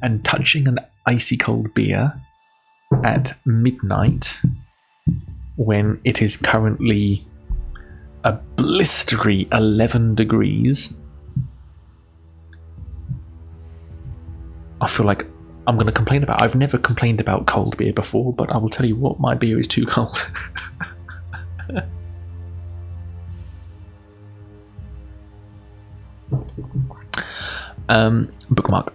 Speaker 1: And touching an icy cold beer at midnight, when it is currently a blistery 11 degrees, I feel like I'm going to complain about. I've never complained about cold beer before, but I will tell you what, my beer is too cold. Bookmark.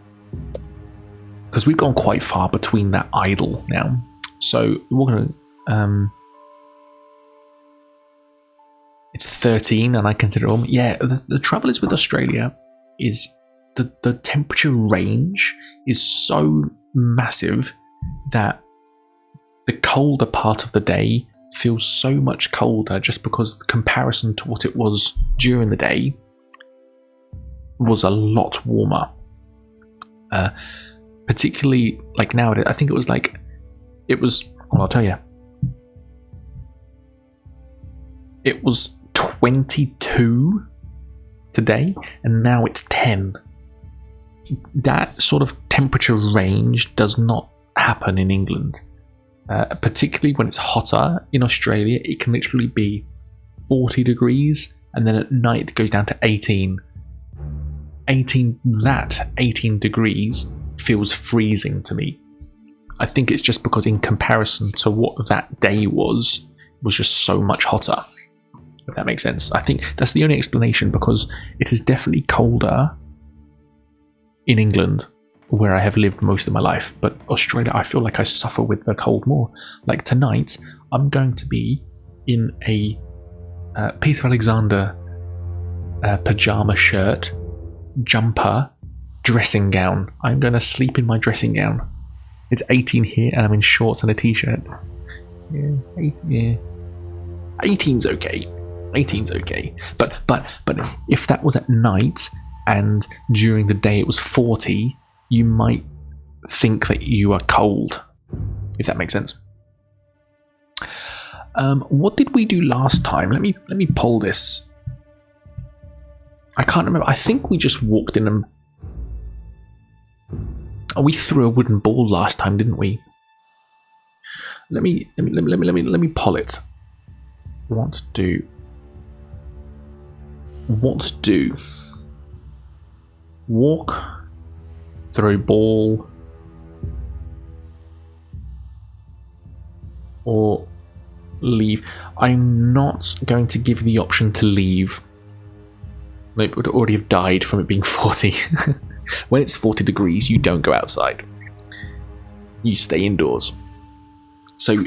Speaker 1: Because we've gone quite far between that idol now. So we're going to... it's 13 and I consider them. Yeah, the trouble is with Australia is the temperature range is so massive that the colder part of the day feels so much colder just because the comparison to what it was during the day was a lot warmer. Particularly like nowadays, I think well, I'll tell you, it was 22 today and now it's 10. That sort of temperature range does not happen in England. Particularly when it's hotter in Australia, it can literally be 40 degrees and then at night it goes down to 18. 18 degrees feels freezing to me. I think it's just because in comparison to what that day was just so much hotter, if that makes sense. I think that's the only explanation, because it is definitely colder in England, where I have lived most of my life, but Australia, I feel like I suffer with the cold more. Like tonight, I'm going to be in a Peter Alexander pajama shirt, jumper, dressing gown. I'm going to sleep in my dressing gown. It's 18 here and I'm in shorts and a t-shirt. Yeah, 18, yeah. 18's okay. 18's okay. But if that was at night and during the day it was 40, you might think that you are cold, if that makes sense. What did we do last time? Let me pull this. I can't remember. I think we just walked in and Oh, we threw a wooden ball last time, didn't we? Let me poll it. What do? Walk, throw ball, or leave? I'm not going to give the option to leave. It would already have died from it being 40. When it's 40 degrees, you don't go outside. You stay indoors. So,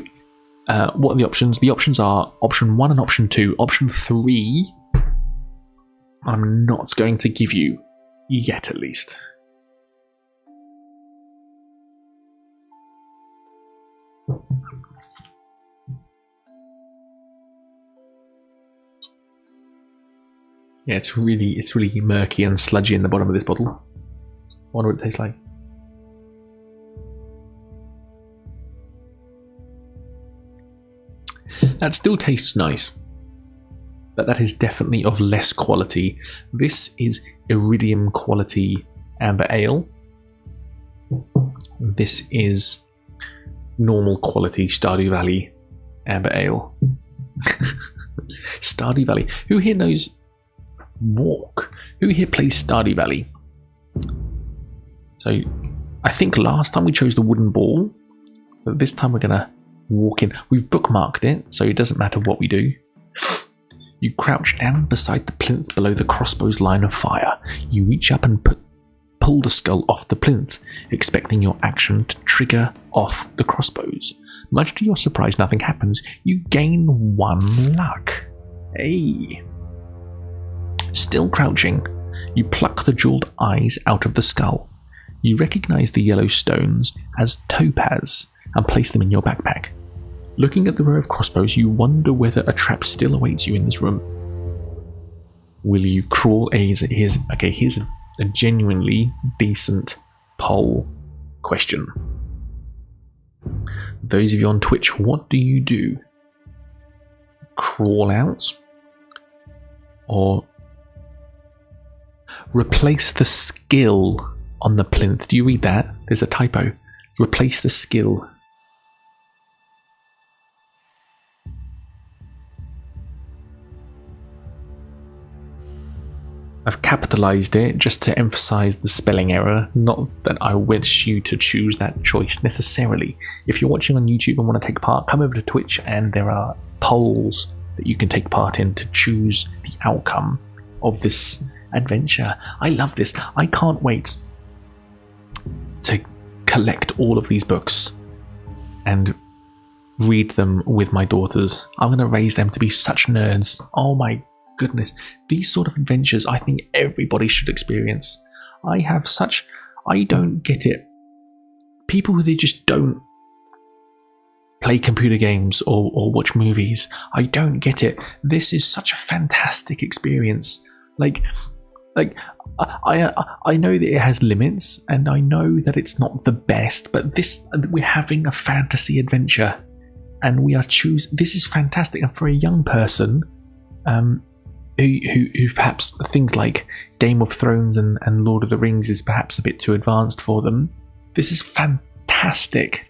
Speaker 1: what are the options? The options are option 1 and option 2. Option 3, I'm not going to give you yet, at least. Yeah, it's really murky and sludgy in the bottom of this bottle. I wonder what it tastes like. That still tastes nice, but that is definitely of less quality. This is Iridium quality amber ale. This is normal quality Stardew Valley amber ale. Stardew Valley. Who here knows Walk? Who here plays Stardew Valley? So I think last time we chose the wooden ball, but this time we're gonna walk in. We've bookmarked it, so it doesn't matter what we do. You crouch down beside the plinth below the crossbow's line of fire. You reach up and pull the skull off the plinth, expecting your action to trigger off the crossbows. Much to your surprise, nothing happens. You gain 1 luck. Hey. Still crouching, you pluck the jeweled eyes out of the skull. You recognize the yellow stones as topaz and place them in your backpack. Looking at the row of crossbows, you wonder whether a trap still awaits you in this room. Will you crawl? Here's a genuinely decent poll question. Those of you on Twitch, what do you do? Crawl out? Or replace the skill on the plinth? Do you read that? There's a typo. Replace the skill. I've capitalized it just to emphasize the spelling error, not that I wish you to choose that choice necessarily. If you're watching on YouTube and want to take part, come over to Twitch and there are polls that you can take part in to choose the outcome of this adventure. I love this. I can't wait to collect all of these books and read them with my daughters. I'm going to raise them to be such nerds. Oh my goodness. These sort of adventures I think everybody should experience. I don't get it. People who they just don't play computer games or watch movies. I don't get it. This is such a fantastic experience. Like I know that it has limits, and I know that it's not the best, but we're having a fantasy adventure, and this is fantastic. And for a young person, who perhaps things like Game of Thrones and Lord of the Rings is perhaps a bit too advanced for them, this is fantastic.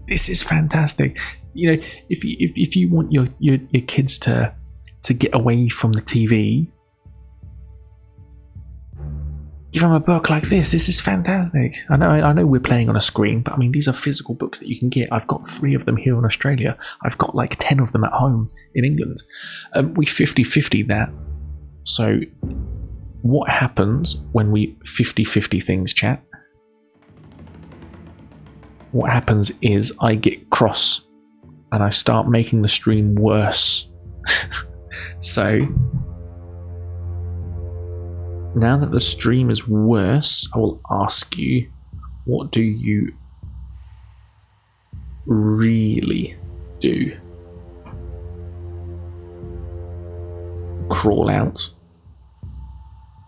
Speaker 1: This is fantastic. You know, if you want your kids to get away from the TV, give them a book like this. This is fantastic. I know we're playing on a screen, but I mean, these are physical books that you can get. I've got 3 of them here in Australia. I've got like 10 of them at home in England. We 50-50 that. So what happens when we 50-50 things, chat? What happens is I get cross and I start making the stream worse. So now that the stream is worse, I will ask you, what do you really do? Crawl out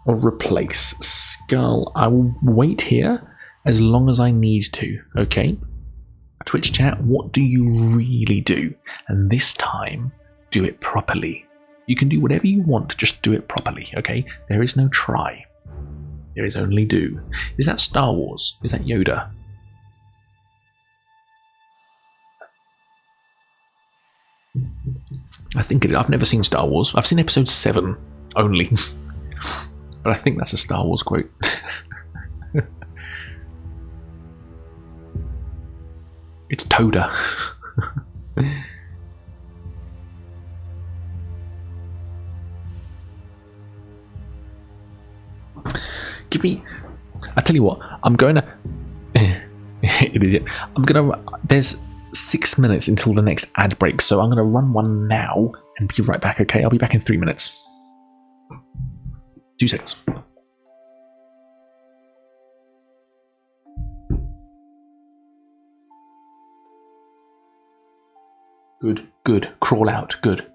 Speaker 1: or replace skull? I will wait here as long as I need to, okay? Twitch chat, what do you really do? And this time, do it properly. You can do whatever you want, just do it properly, okay? There is no try. There is only do. Is that Star Wars? Is that Yoda? I think it is. I've never seen Star Wars. I've seen episode 7 only. But I think that's a Star Wars quote. It's Toda. Give me. I tell you what. I'm going to. It is. I'm going to. There's 6 minutes until the next ad break, so I'm going to run one now and be right back. Okay, I'll be back in 3 minutes. 2 seconds. Good, good. Crawl out. Good.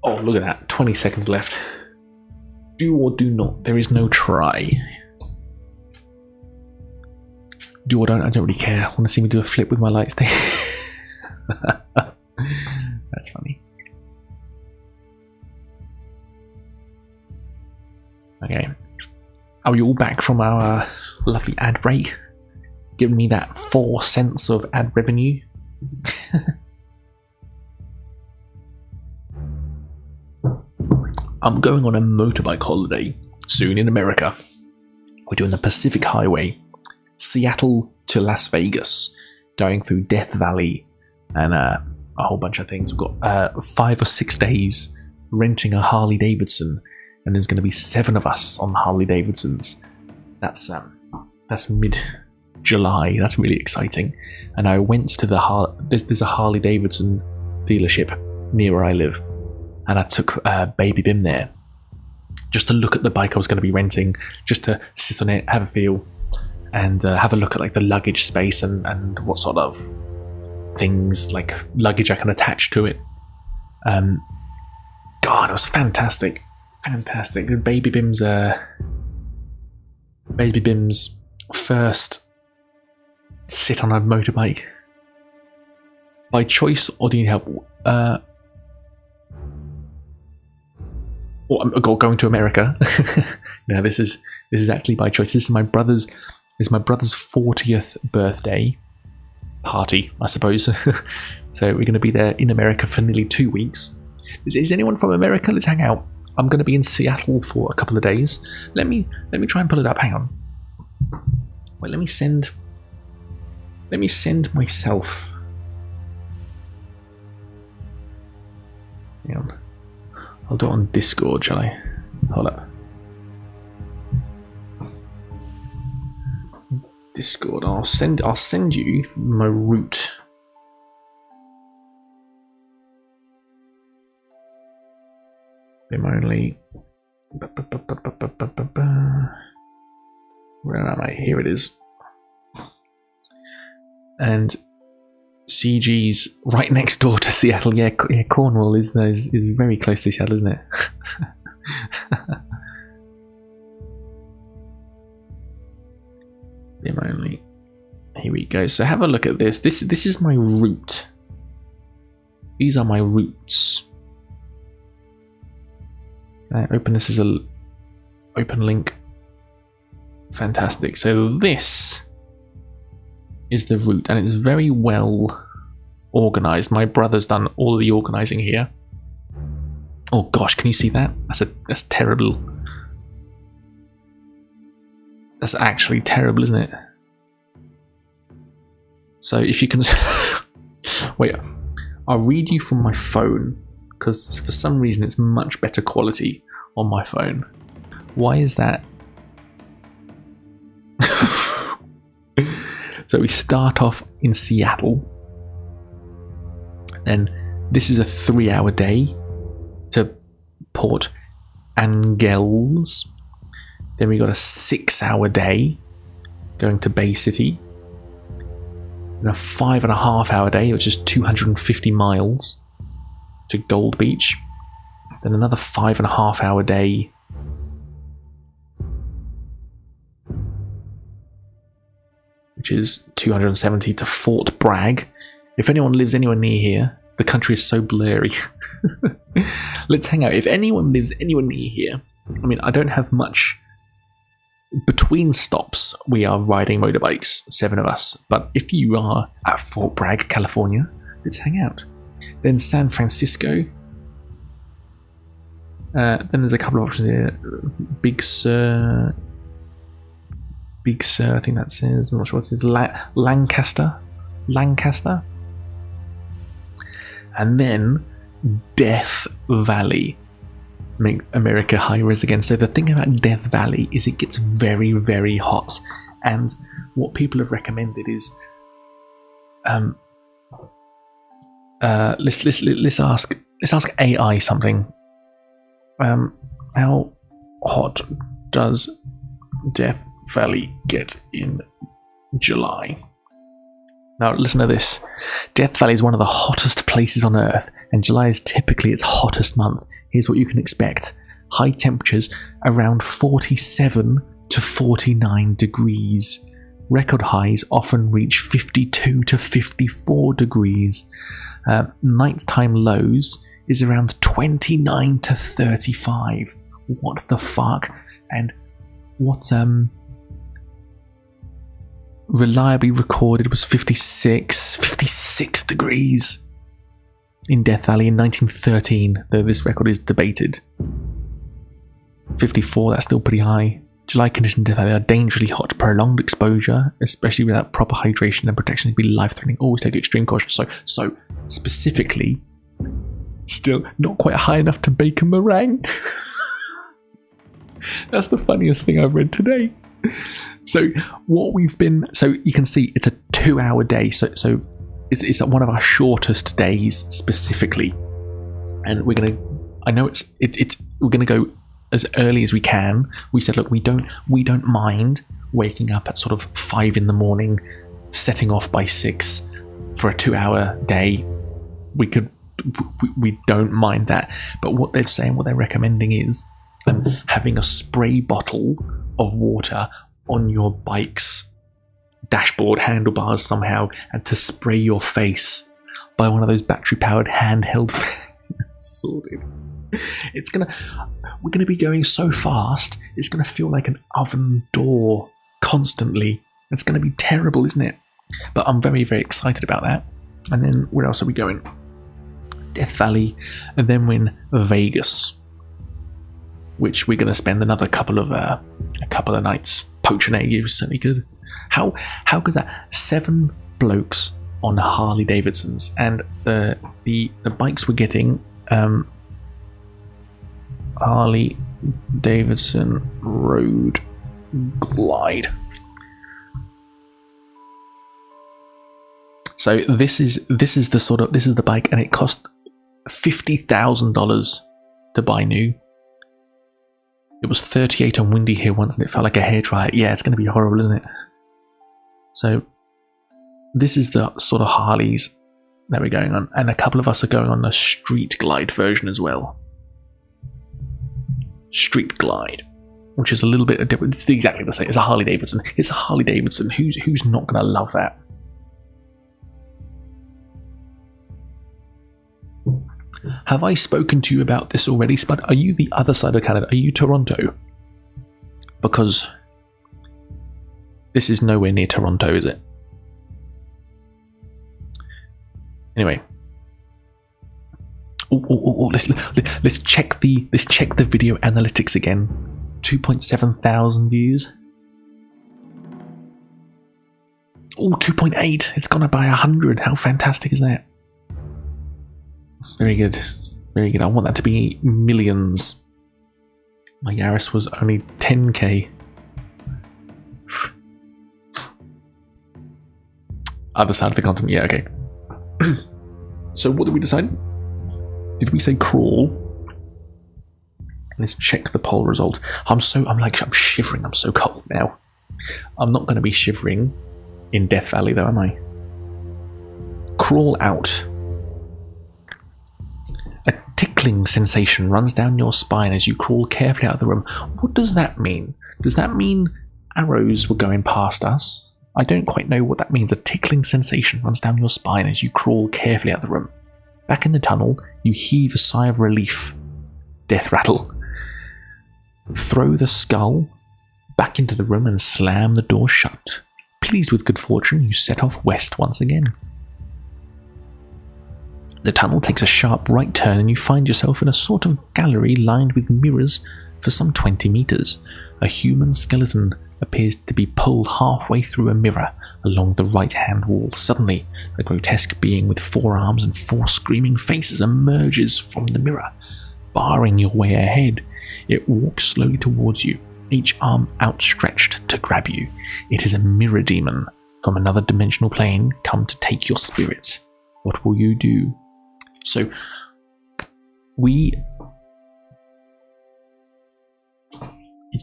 Speaker 1: Oh, look at that. 20 seconds left. Do or do not. There is no try. Do or don't. I don't really care. Want to see me do a flip with my light stick? That's funny. Okay. Are we all back from our lovely ad break? Giving me that 4 cents of ad revenue. I'm going on a motorbike holiday soon in America. We're doing the Pacific Highway, Seattle to Las Vegas, going through Death Valley and a whole bunch of things. We've got 5 or 6 days renting a Harley Davidson, and there's going to be 7 of us on Harley Davidsons. That's mid-July. That's really exciting. And I went to there's a Harley Davidson dealership near where I live. And I took Baby Bim there just to look at the bike I was going to be renting, just to sit on it, have a feel, and have a look at like the luggage space and what sort of things like luggage I can attach to it. God, it was fantastic. Baby Bim's first sit on a motorbike. By choice or do you need help? or going to America. No, this is actually by choice. This is my brother's 40th birthday party, I suppose. So we're going to be there in America for nearly 2 weeks. Is anyone from America? Let's hang out. I'm going to be in Seattle for a couple of days. Let me try and pull it up. Hang on. Wait, let me send myself. Hang on. I'll do it on Discord, shall I? Hold up. Discord. I'll send you my route. I'm only. Where am I? Here it is. And CG's right next door to Seattle. Yeah, Cornwall is very close to Seattle, isn't it? Here we go. So have a look at this. This is my route. These are my routes. Can I open this as a open link? Fantastic. So this is the route, and it's very well organized. My brother's done all of the organizing here. Oh gosh, can you see that? That's terrible. That's actually terrible, isn't it? So if you can wait, I'll read you from my phone, because for some reason it's much better quality on my phone. Why is that? So we start off in Seattle. Then this is a 3-hour day to Port Angeles. Then we got a 6-hour day going to Bay City. And a 5.5-hour day, which is 250 miles to Gold Beach. Then another 5.5-hour day which is 270 to Fort Bragg. If anyone lives anywhere near here, the country is so blurry. Let's hang out. If anyone lives anywhere near here, I mean, I don't have much. Between stops, we are riding motorbikes, 7 of us. But if you are at Fort Bragg, California, let's hang out. Then San Francisco. Then there's a couple of options here. Big Sur, I think that says. I'm not sure what it is. Lancaster. And then Death Valley. Make America high-res again. So the thing about Death Valley is it gets very, very hot. And what people have recommended is let's ask AI something. How hot does Death Valley get in July? Now listen to this. Death Valley is one of the hottest places on Earth, and July is typically its hottest month. Here's what you can expect. High temperatures around 47 to 49 degrees. Record highs often reach 52 to 54 degrees. Nighttime lows is around 29 to 35. What the fuck? And what reliably recorded was 56 degrees in Death Valley in 1913, though this record is debated. 54, that's still pretty high. July conditions in Death Valley are dangerously hot. Prolonged exposure, especially without proper hydration and protection, can be life-threatening. Always take extreme caution. So specifically, still not quite high enough to bake a meringue. That's the funniest thing I've read today. So what we've been, so you can see it's a 2-hour day. So it's one of our shortest days specifically, and we're gonna. I know we're gonna go as early as we can. We said, look, we don't mind waking up at sort of 5 a.m, setting off by 6 for a 2-hour day. We don't mind that. But what they're saying, what they're recommending is having a spray bottle of water on your bike's dashboard handlebars somehow, and to spray your face by one of those battery-powered handheld fans. Sorted. We're gonna be going so fast, it's gonna feel like an oven door constantly. It's gonna be terrible, isn't it? But I'm very, very excited about that. And then where else are we going? Death Valley, and then we're in Vegas, which we're gonna spend another couple of nights poaching egg. It was certainly good. How good that 7 blokes on Harley Davidsons, and the bikes we're getting, Harley Davidson Road Glide. So this is the bike, and it cost $50,000 to buy new. It was 38 on Windy here once, and it felt like a hairdryer. Yeah, it's going to be horrible, isn't it? So this is the sort of Harleys that we're going on, and a couple of us are going on the Street Glide version as well. Street Glide, which is a little bit different. It's exactly the same. It's a Harley Davidson. It's a Harley Davidson. Who's not going to love that? Have I spoken to you about this already, Spud? Are you the other side of Canada? Are you Toronto? Because this is nowhere near Toronto, is it? Anyway. Let's check the video analytics again. 2.7 thousand views. Oh, 2.8. It's gone up by 100. How fantastic is that? Very good. Very good. I want that to be millions. My Yaris was only 10k. Other side of the continent. Yeah, okay. So what did we decide? Did we say crawl? Let's check the poll result. I'm shivering. I'm so cold now. I'm not going to be shivering in Death Valley though, am I? Crawl out. A tickling sensation runs down your spine as you crawl carefully out of the room. What does that mean? Does that mean arrows were going past us? I don't quite know what that means. A tickling sensation runs down your spine as you crawl carefully out of the room. Back in the tunnel, you heave a sigh of relief. Death rattle. Throw the skull back into the room and slam the door shut. Pleased with good fortune, you set off west once again. The tunnel takes a sharp right turn and you find yourself in a sort of gallery lined with mirrors for some 20 meters. A human skeleton appears to be pulled halfway through a mirror along the right-hand wall. Suddenly, a grotesque being with 4 arms and 4 screaming faces emerges from the mirror, barring your way ahead. It walks slowly towards you, each arm outstretched to grab you. It is a mirror demon from another dimensional plane come to take your spirit. What will you do? So, we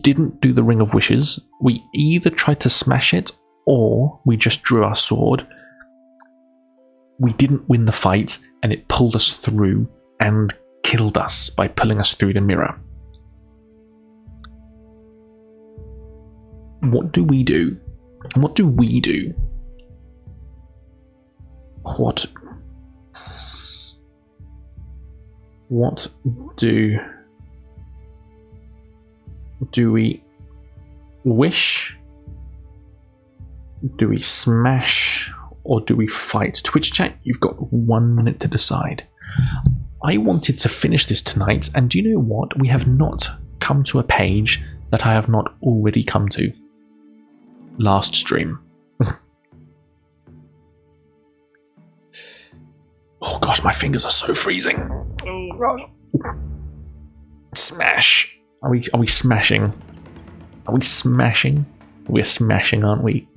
Speaker 1: didn't do the Ring of Wishes. We either tried to smash it or we just drew our sword. We didn't win the fight and it pulled us through and killed us by pulling us through the mirror. What do we do? What do we do? What do we wish? Do we smash? Or do we fight? Twitch chat, you've got 1 minute to decide. I wanted to finish this tonight, and do you know what? We have not come to a page that I have not already come to. Last stream. Oh gosh, my fingers are so freezing. Oh gosh. Smash. Are we smashing? Are we smashing? We're smashing, aren't we?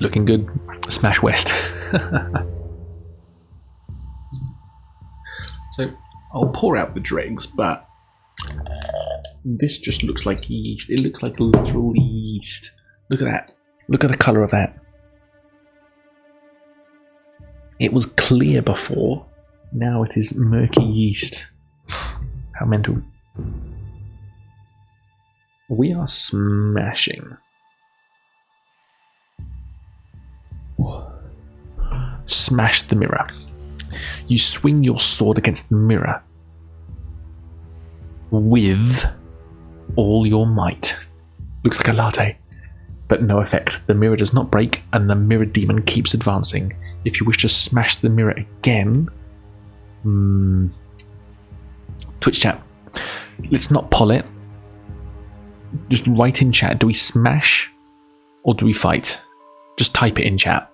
Speaker 1: Looking good. Smash west. So I'll pour out the dregs, but this just looks like yeast. It looks like literal yeast. Look at that. Look at the colour of that. It was clear before, Now it is murky yeast. How mental. We are smashing. Smash the mirror. You swing your sword against the mirror with all your might. Looks like a latte, but no effect. The mirror does not break and the mirror demon keeps advancing. If you wish to smash the mirror again, Twitch chat, let's not poll it. Just write in chat, do we smash or do we fight? Just type it in chat.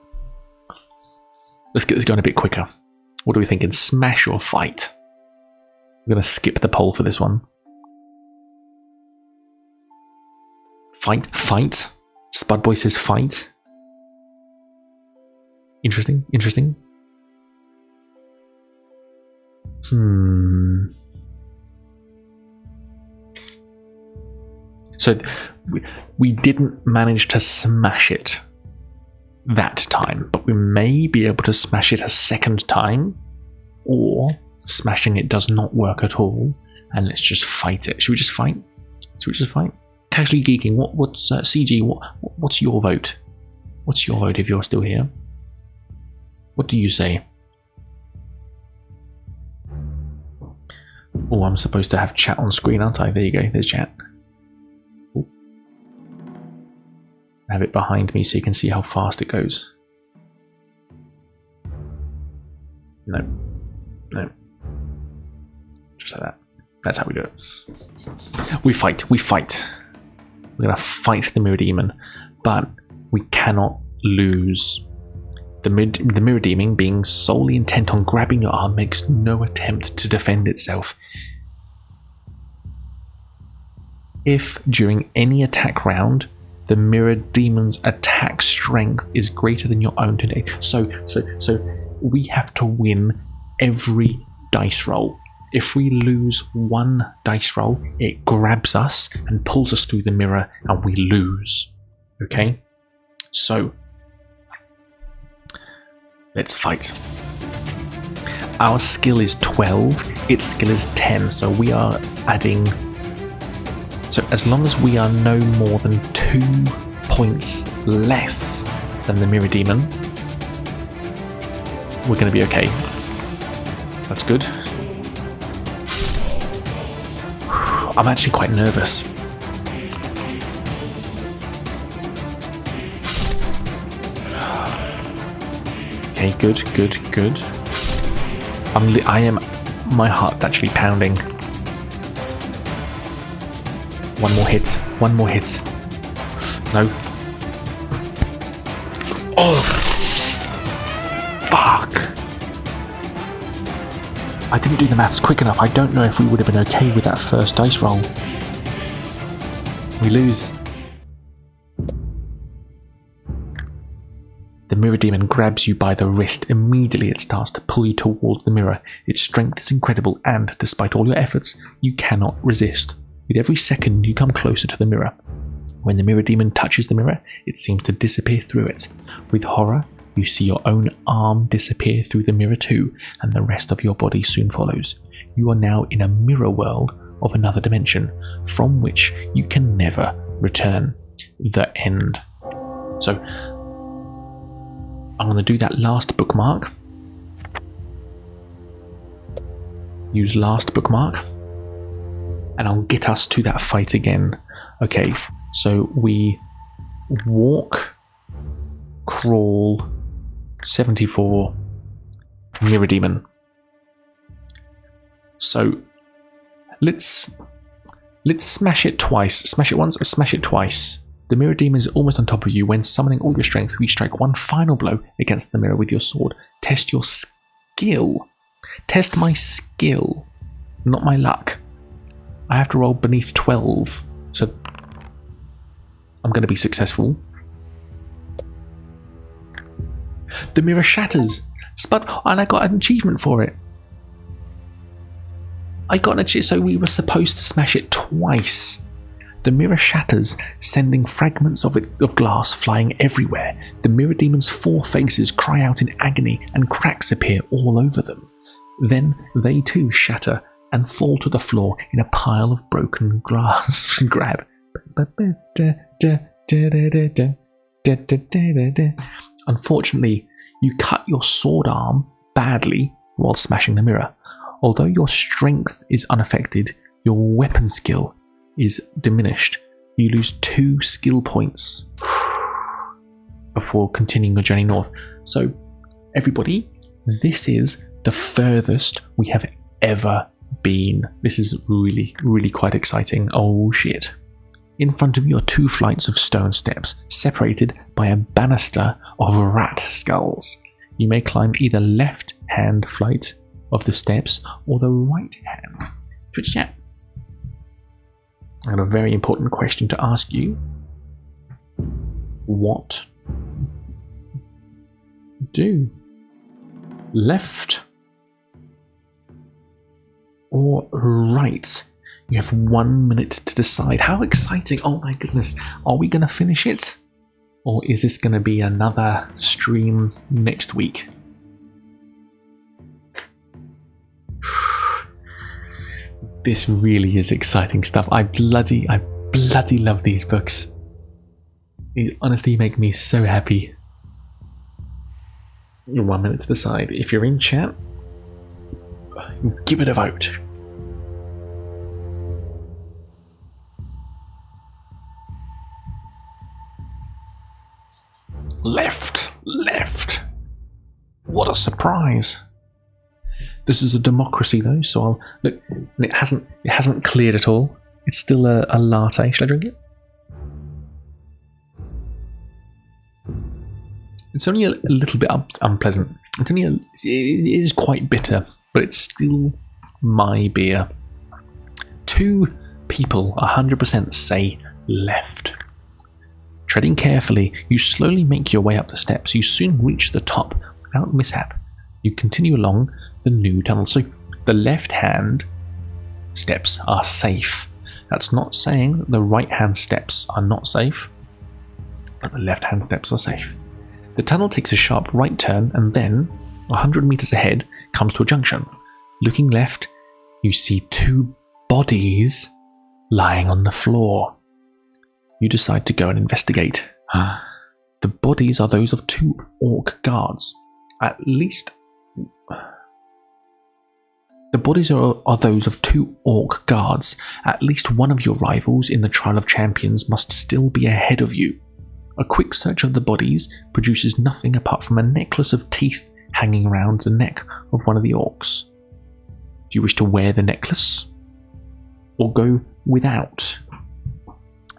Speaker 1: Let's get this going a bit quicker. What are we thinking? Smash or fight? I'm going to skip the poll for this one. Fight. Spudboy says fight. Interesting. So we didn't manage to smash it that time, but we may be able to smash it a second time, or smashing it does not work at all, and let's just fight it. Should we just fight? Casually Geeking, what's CG? What's your vote? What's your vote if you're still here? What do you say? Oh, I'm supposed to have chat on screen, aren't I? There you go. There's chat. Ooh. Have it behind me so you can see how fast it goes. No. Just like that. That's how we do it. We fight. We're going to fight the Mirror Demon, but we cannot lose. The Mirror Demon, being solely intent on grabbing your arm, makes no attempt to defend itself. If, during any attack round, the Mirror Demon's attack strength is greater than your own today, so we have to win every dice roll. If we lose one dice roll, it grabs us and pulls us through the mirror and we lose. Okay? So, let's fight. Our skill is 12, its skill is 10, so we are adding... So as long as we are no more than 2 points less than the Mirror Demon, we're going to be okay. That's good. I'm actually quite nervous. Okay, good. My heart's actually pounding. One more hit. No. Oh, fuck. I didn't do the maths quick enough. I don't know if we would have been okay with that first dice roll. We lose. The Mirror Demon grabs you by the wrist. Immediately it starts to pull you towards the mirror. Its strength is incredible and, despite all your efforts, you cannot resist. With every second you come closer to the mirror. When the Mirror Demon touches the mirror, it seems to disappear through it. With horror, you see your own arm disappear through the mirror too, and the rest of your body soon follows. You are now in a mirror world of another dimension, from which you can never return. The end. So, I'm going to do that last bookmark. Use last bookmark. And I'll get us to that fight again. Okay, so we walk, crawl, 74, Mirror Demon. So let's smash it twice. Smash it once, smash it twice. The Mirror Demon is almost on top of you. When summoning all your strength, you strike one final blow against the mirror with your sword. Test your skill. Test my skill, not my luck. I have to roll beneath 12, so I'm going to be successful. The mirror shatters. Spud, and I got an achievement for it. I got an achievement, so we were supposed to smash it twice. The mirror shatters, sending fragments of glass flying everywhere. The Mirror Demon's 4 faces cry out in agony and cracks appear all over them. Then they too shatter and fall to the floor in a pile of broken glass. Grab. Unfortunately, you cut your sword arm badly while smashing the mirror. Although your strength is unaffected, your weapon skill is diminished. You lose 2 skill points before continuing your journey north. So, everybody, this is the furthest we have ever been. This is really, really quite exciting. Oh shit. In front of you are 2 flights of stone steps, separated by a banister of rat skulls. You may climb either left-hand flight of the steps or the right-hand. Twitch chat. I have a very important question to ask you. What do? Left or right? You have 1 minute to decide. How exciting! Oh my goodness. Are we going to finish it? Or is this going to be another stream next week? This really is exciting stuff. I bloody love these books. They honestly make me so happy. 1 minute to decide. If you're in chat, give it a vote. Left. What a surprise. This is a democracy though, so I'll look. It hasn't cleared at all. It's still a latte. Should I drink it? It's only a little bit unpleasant. It is quite bitter, but it's still my beer. 2 people 100% say left. Treading carefully, you slowly make your way up the steps. You soon reach the top without mishap. You continue along the new tunnel. So the left-hand steps are safe. That's not saying that the right-hand steps are not safe, but the left-hand steps are safe. The tunnel takes a sharp right turn and then, 100 meters ahead, comes to a junction. Looking left, you see 2 bodies lying on the floor. You decide to go and investigate. The bodies are those of 2 orc guards. The bodies are those of 2 orc guards. At least one of your rivals in the Trial of Champions must still be ahead of you. A quick search of the bodies produces nothing apart from a necklace of teeth hanging around the neck of one of the orcs. Do you wish to wear the necklace? Or go without?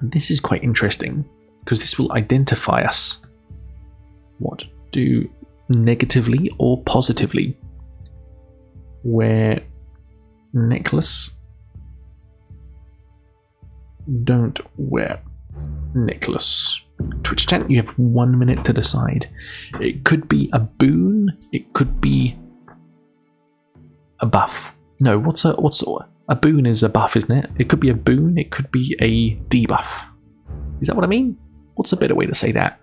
Speaker 1: This is quite interesting, because this will identify us. What do negatively or positively? Wear necklace. Don't wear necklace. Twitch chat, you have 1 minute to decide. It could be a boon. It could be a buff. No, what's a boon is a buff, isn't it? It could be a boon. It could be a debuff. Is that what I mean? What's a better way to say that?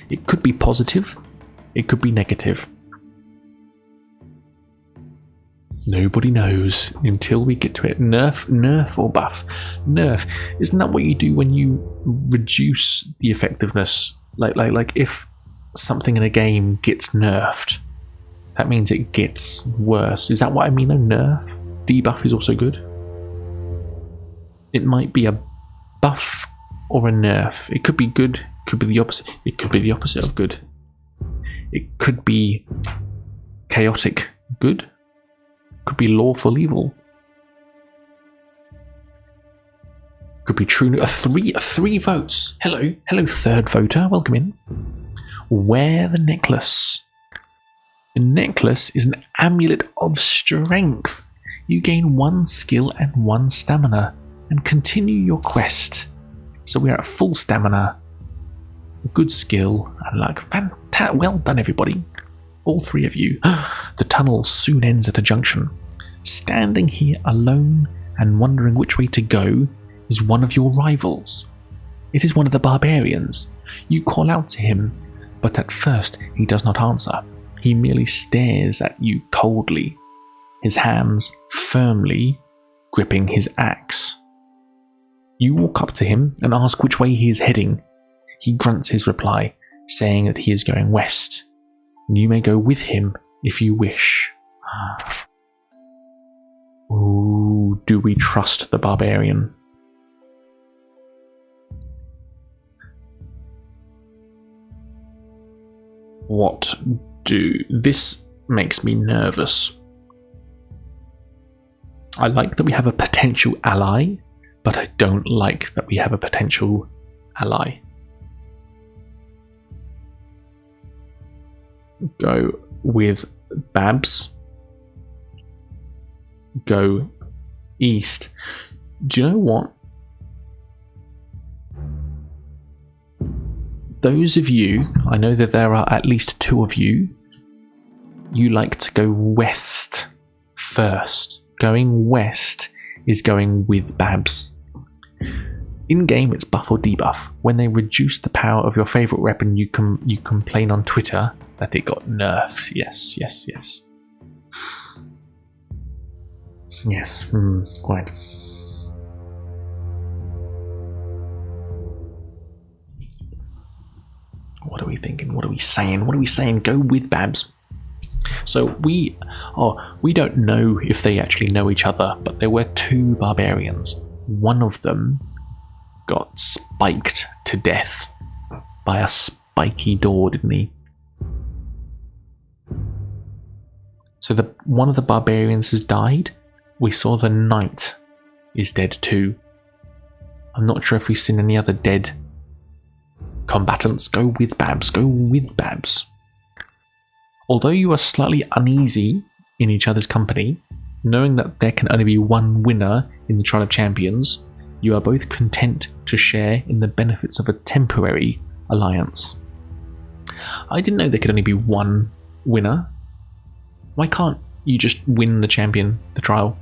Speaker 1: It could be positive. It could be negative. Nobody knows until we get to it. Nerf or buff? Nerf. Isn't that what you do when you reduce the effectiveness? Like if something in a game gets nerfed, that means it gets worse. Is that what I mean? No, nerf. Debuff is also good. It might be a buff or a nerf. It could be good. It could be the opposite. It could be the opposite of good. It could be chaotic good. Could be lawful evil. Could be true. Three votes. Hello, third voter. Welcome in. Wear the necklace. The necklace is an amulet of strength. You gain 1 skill and 1 stamina, and continue your quest. So we are at full stamina, good skill, and luck. Well done, everybody. All 3 of you. The tunnel soon ends at a junction. Standing here alone and wondering which way to go is one of your rivals. It is one of the barbarians. You call out to him, but at first he does not answer. He merely stares at you coldly. his hands firmly gripping his axe. You walk up to him and ask which way he is heading. He grunts his reply, saying that he is going west. You may go with him if you wish. Ooh, do we trust the barbarian? What do? This makes me nervous. I like that we have a potential ally, but I don't like that we have a potential ally. Go with Babs. Go east. Do you know what? Those of you, I know that there are at least 2 of you, you like to go west first. Going west is going with Babs. In game, it's buff or debuff. When they reduce the power of your favourite weapon, you complain on Twitter that it got nerfed. Yes. Yes, quite. What are we thinking? What are we saying? Go with Babs. So we don't know if they actually know each other, but there were 2 barbarians. One of them got spiked to death by a spiky door, didn't he? So one of the barbarians has died. We saw the knight is dead too. I'm not sure if we've seen any other dead combatants. Go with Babs. Although you are slightly uneasy in each other's company, knowing that there can only be one winner in the Trial of Champions, you are both content to share in the benefits of a temporary alliance. I didn't know there could only be one winner. Why can't you just win the trial?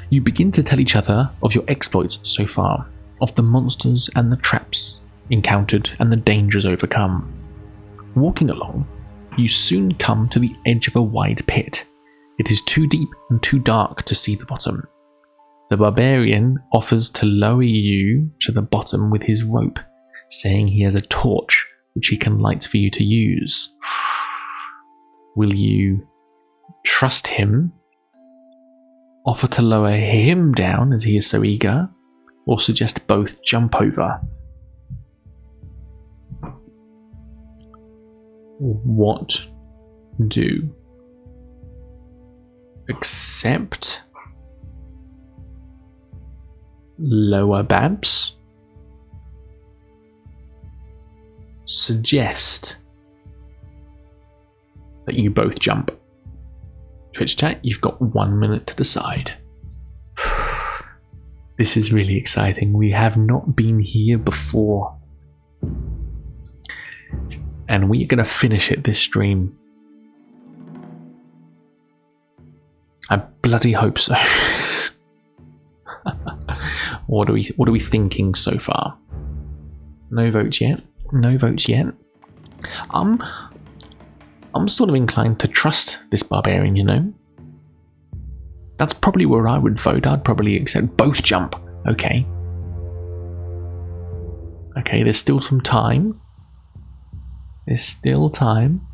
Speaker 1: You begin to tell each other of your exploits so far, of the monsters and the traps encountered and the dangers overcome. Walking along, you soon come to the edge of a wide pit. It is too deep and too dark to see the bottom. The barbarian offers to lower you to the bottom with his rope, saying he has a torch which he can light for you to use. Will you trust him, offer to lower him down as he is so eager, or suggest both jump over? What do? Accept? Lower Babs? Suggest that you both jump? Twitch chat, you've got 1 minute to decide. This is really exciting. We have not been here before. And we're going to finish it this stream. I bloody hope so. What are we thinking so far? No votes yet. I'm sort of inclined to trust this barbarian, you know. That's probably where I would vote. I'd probably accept both jump. Okay, there's still some time. It's 50-50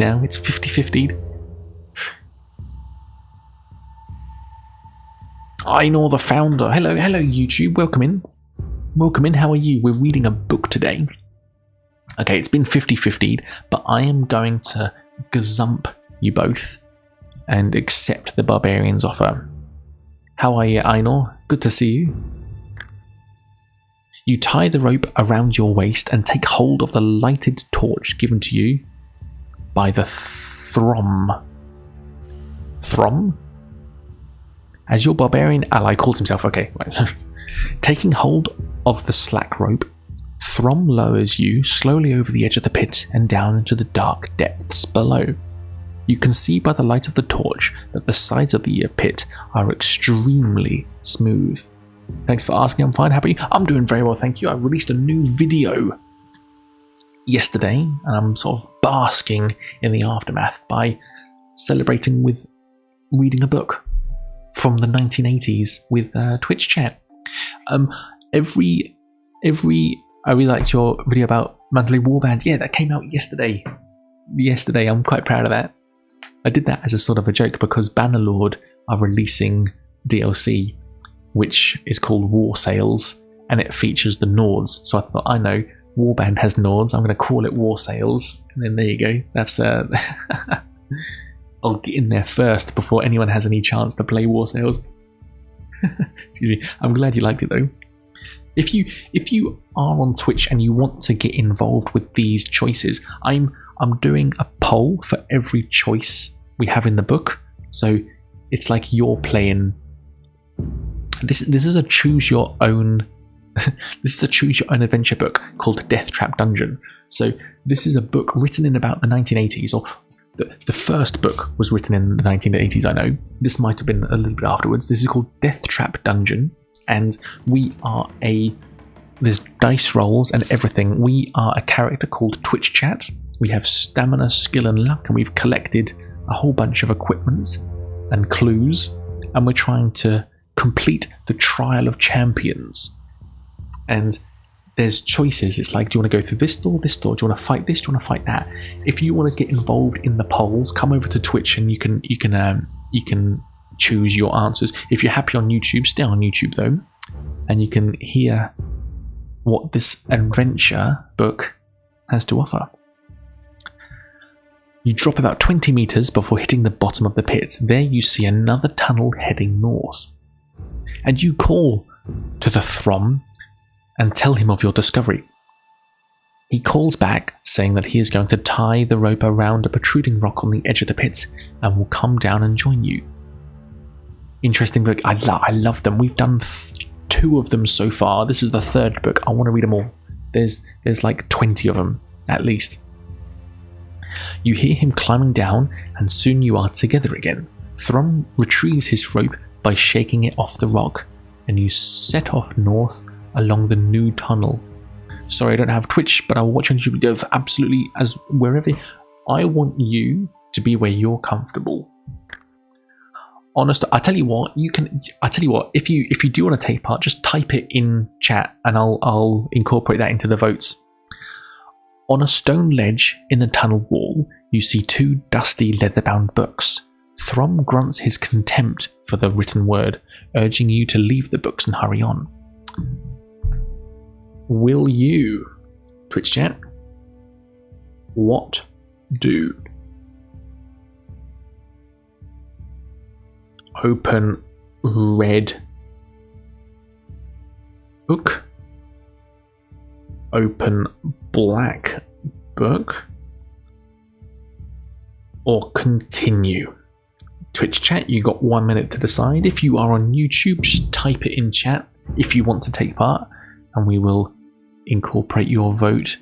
Speaker 1: now. It's 50-50. I know the founder. Hello YouTube. Welcome in. How are you? We're reading a book today. Okay, it's been 50-50, but I am going to gazump you both and accept the barbarian's offer. How are you, Ainor? Good to see you. You tie the rope around your waist and take hold of the lighted torch given to you by the Throm. Throm? As your barbarian ally calls himself. Okay, right. So, taking hold of the slack rope, Throm lowers you slowly over the edge of the pit and down into the dark depths below. You can see by the light of the torch that the sides of the pit are extremely smooth. Thanks for asking. I'm fine. Happy? I'm doing very well, thank you. I released a new video yesterday, and I'm sort of basking in the aftermath by celebrating with reading a book from the 1980s with Twitch chat. Every I really liked your video about Mandalay Warband. Yeah, that came out yesterday. I'm quite proud of that. I did that as a sort of a joke because Bannerlord are releasing DLC, which is called War Sales, and it features the Nords. So I thought, I know Warband has Nords, I'm going to call it War Sales, and then there you go. That's I'll get in there first before anyone has any chance to play War Sales. Excuse me. I'm glad you liked it though. If you are on Twitch and you want to get involved with these choices, I'm doing a poll for every choice we have in the book. So it's like you're playing. This is a choose your own. This is a choose your own adventure book called Death Trap Dungeon. So this is a book written in about the 1980s, or the first book was written in the 1980s. I know this might have been a little bit afterwards. This is called Death Trap Dungeon, and we are there's dice rolls and everything. We are a character called Twitch Chat. We have stamina, skill, and luck, and we've collected a whole bunch of equipment and clues, and we're trying to complete the Trial of Champions. And there's choices. It's like, do you want to go through this door, this door? Do you want to fight this? Do you want to fight that? If you want to get involved in the polls, come over to Twitch and you can choose your answers. If you're happy on YouTube, stay on YouTube though, and you can hear what this adventure book has to offer. You drop about 20 meters before hitting the bottom of the pit. There you see another tunnel heading north, and you call to the Throm and tell him of your discovery. He calls back, saying that he is going to tie the rope around a protruding rock on the edge of the pit and will come down and join you. Interesting book. I love them. We've done 2 of them so far. This is the 3rd book. I want to read them all. There's like 20 of them, at least. You hear him climbing down, and soon you are together again. Throm retrieves his rope by shaking it off the rock, and you set off north along the new tunnel. Sorry, I don't have Twitch, but I'll watch on YouTube videos absolutely as wherever. I want you to be where you're comfortable. Honest, I tell you what, if you do want to take part, just type it in chat and I'll incorporate that into the votes. On a stone ledge in the tunnel wall, you see 2 dusty leather-bound books. Throm grunts his contempt for the written word, urging you to leave the books and hurry on. Will you, Twitch chat? What do? Open red book. Open black book. Or continue. Twitch chat, you got 1 minute to decide. If you are on YouTube, just type it in chat if you want to take part, and we will incorporate your vote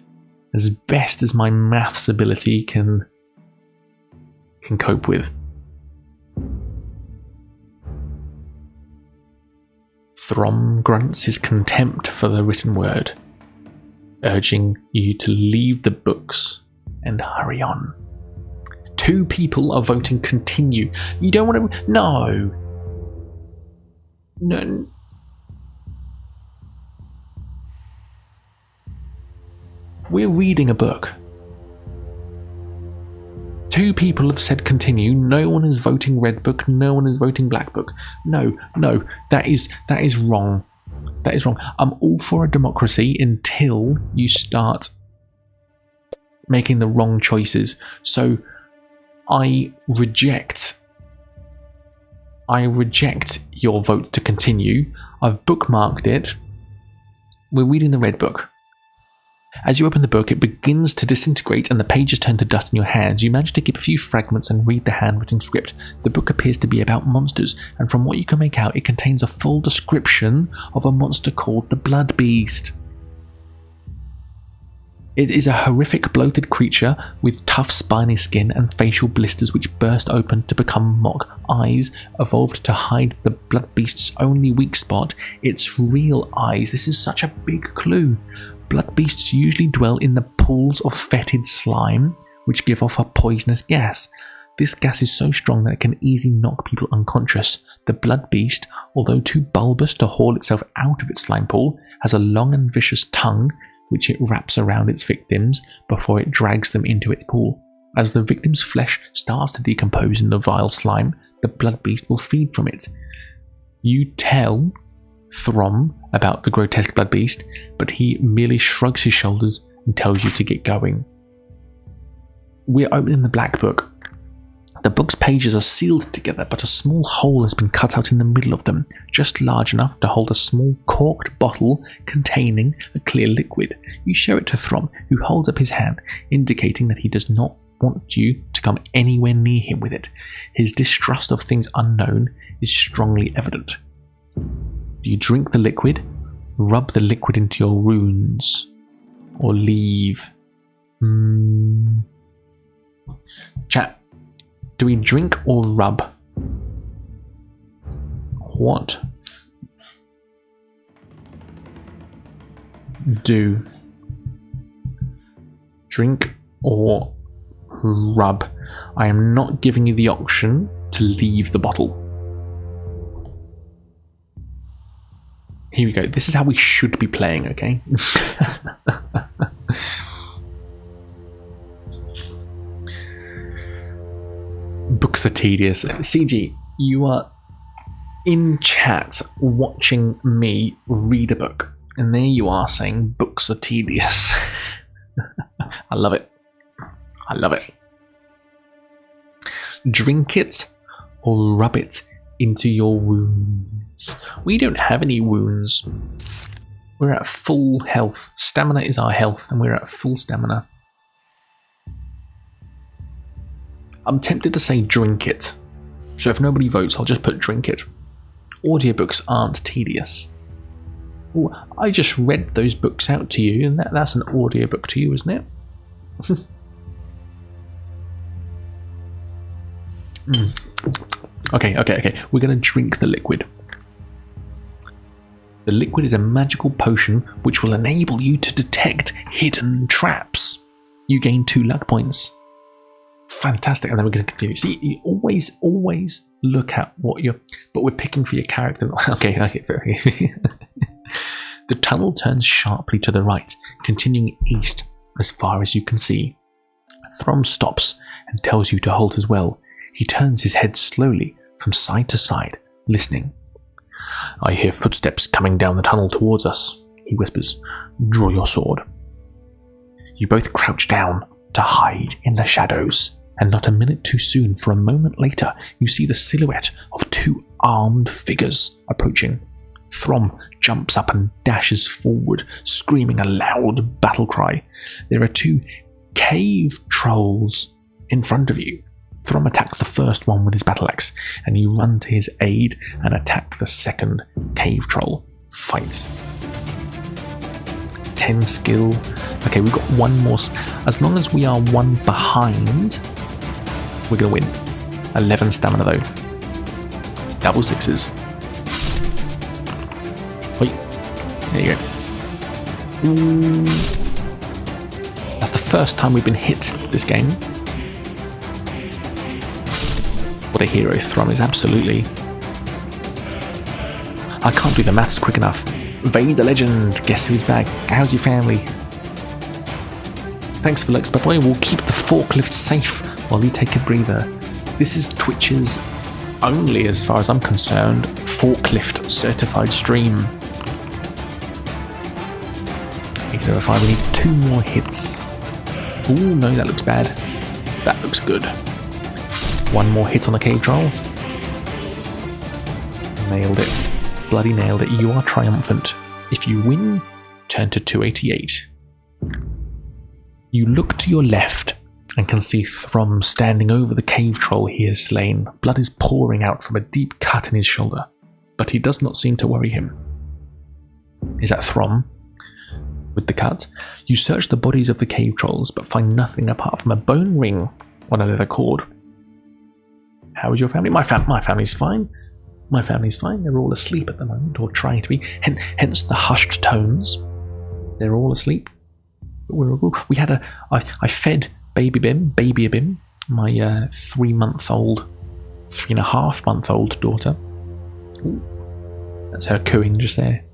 Speaker 1: as best as my maths ability can cope with. Throm grunts his contempt for the written word, urging you to leave the books and hurry on. 2 people are voting continue. You don't want to... No. We're reading a book. 2 people have said continue. No one is voting red book. No one is voting black book. No, that is wrong. That is wrong. I'm all for a democracy until you start making the wrong choices. So I reject your vote to continue. I've bookmarked it. We're reading the red book. As you open the book, it begins to disintegrate and the pages turn to dust in your hands. You manage to keep a few fragments and read the handwritten script. The book appears to be about monsters, and from what you can make out, it contains a full description of a monster called the Blood Beast. It is a horrific bloated creature with tough spiny skin and facial blisters which burst open to become mock eyes, evolved to hide the Blood Beast's only weak spot, its real eyes. This is such a big clue. Blood beasts usually dwell in the pools of fetid slime, which give off a poisonous gas. This gas is so strong that it can easily knock people unconscious. The blood beast, although too bulbous to haul itself out of its slime pool, has a long and vicious tongue which it wraps around its victims before it drags them into its pool. As the victim's flesh starts to decompose in the vile slime, the blood beast will feed from it. You tell Throm about the grotesque blood beast, but he merely shrugs his shoulders and tells you to get going. We're opening the Black Book. The book's pages are sealed together, but a small hole has been cut out in the middle of them, just large enough to hold a small corked bottle containing a clear liquid. You show it to Throm, who holds up his hand, indicating that he does not want you to come anywhere near him with it. His distrust of things unknown is strongly evident. Do you drink the liquid, rub the liquid into your wounds, or leave? Chat. Do we drink or rub? What do? Drink or rub? I am not giving you the option to leave the bottle. Here we go. This is how we should be playing, okay? Books are tedious. CG, you are in chat watching me read a book, and there you are saying books are tedious. I love it. I love it. Drink it or rub it into your wounds. We don't have any wounds. We're at full health. Stamina is our health, and we're at full stamina. I'm tempted to say drink it. So if nobody votes, I'll just put drink it. Audiobooks aren't tedious. Ooh, I just read those books out to you, and that's an audiobook to you, isn't it? Okay. We're going to drink the liquid. The liquid is a magical potion which will enable you to detect hidden traps. You gain 2 luck points. Fantastic. And then we're going to continue. See, you always look at what you're... But we're picking for your character. Okay. The tunnel turns sharply to the right, continuing east as far as you can see. Throm stops and tells you to halt as well. He turns his head slowly from side to side, listening. I hear footsteps coming down the tunnel towards us, he whispers. Draw your sword. You both crouch down to hide in the shadows, and not a minute too soon, for a moment later, you see the silhouette of 2 armed figures approaching. Throm jumps up and dashes forward, screaming a loud battle cry. There are 2 cave trolls in front of you. Throm attacks the first one with his battle axe, and you run to his aid and attack the second cave troll. Fight. 10 skill. Okay, we've got 1 more. As long as we are 1 behind, we're going to win. 11 stamina though. Double 6s. Wait. There you go. Ooh. That's the first time we've been hit this game. What a hero Throm is, absolutely. I can't do the maths quick enough. Vade the legend, guess who's back? How's your family? Thanks for looks, but boy, we'll keep the forklift safe while you take a breather. This is Twitch's only, as far as I'm concerned, forklift certified stream. 8 over 5, we need 2 more hits. Ooh, no, that looks bad. That looks good. 1 more hit on the cave troll. Nailed it. Bloody nailed it. You are triumphant. If you win, turn to 288. You look to your left and can see Throm standing over the cave troll he has slain. Blood is pouring out from a deep cut in his shoulder, but he does not seem to worry him. Is that Throm? With the cut? You search the bodies of the cave trolls, but find nothing apart from a bone ring on a leather cord. How is your family? My family's fine. My family's fine. They're all asleep at the moment, or trying to be. Hence the hushed tones. They're all asleep. We had I fed Baby Abim, my 3.5-month-old daughter. Ooh, that's her cooing just there.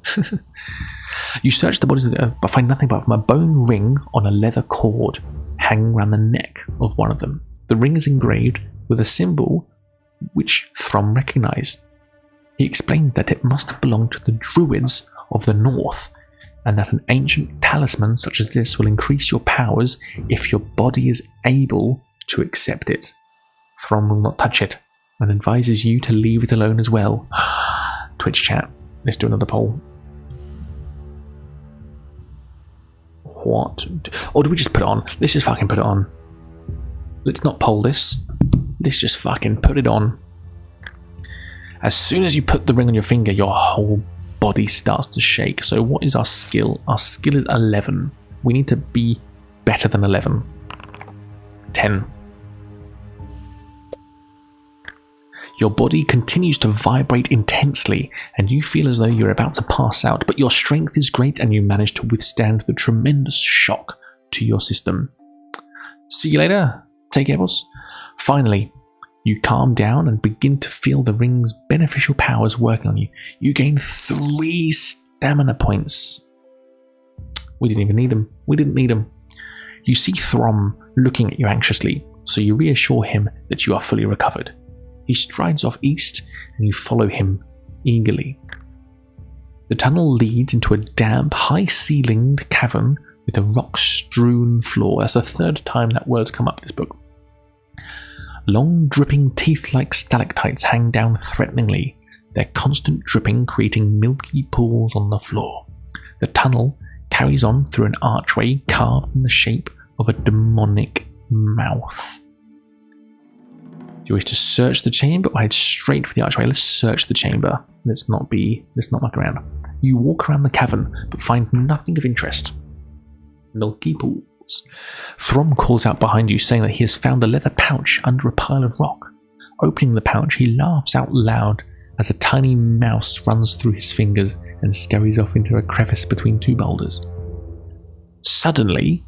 Speaker 1: You search the bodies, but find nothing but from a bone ring on a leather cord hanging around the neck of one of them. The ring is engraved with a symbol which Throm recognized. He explained that it must have belonged to the Druids of the North, and that an ancient talisman such as this will increase your powers if your body is able to accept it. Throm will not touch it, and advises you to leave it alone as well. Twitch chat, let's do another poll. What? Or do we just put it on? Let's just fucking put it on. Let's not poll this. Let's just fucking put it on. As soon as you put the ring on your finger, your whole body starts to shake. So what is our skill? Our skill is 11. We need to be better than 11. 10. Your body continues to vibrate intensely, and you feel as though you're about to pass out, but your strength is great and you manage to withstand the tremendous shock to your system. See you later. Take care, boss. Finally, you calm down and begin to feel the ring's beneficial powers working on you. You gain 3 stamina points. We didn't even need them. We didn't need them. You see Throm looking at you anxiously, so you reassure him that you are fully recovered. He strides off east, and you follow him eagerly. The tunnel leads into a damp, high-ceilinged cavern with a rock-strewn floor. That's the 3rd time that word's come up this book. Long, dripping teeth-like stalactites hang down threateningly, their constant dripping creating milky pools on the floor. The tunnel carries on through an archway carved in the shape of a demonic mouth. You wish to search the chamber, or head straight for the archway? Let's search the chamber. Let's not muck around. You walk around the cavern, but find nothing of interest. Milky pools. Throm calls out behind you, saying that he has found a leather pouch under a pile of rock. Opening the pouch, he laughs out loud as a tiny mouse runs through his fingers and scurries off into a crevice between 2 boulders. Suddenly,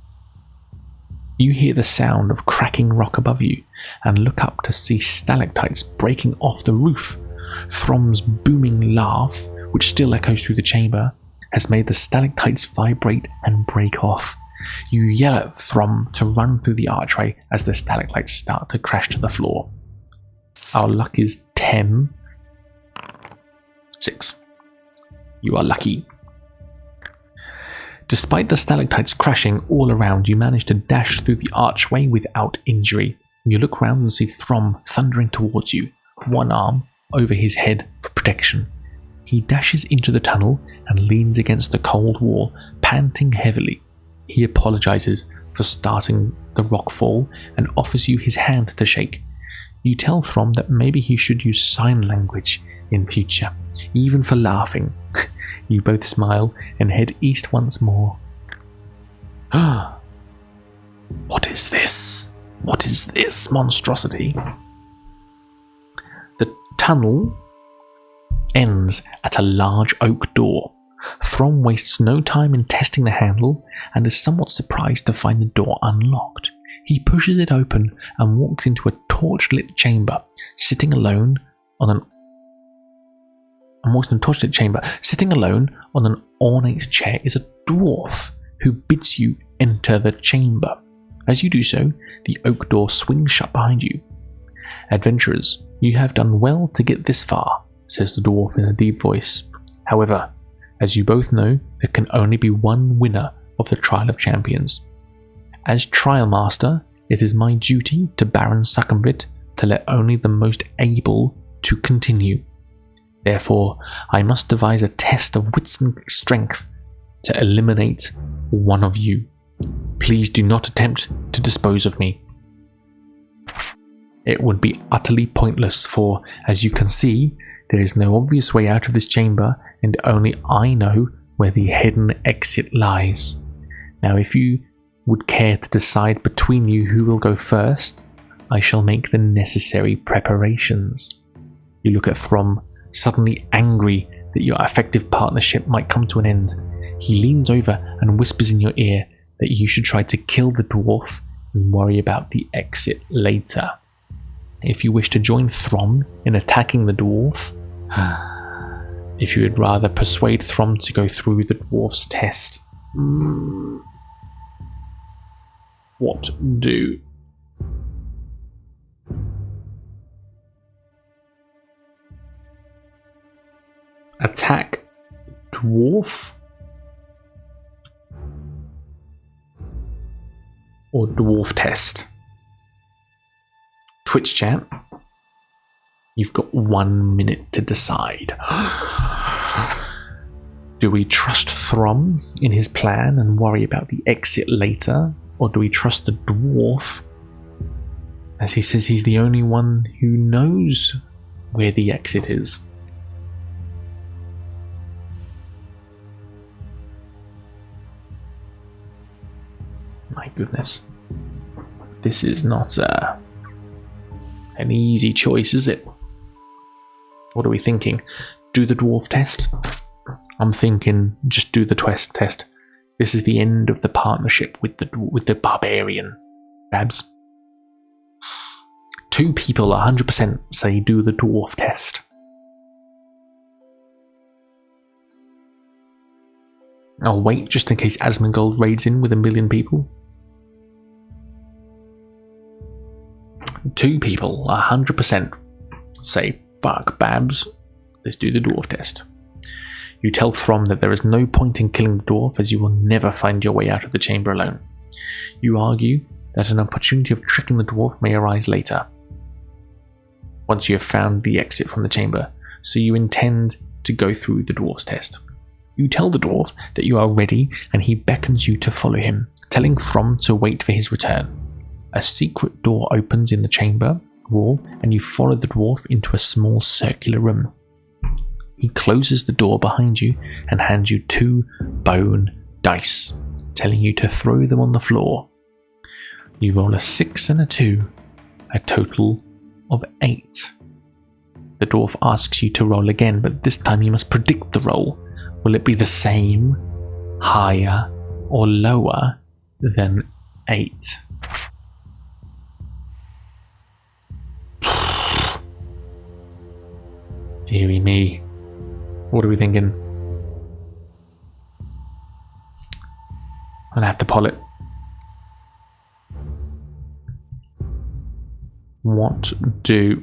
Speaker 1: you hear the sound of cracking rock above you and look up to see stalactites breaking off the roof. Throm's booming laugh, which still echoes through the chamber, has made the stalactites vibrate and break off. You yell at Throm to run through the archway as the stalactites start to crash to the floor. Our luck is 10. 6. You are lucky. Despite the stalactites crashing all around, you manage to dash through the archway without injury. You look around and see Throm thundering towards you, one arm over his head for protection. He dashes into the tunnel and leans against the cold wall, panting heavily. He apologizes for starting the rock fall and offers you his hand to shake. You tell Throm that maybe he should use sign language in future, even for laughing. You both smile and head east once more. What is this? What is this monstrosity? The tunnel ends at a large oak door. Throm wastes no time in testing the handle and is somewhat surprised to find the door unlocked. He pushes it open and walks into a torch-lit chamber. Sitting alone on an ornate chair is a dwarf who bids you enter the chamber. As you do so, the oak door swings shut behind you. Adventurers, you have done well to get this far, says the dwarf in a deep voice. However, as you both know, there can only be one winner of the Trial of Champions. As Trial Master, it is my duty to Baron Succumvit to let only the most able to continue. Therefore, I must devise a test of wits and strength to eliminate one of you. Please do not attempt to dispose of me. It would be utterly pointless, for, as you can see, there is no obvious way out of this chamber, and only I know where the hidden exit lies. Now, if you would care to decide between you who will go first, I shall make the necessary preparations. You look at Throm, suddenly angry that your effective partnership might come to an end. He leans over and whispers in your ear that you should try to kill the dwarf and worry about the exit later. If you wish to join Throm in attacking the dwarf, if you would rather persuade Throm to go through the dwarf's test, what do? Attack dwarf or dwarf test? Twitch chat, you've got 1 minute to decide. Do we trust Throm in his plan and worry about the exit later, or do we trust the dwarf, as he says he's the only one who knows where the exit is? My goodness. This is not an easy choice, is it? What are we thinking? Do the dwarf test? I'm thinking just do the test. This is the end of the partnership with the barbarian. Babs. 2 people 100% say do the dwarf test. I'll wait just in case Asmongold raids in with 1 million people. 2 people 100% say fuck Babs, let's do the dwarf test. You tell Throm that there is no point in killing the dwarf, as you will never find your way out of the chamber alone. You argue that an opportunity of tricking the dwarf may arise later, once you have found the exit from the chamber, so you intend to go through the dwarf's test. You tell the dwarf that you are ready, and he beckons you to follow him, telling Throm to wait for his return. A secret door opens in the chamber wall, and you follow the dwarf into a small circular room. He closes the door behind you and hands you 2 bone dice, telling you to throw them on the floor. You roll a 6 and a 2, a total of 8. The dwarf asks you to roll again, but this time you must predict the roll. Will it be the same, higher, or lower than 8? Deary me. What are we thinking? I'll have to pull it. What do?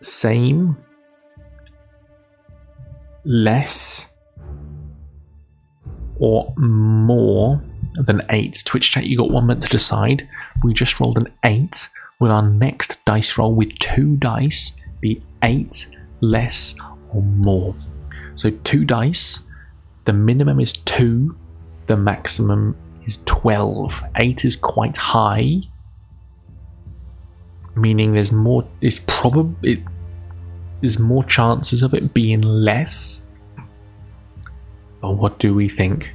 Speaker 1: Same, less, or more than 8? Twitch chat, you got 1 minute to decide. We just rolled an 8. Will our next dice roll with 2 dice be 8, less, or more? So 2 dice. The minimum is 2. The maximum is 12. 8 is quite high, meaning there's more. There's more chances of it being less. But what do we think?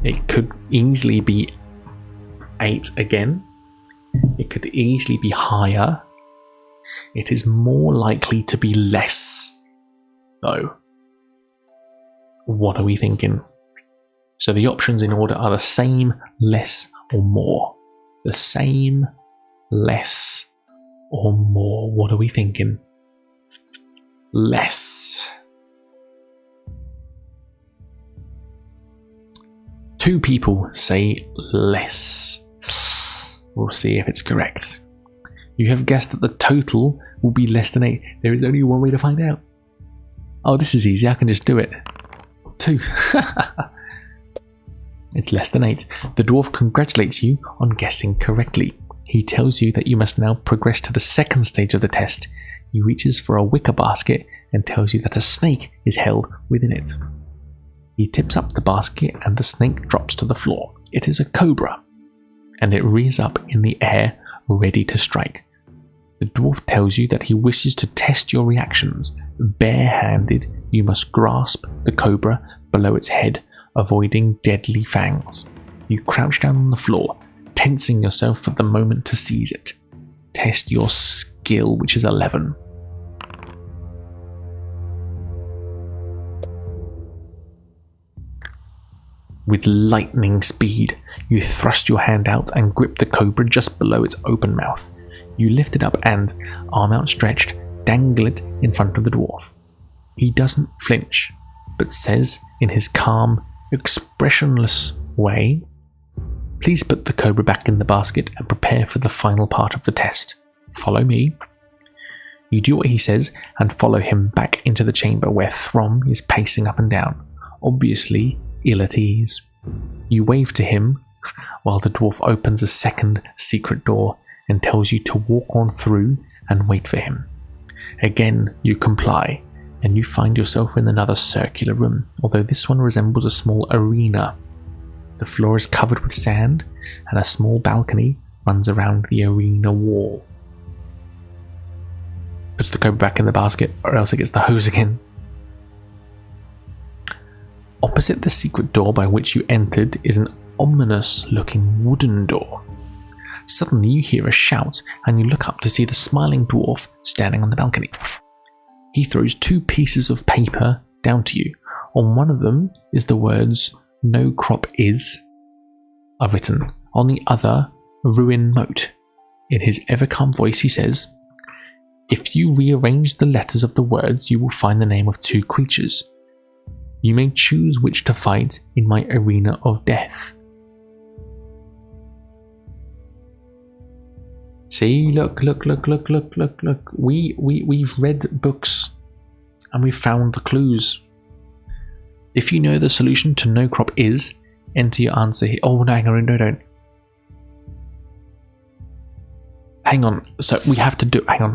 Speaker 1: It could easily be 8 again. It could easily be higher. It is more likely to be less, though. What are we thinking? So the options in order are the same, less, or more. The same, less, or more. What are we thinking? Less. 2 people say less. We'll see if it's correct. You have guessed that the total will be less than 8. There is only one way to find out. Oh, this is easy. I can just do it. 2. It's less than 8. The dwarf congratulates you on guessing correctly. He tells you that you must now progress to the second stage of the test. He reaches for a wicker basket and tells you that a snake is held within it. He tips up the basket and the snake drops to the floor. It is a cobra, and it rears up in the air, ready to strike. The dwarf tells you that he wishes to test your reactions. Bare-handed, you must grasp the cobra below its head, avoiding deadly fangs. You crouch down on the floor, tensing yourself for the moment to seize it. Test your skill, which is 11. With lightning speed, you thrust your hand out and grip the cobra just below its open mouth. You lift it up and, arm outstretched, dangle it in front of the dwarf. He doesn't flinch, but says in his calm, expressionless way, "Please put the cobra back in the basket and prepare for the final part of the test. Follow me." You do what he says and follow him back into the chamber where Throm is pacing up and down, obviously ill at ease. You wave to him while the dwarf opens a second secret door and tells you to walk on through and wait for him. Again, you comply, and you find yourself in another circular room, although this one resembles a small arena. The floor is covered with sand, and a small balcony runs around the arena wall. Puts the cobra back in the basket, or else it gets the hose again. Opposite the secret door by which you entered is an ominous-looking wooden door. Suddenly you hear a shout, and you look up to see the smiling dwarf standing on the balcony. He throws 2 pieces of paper down to you. On one of them is the words "No crop is" are written. On the other, "Ruin Moat." In his ever-calm voice he says, "If you rearrange the letters of the words, you will find the name of 2 creatures. You may choose which to fight in my arena of death." See, look. We've read books and we've found the clues. If you know the solution to "no crop is," enter your answer here. Oh, no, hang on, no, don't. Hang on, so we have to do... Hang on.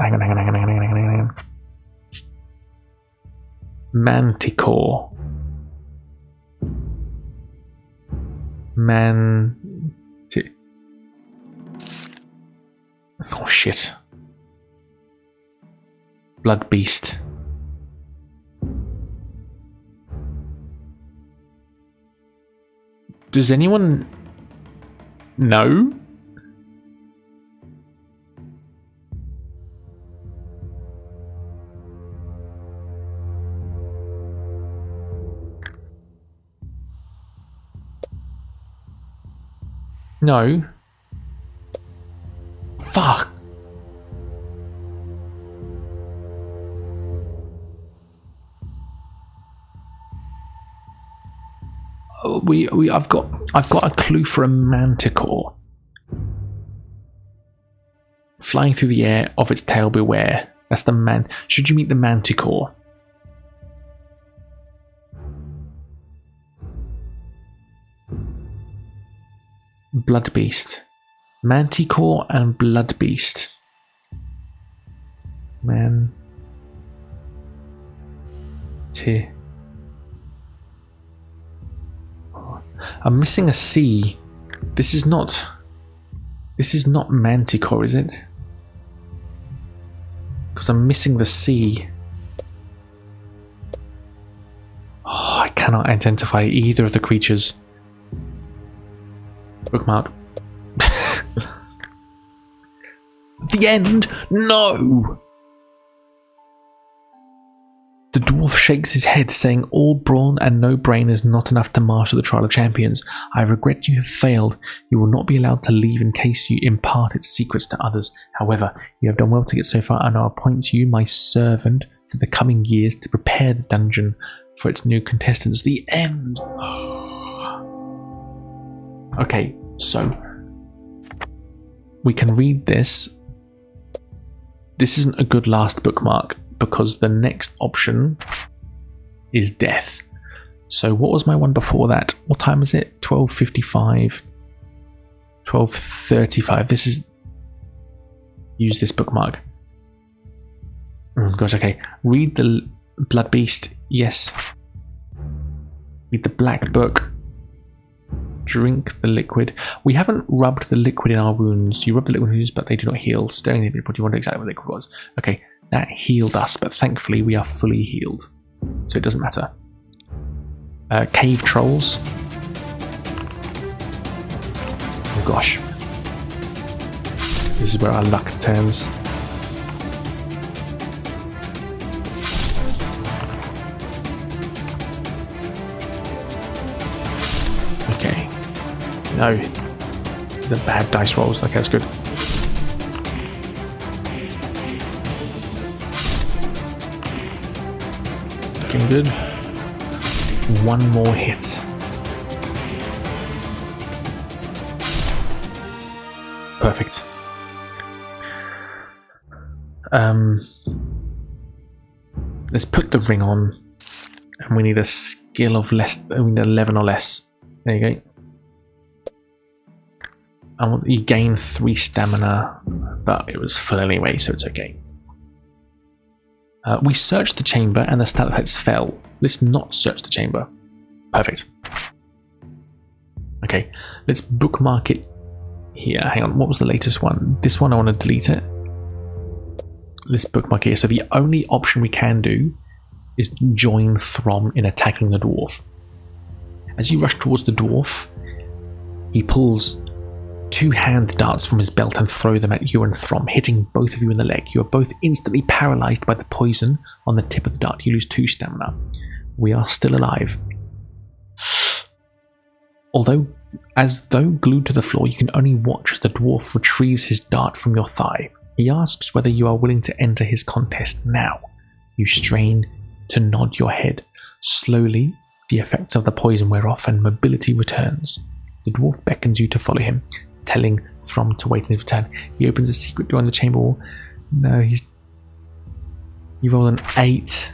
Speaker 1: Manticore. Oh shit. Blood Beast. Does anyone know? No. Fuck. I've got a clue for a manticore. Flying through the air, of its tail beware. That's the man. Should you meet the manticore? Blood Beast. Manticore and Blood Beast. I'm missing a C. This is not Manticore, is it? Because I'm missing the C. Oh, I cannot identify either of the creatures. Bookmark. The end? No! The dwarf shakes his head, saying, "All brawn and no brain is not enough to master the Trial of Champions. I regret you have failed. You will not be allowed to leave in case you impart its secrets to others. However, you have done well to get so far, and I'll appoint you my servant for the coming years to prepare the dungeon for its new contestants." The end! Okay, so we can read this. This isn't a good last bookmark because the next option is death. So what was my one before that? What time is it? 12:55. 12:35. This is... Use this bookmark. Oh gosh, okay. Read the Blood Beast. Yes. Read the Black Book. Drink the liquid. We haven't rubbed the liquid in our wounds. You rub the liquid in wounds, but they do not heal. Staring at everybody, you wonder exactly what the liquid was. Okay, that healed us, but thankfully we are fully healed. So it doesn't matter. Cave trolls. Oh gosh. This is where our luck turns. No. These are bad dice rolls. Okay, that's good. Looking good. One more hit. Perfect. Let's put the ring on, and we need a skill of less. We need 11 or less. There you go. You gain 3 stamina, but it was full anyway, so it's okay. We searched the chamber, and the stalactites fell. Let's not search the chamber. Perfect. Okay, let's bookmark it here. Hang on, what was the latest one? This one, I want to delete it. Let's bookmark here. So the only option we can do is join Throm in attacking the dwarf. As you rush towards the dwarf, he pulls 2 hand darts from his belt and throw them at you and Throm, hitting both of you in the leg. You are both instantly paralyzed by the poison on the tip of the dart. You lose 2 stamina. We are still alive. As though glued to the floor, you can only watch as the dwarf retrieves his dart from your thigh. He asks whether you are willing to enter his contest now. You strain to nod your head. Slowly, the effects of the poison wear off and mobility returns. The dwarf beckons you to follow him, telling Throm to wait in his return. He opens a secret door in the chamber wall. No, you roll an 8.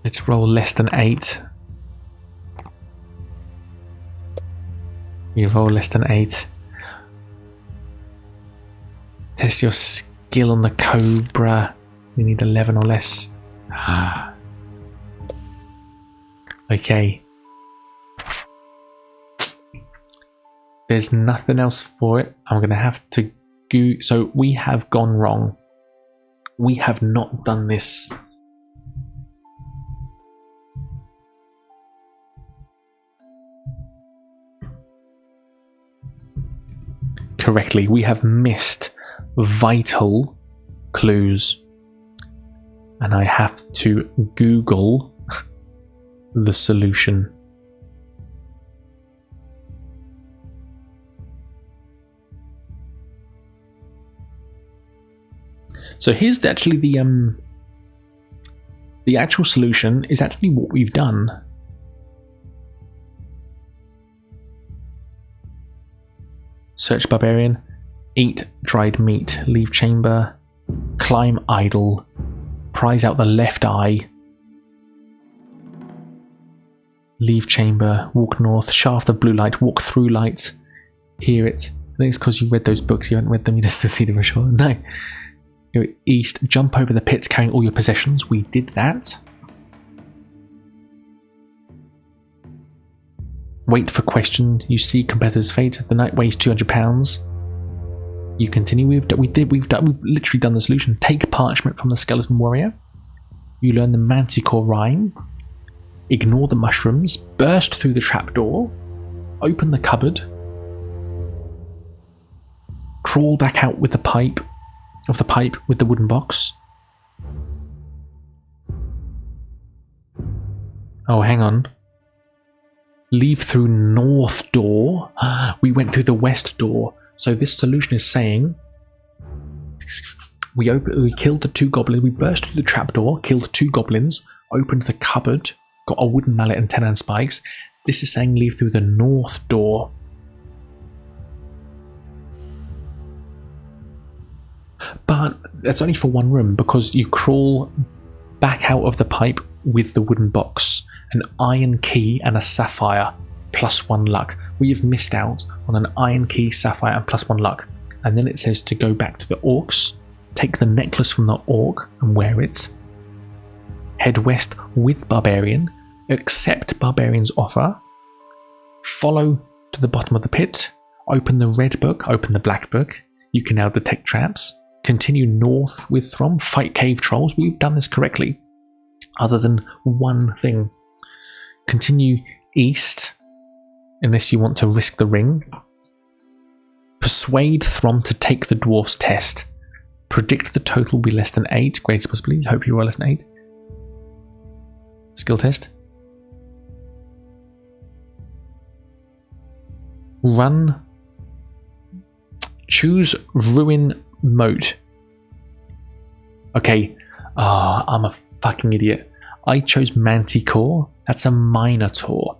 Speaker 1: Let's roll less than 8. You roll less than 8. Test your skill on the cobra. We need 11 or less. Okay. There's nothing else for it. I'm going to have to go. So we have gone wrong. We have not done this correctly. We have missed vital clues, and I have to Google the solution. So here's actually the actual solution is actually what we've done. Search barbarian, eat dried meat, leave chamber, climb idle, prise out the left eye, leave chamber, walk north, shaft of blue light, walk through light, hear it. I think it's because you read those books, you haven't read them, you just see them for sure. No. Go east, jump over the pits carrying all your possessions. We did that. Wait for question. You see competitor's fate. The knight weighs 200 pounds. You continue. We've literally done the solution. Take parchment from the skeleton warrior. You learn the manticore rhyme. Ignore the mushrooms. Burst through the trapdoor. Open the cupboard. Crawl back out with the pipe. Of the pipe with the wooden box. Oh, hang on. Leave through north door. We went through the west door. So this solution is saying we killed the 2 goblins. We burst through the trapdoor, killed 2 goblins, opened the cupboard, got a wooden mallet and 10 iron spikes. This is saying leave through the north door. But that's only for 1 room because you crawl back out of the pipe with the wooden box, an iron key and a sapphire, +1 luck. We have missed out on an iron key, sapphire and +1 luck. And then it says to go back to the orcs, take the necklace from the orc and wear it, head west with barbarian, accept barbarian's offer, follow to the bottom of the pit, open the red book, open the black book. You can now detect traps. Continue north with Throm, fight cave trolls. We've done this correctly, other than 1 thing. Continue east, unless you want to risk the ring. Persuade Throm to take the dwarf's test. Predict the total will be less than 8, greatest possibility. Hope you roll less than 8. Skill test. Run. Choose ruin mode. Okay. I'm a fucking idiot. I chose Manticore. That's a Minotaur.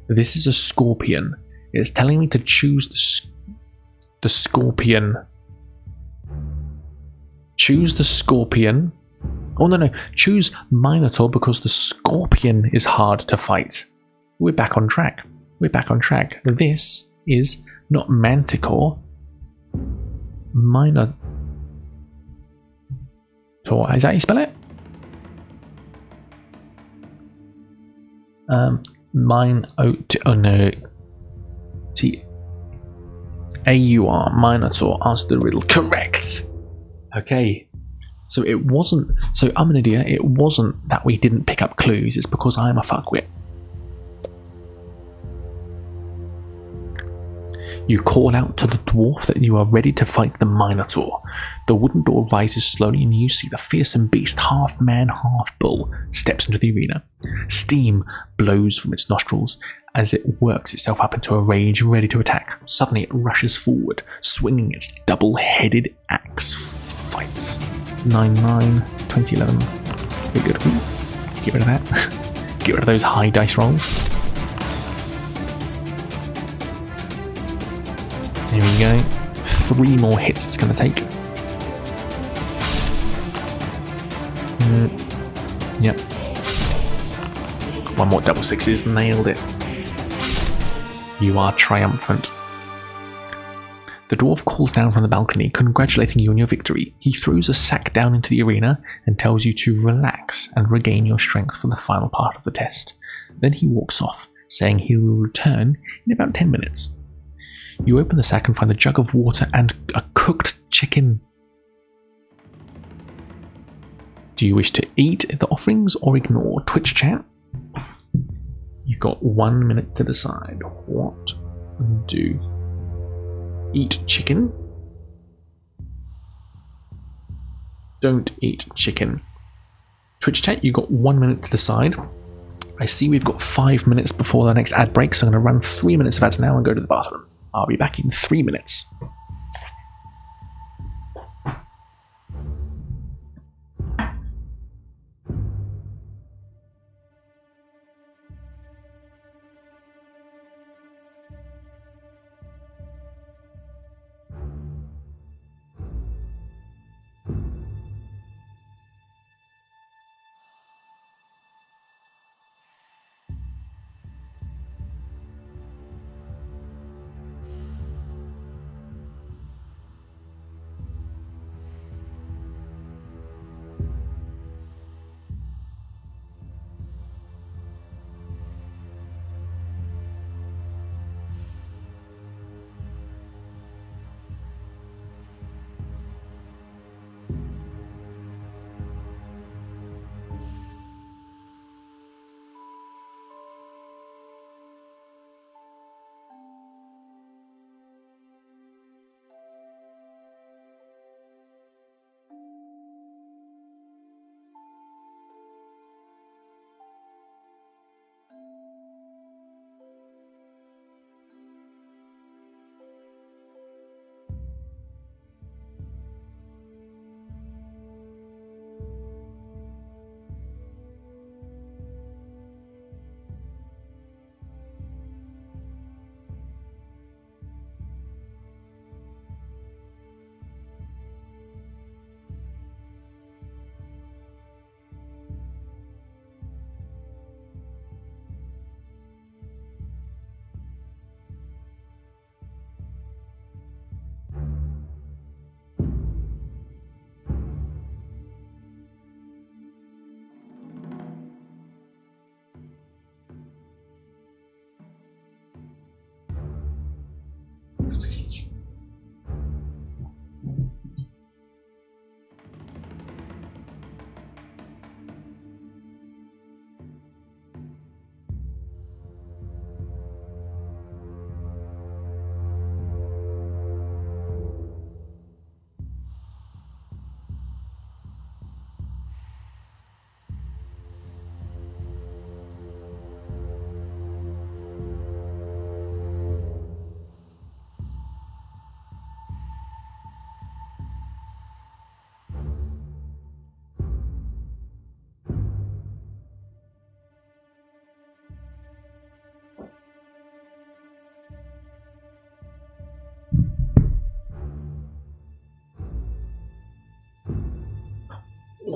Speaker 1: This is a Scorpion. It's telling me to choose the Scorpion. Choose the Scorpion. Oh, no. Choose Minotaur because the Scorpion is hard to fight. We're back on track. This is not Manticore. Minotaur. Is that how you spell it? Oh no. T-A-U-R. Minotaur. Answer the riddle. Correct. Okay. So it wasn't. So I'm an idiot. It wasn't that we didn't pick up clues. It's because I'm a fuckwit. You call out to the dwarf that you are ready to fight the Minotaur. The wooden door rises slowly and you see the fearsome beast, half man, half bull, steps into the arena. Steam blows from its nostrils as it works itself up into a rage, ready to attack. Suddenly it rushes forward, swinging its double-headed axe. Fights. 9-9, 20-11. Very good. Get rid of that. Get rid of those high dice rolls. Here we go. 3 more hits it's going to take. Yep. 1 more double sixes. Nailed it. You are triumphant. The dwarf calls down from the balcony, congratulating you on your victory. He throws a sack down into the arena and tells you to relax and regain your strength for the final part of the test. Then he walks off, saying he will return in about 10 minutes. You open the sack and find a jug of water and a cooked chicken. Do you wish to eat the offerings or ignore? Twitch chat. You've got 1 minute to decide what to do. Eat chicken. Don't eat chicken. Twitch chat, you've got 1 minute to decide. I see we've got 5 minutes before the next ad break, so I'm going to run 3 minutes of ads now and go to the bathroom. I'll be back in 3 minutes.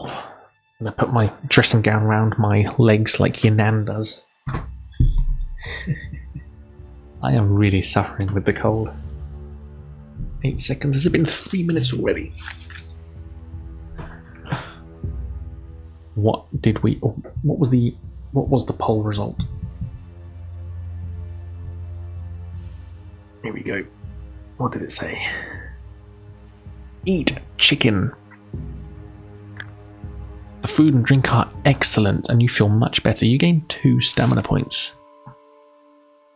Speaker 1: I'm going to put my dressing gown around my legs like Yanan does. I am really suffering with the cold. 8 seconds. Has it been 3 minutes already? What was the poll result? Here we go. What did it say? Eat chicken. The food and drink are excellent and you feel much better. You gain 2 stamina points.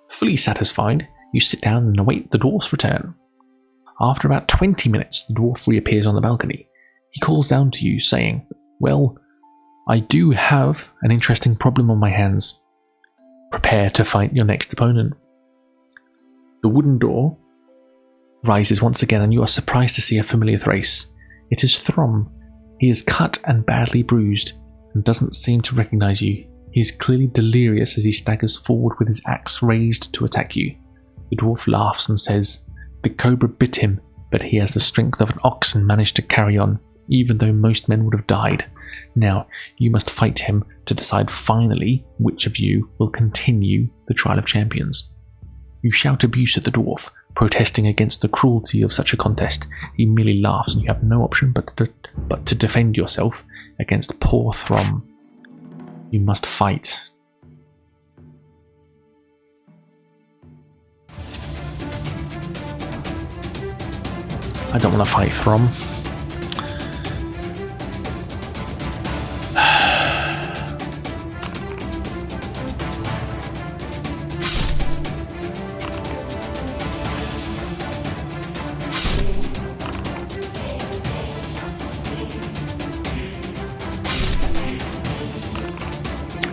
Speaker 1: Fully satisfied, you sit down and await the dwarf's return. After about 20 minutes, the dwarf reappears on the balcony. He calls down to you, saying, "Well, I do have an interesting problem on my hands. Prepare to fight your next opponent." The wooden door rises once again, and you are surprised to see a familiar face. It is Throm. He is cut and badly bruised, and doesn't seem to recognize you. He is clearly delirious as he staggers forward with his axe raised to attack you. The dwarf laughs and says, "The cobra bit him, but he has the strength of an ox and managed to carry on, even though most men would have died. Now, you must fight him to decide finally which of you will continue the Trial of Champions." You shout abuse at the dwarf, protesting against the cruelty of such a contest. He merely laughs, and you have no option but to defend yourself against poor Throm. You must fight. I don't want to fight Throm.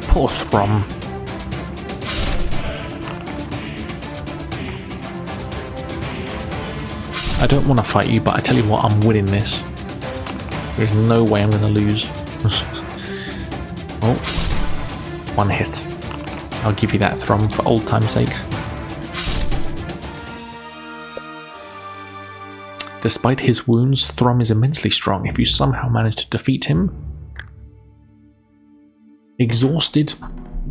Speaker 1: Poor Throm. I don't want to fight you, but I tell you what, I'm winning this. There's no way I'm going to lose. Oh, 1 hit. I'll give you that, Throm, for old time's sake. Despite his wounds, Throm is immensely strong. If you somehow manage to defeat him, exhausted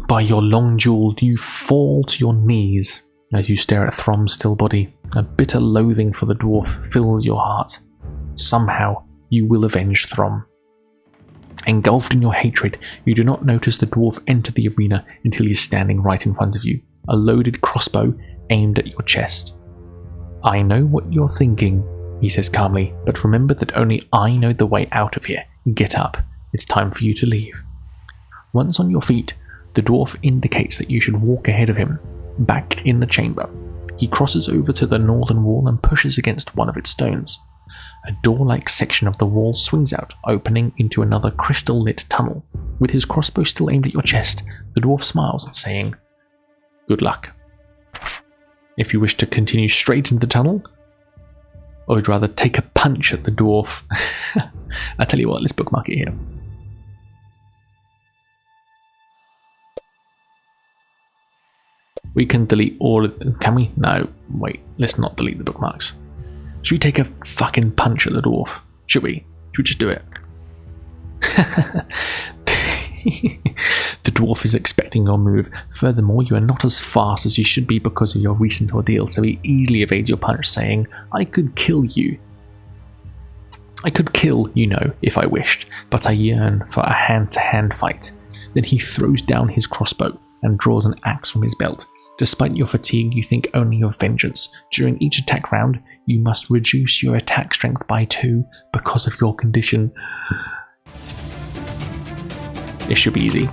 Speaker 1: by your long duel, you fall to your knees as you stare at Throm's still body. A bitter loathing for the dwarf fills your heart. Somehow, you will avenge Throm. Engulfed in your hatred, you do not notice the dwarf enter the arena until he is standing right in front of you, a loaded crossbow aimed at your chest. "I know what you're thinking," he says calmly, "but remember that only I know the way out of here. Get up. It's time for you to leave." Once on your feet, the dwarf indicates that you should walk ahead of him, back in the chamber. He crosses over to the northern wall and pushes against one of its stones. A door-like section of the wall swings out, opening into another crystal-lit tunnel. With his crossbow still aimed at your chest, the dwarf smiles, saying, "Good luck. If you wish to continue straight into the tunnel, or would rather take a punch at the dwarf." I tell you what, let's bookmark it here. We can delete all of them. Can we? No, wait, let's not delete the bookmarks. Should we take a fucking punch at the dwarf? Should we? Should we just do it? The dwarf is expecting your move. Furthermore, you are not as fast as you should be because of your recent ordeal, so he easily evades your punch, saying, "I could kill you. I could kill, you know, if I wished, but I yearn for a hand-to-hand fight." Then he throws down his crossbow and draws an axe from his belt. Despite your fatigue, you think only of vengeance. During each attack round, you must reduce your attack strength by 2 because of your condition. This should be easy.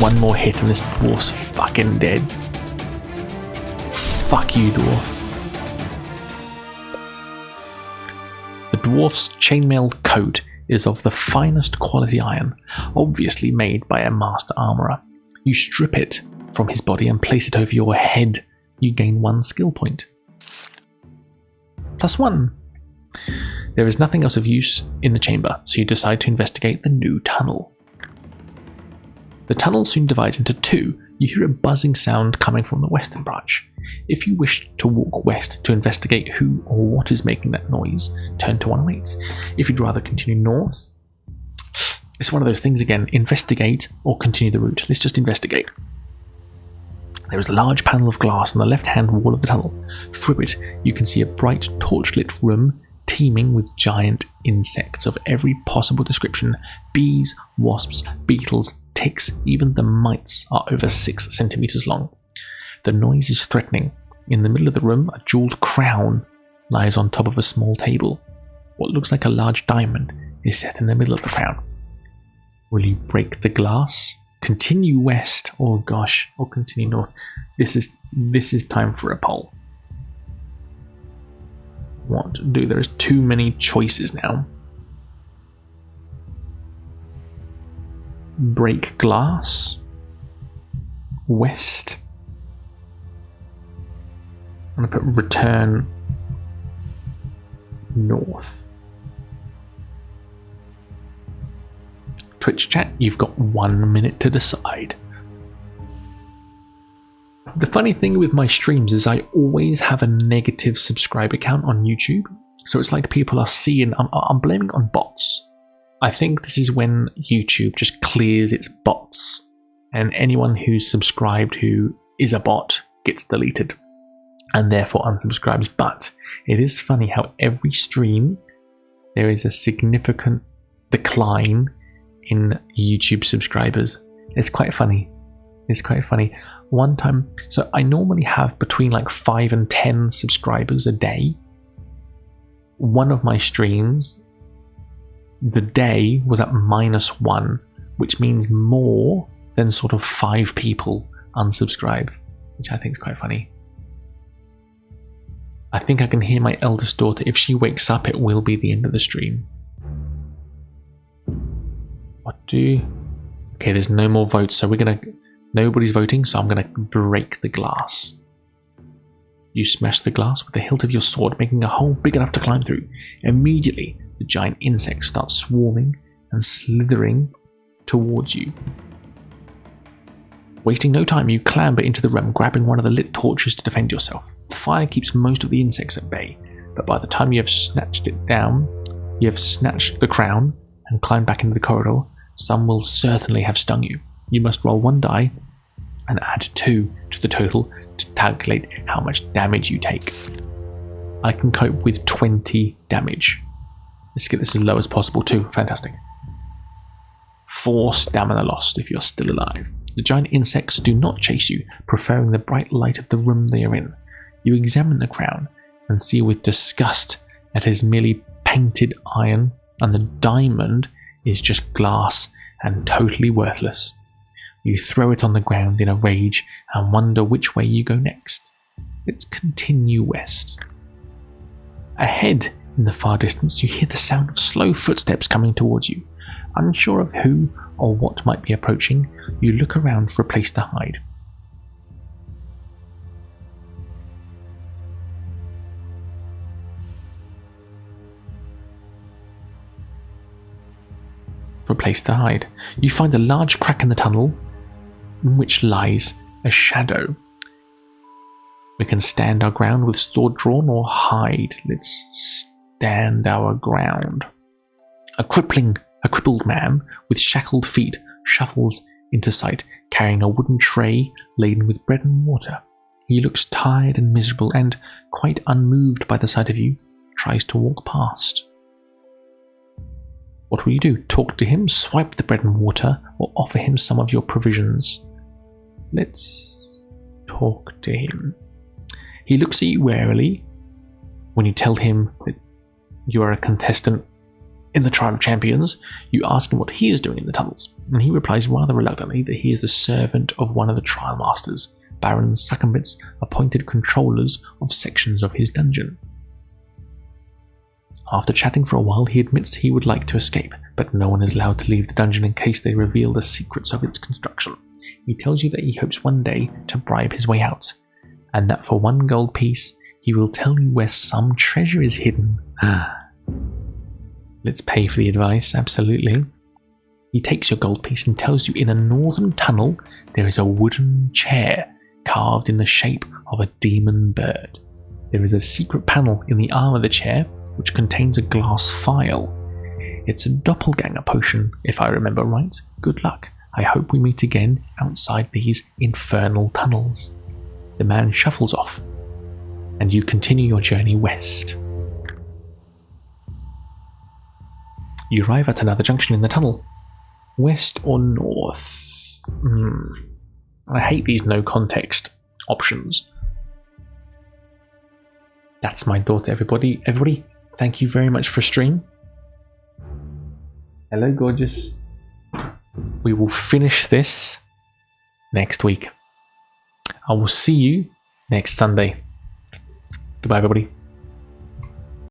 Speaker 1: One more hit and this dwarf's fucking dead. Fuck you, dwarf. The dwarf's chainmail coat is of the finest quality iron, obviously made by a master armourer. You strip it from his body and place it over your head. You gain 1 skill point. +1. There is nothing else of use in the chamber, so you decide to investigate the new tunnel. The tunnel soon divides into 2, You hear a buzzing sound coming from the western branch. If you wish to walk west to investigate who or what is making that noise, turn to 108. If you'd rather continue north, it's one of those things again, investigate or continue the route. Let's just investigate. There is a large panel of glass on the left-hand wall of the tunnel. Through it, you can see a bright, torch-lit room teeming with giant insects of every possible description. Bees, wasps, beetles, ticks, even the mites are over 6 centimeters long. The noise is threatening. In the middle of the room, a jeweled crown lies on top of a small table. What looks like a large diamond is set in the middle of the crown. Will you break the glass, continue west, or continue north? This is time for a poll. What to do? There's too many choices now. Break glass, west. I'm going to put return north. Twitch chat, you've got 1 minute to decide. The funny thing with my streams is I always have a negative subscriber count on YouTube. So it's like people are seeing, I'm blaming it on bots. I think this is when YouTube just clears its bots and anyone who's subscribed who is a bot gets deleted and therefore unsubscribes. But it is funny how every stream there is a significant decline in YouTube subscribers. It's quite funny. It's quite funny. One time, so I normally have between like 5 and 10 subscribers a day. One of my streams, the day was at -1, which means more than sort of 5 people unsubscribe, which I think is quite funny. I think I can hear my eldest daughter. If she wakes up, it will be the end of the stream. Okay, there's no more votes, so nobody's voting, so I'm gonna break the glass. You smash the glass with the hilt of your sword, making a hole big enough to climb through. Immediately, the giant insects start swarming and slithering towards you. Wasting no time, you clamber into the room, grabbing one of the lit torches to defend yourself. The fire keeps most of the insects at bay, but by the time you have snatched it down, you have snatched the crown and climbed back into the corridor, some will certainly have stung you. You must roll 1 die and add 2 to the total to calculate how much damage you take. I can cope with 20 damage. Let's get this as low as possible too. Fantastic. 4 stamina lost if you're still alive. The giant insects do not chase you, preferring the bright light of the room they are in. You examine the crown and see with disgust that it is merely painted iron and the diamond is just glass and totally worthless. You throw it on the ground in a rage and wonder which way you go next. Let's continue west. Ahead, in the far distance, you hear the sound of slow footsteps coming towards you. Unsure of who or what might be approaching, you look around for a place to hide. You find a large crack in the tunnel in which lies a shadow. We can stand our ground with sword drawn or hide. Let's stand our ground. A crippled man with shackled feet shuffles into sight, carrying a wooden tray laden with bread and water. He looks tired and miserable and, quite unmoved by the sight of you, tries to walk past. What will you do? Talk to him, swipe the bread and water, or offer him some of your provisions? Let's talk to him. He looks at you warily. When you tell him that you are a contestant in the Trial of Champions, you ask him what he is doing in the tunnels, and he replies rather reluctantly that he is the servant of one of the trial masters, Baron Succumbit's appointed controllers of sections of his dungeon. After chatting for a while, he admits he would like to escape, but no one is allowed to leave the dungeon in case they reveal the secrets of its construction. He tells you that he hopes one day to bribe his way out, and that for 1 gold piece, he will tell you where some treasure is hidden. Let's pay for the advice, absolutely. He takes your gold piece and tells you in a northern tunnel there is a wooden chair carved in the shape of a demon bird. There is a secret panel in the arm of the chair which contains a glass phial. It's a doppelganger potion, if I remember right. Good luck. I hope we meet again outside these infernal tunnels. The man shuffles off, and you continue your journey west. You arrive at another junction in the tunnel. West or north? I hate these no context options. That's my thought, everybody. Everybody, thank you very much for stream. Hello, gorgeous. We will finish this next week. I will see you next Sunday. Goodbye, everybody.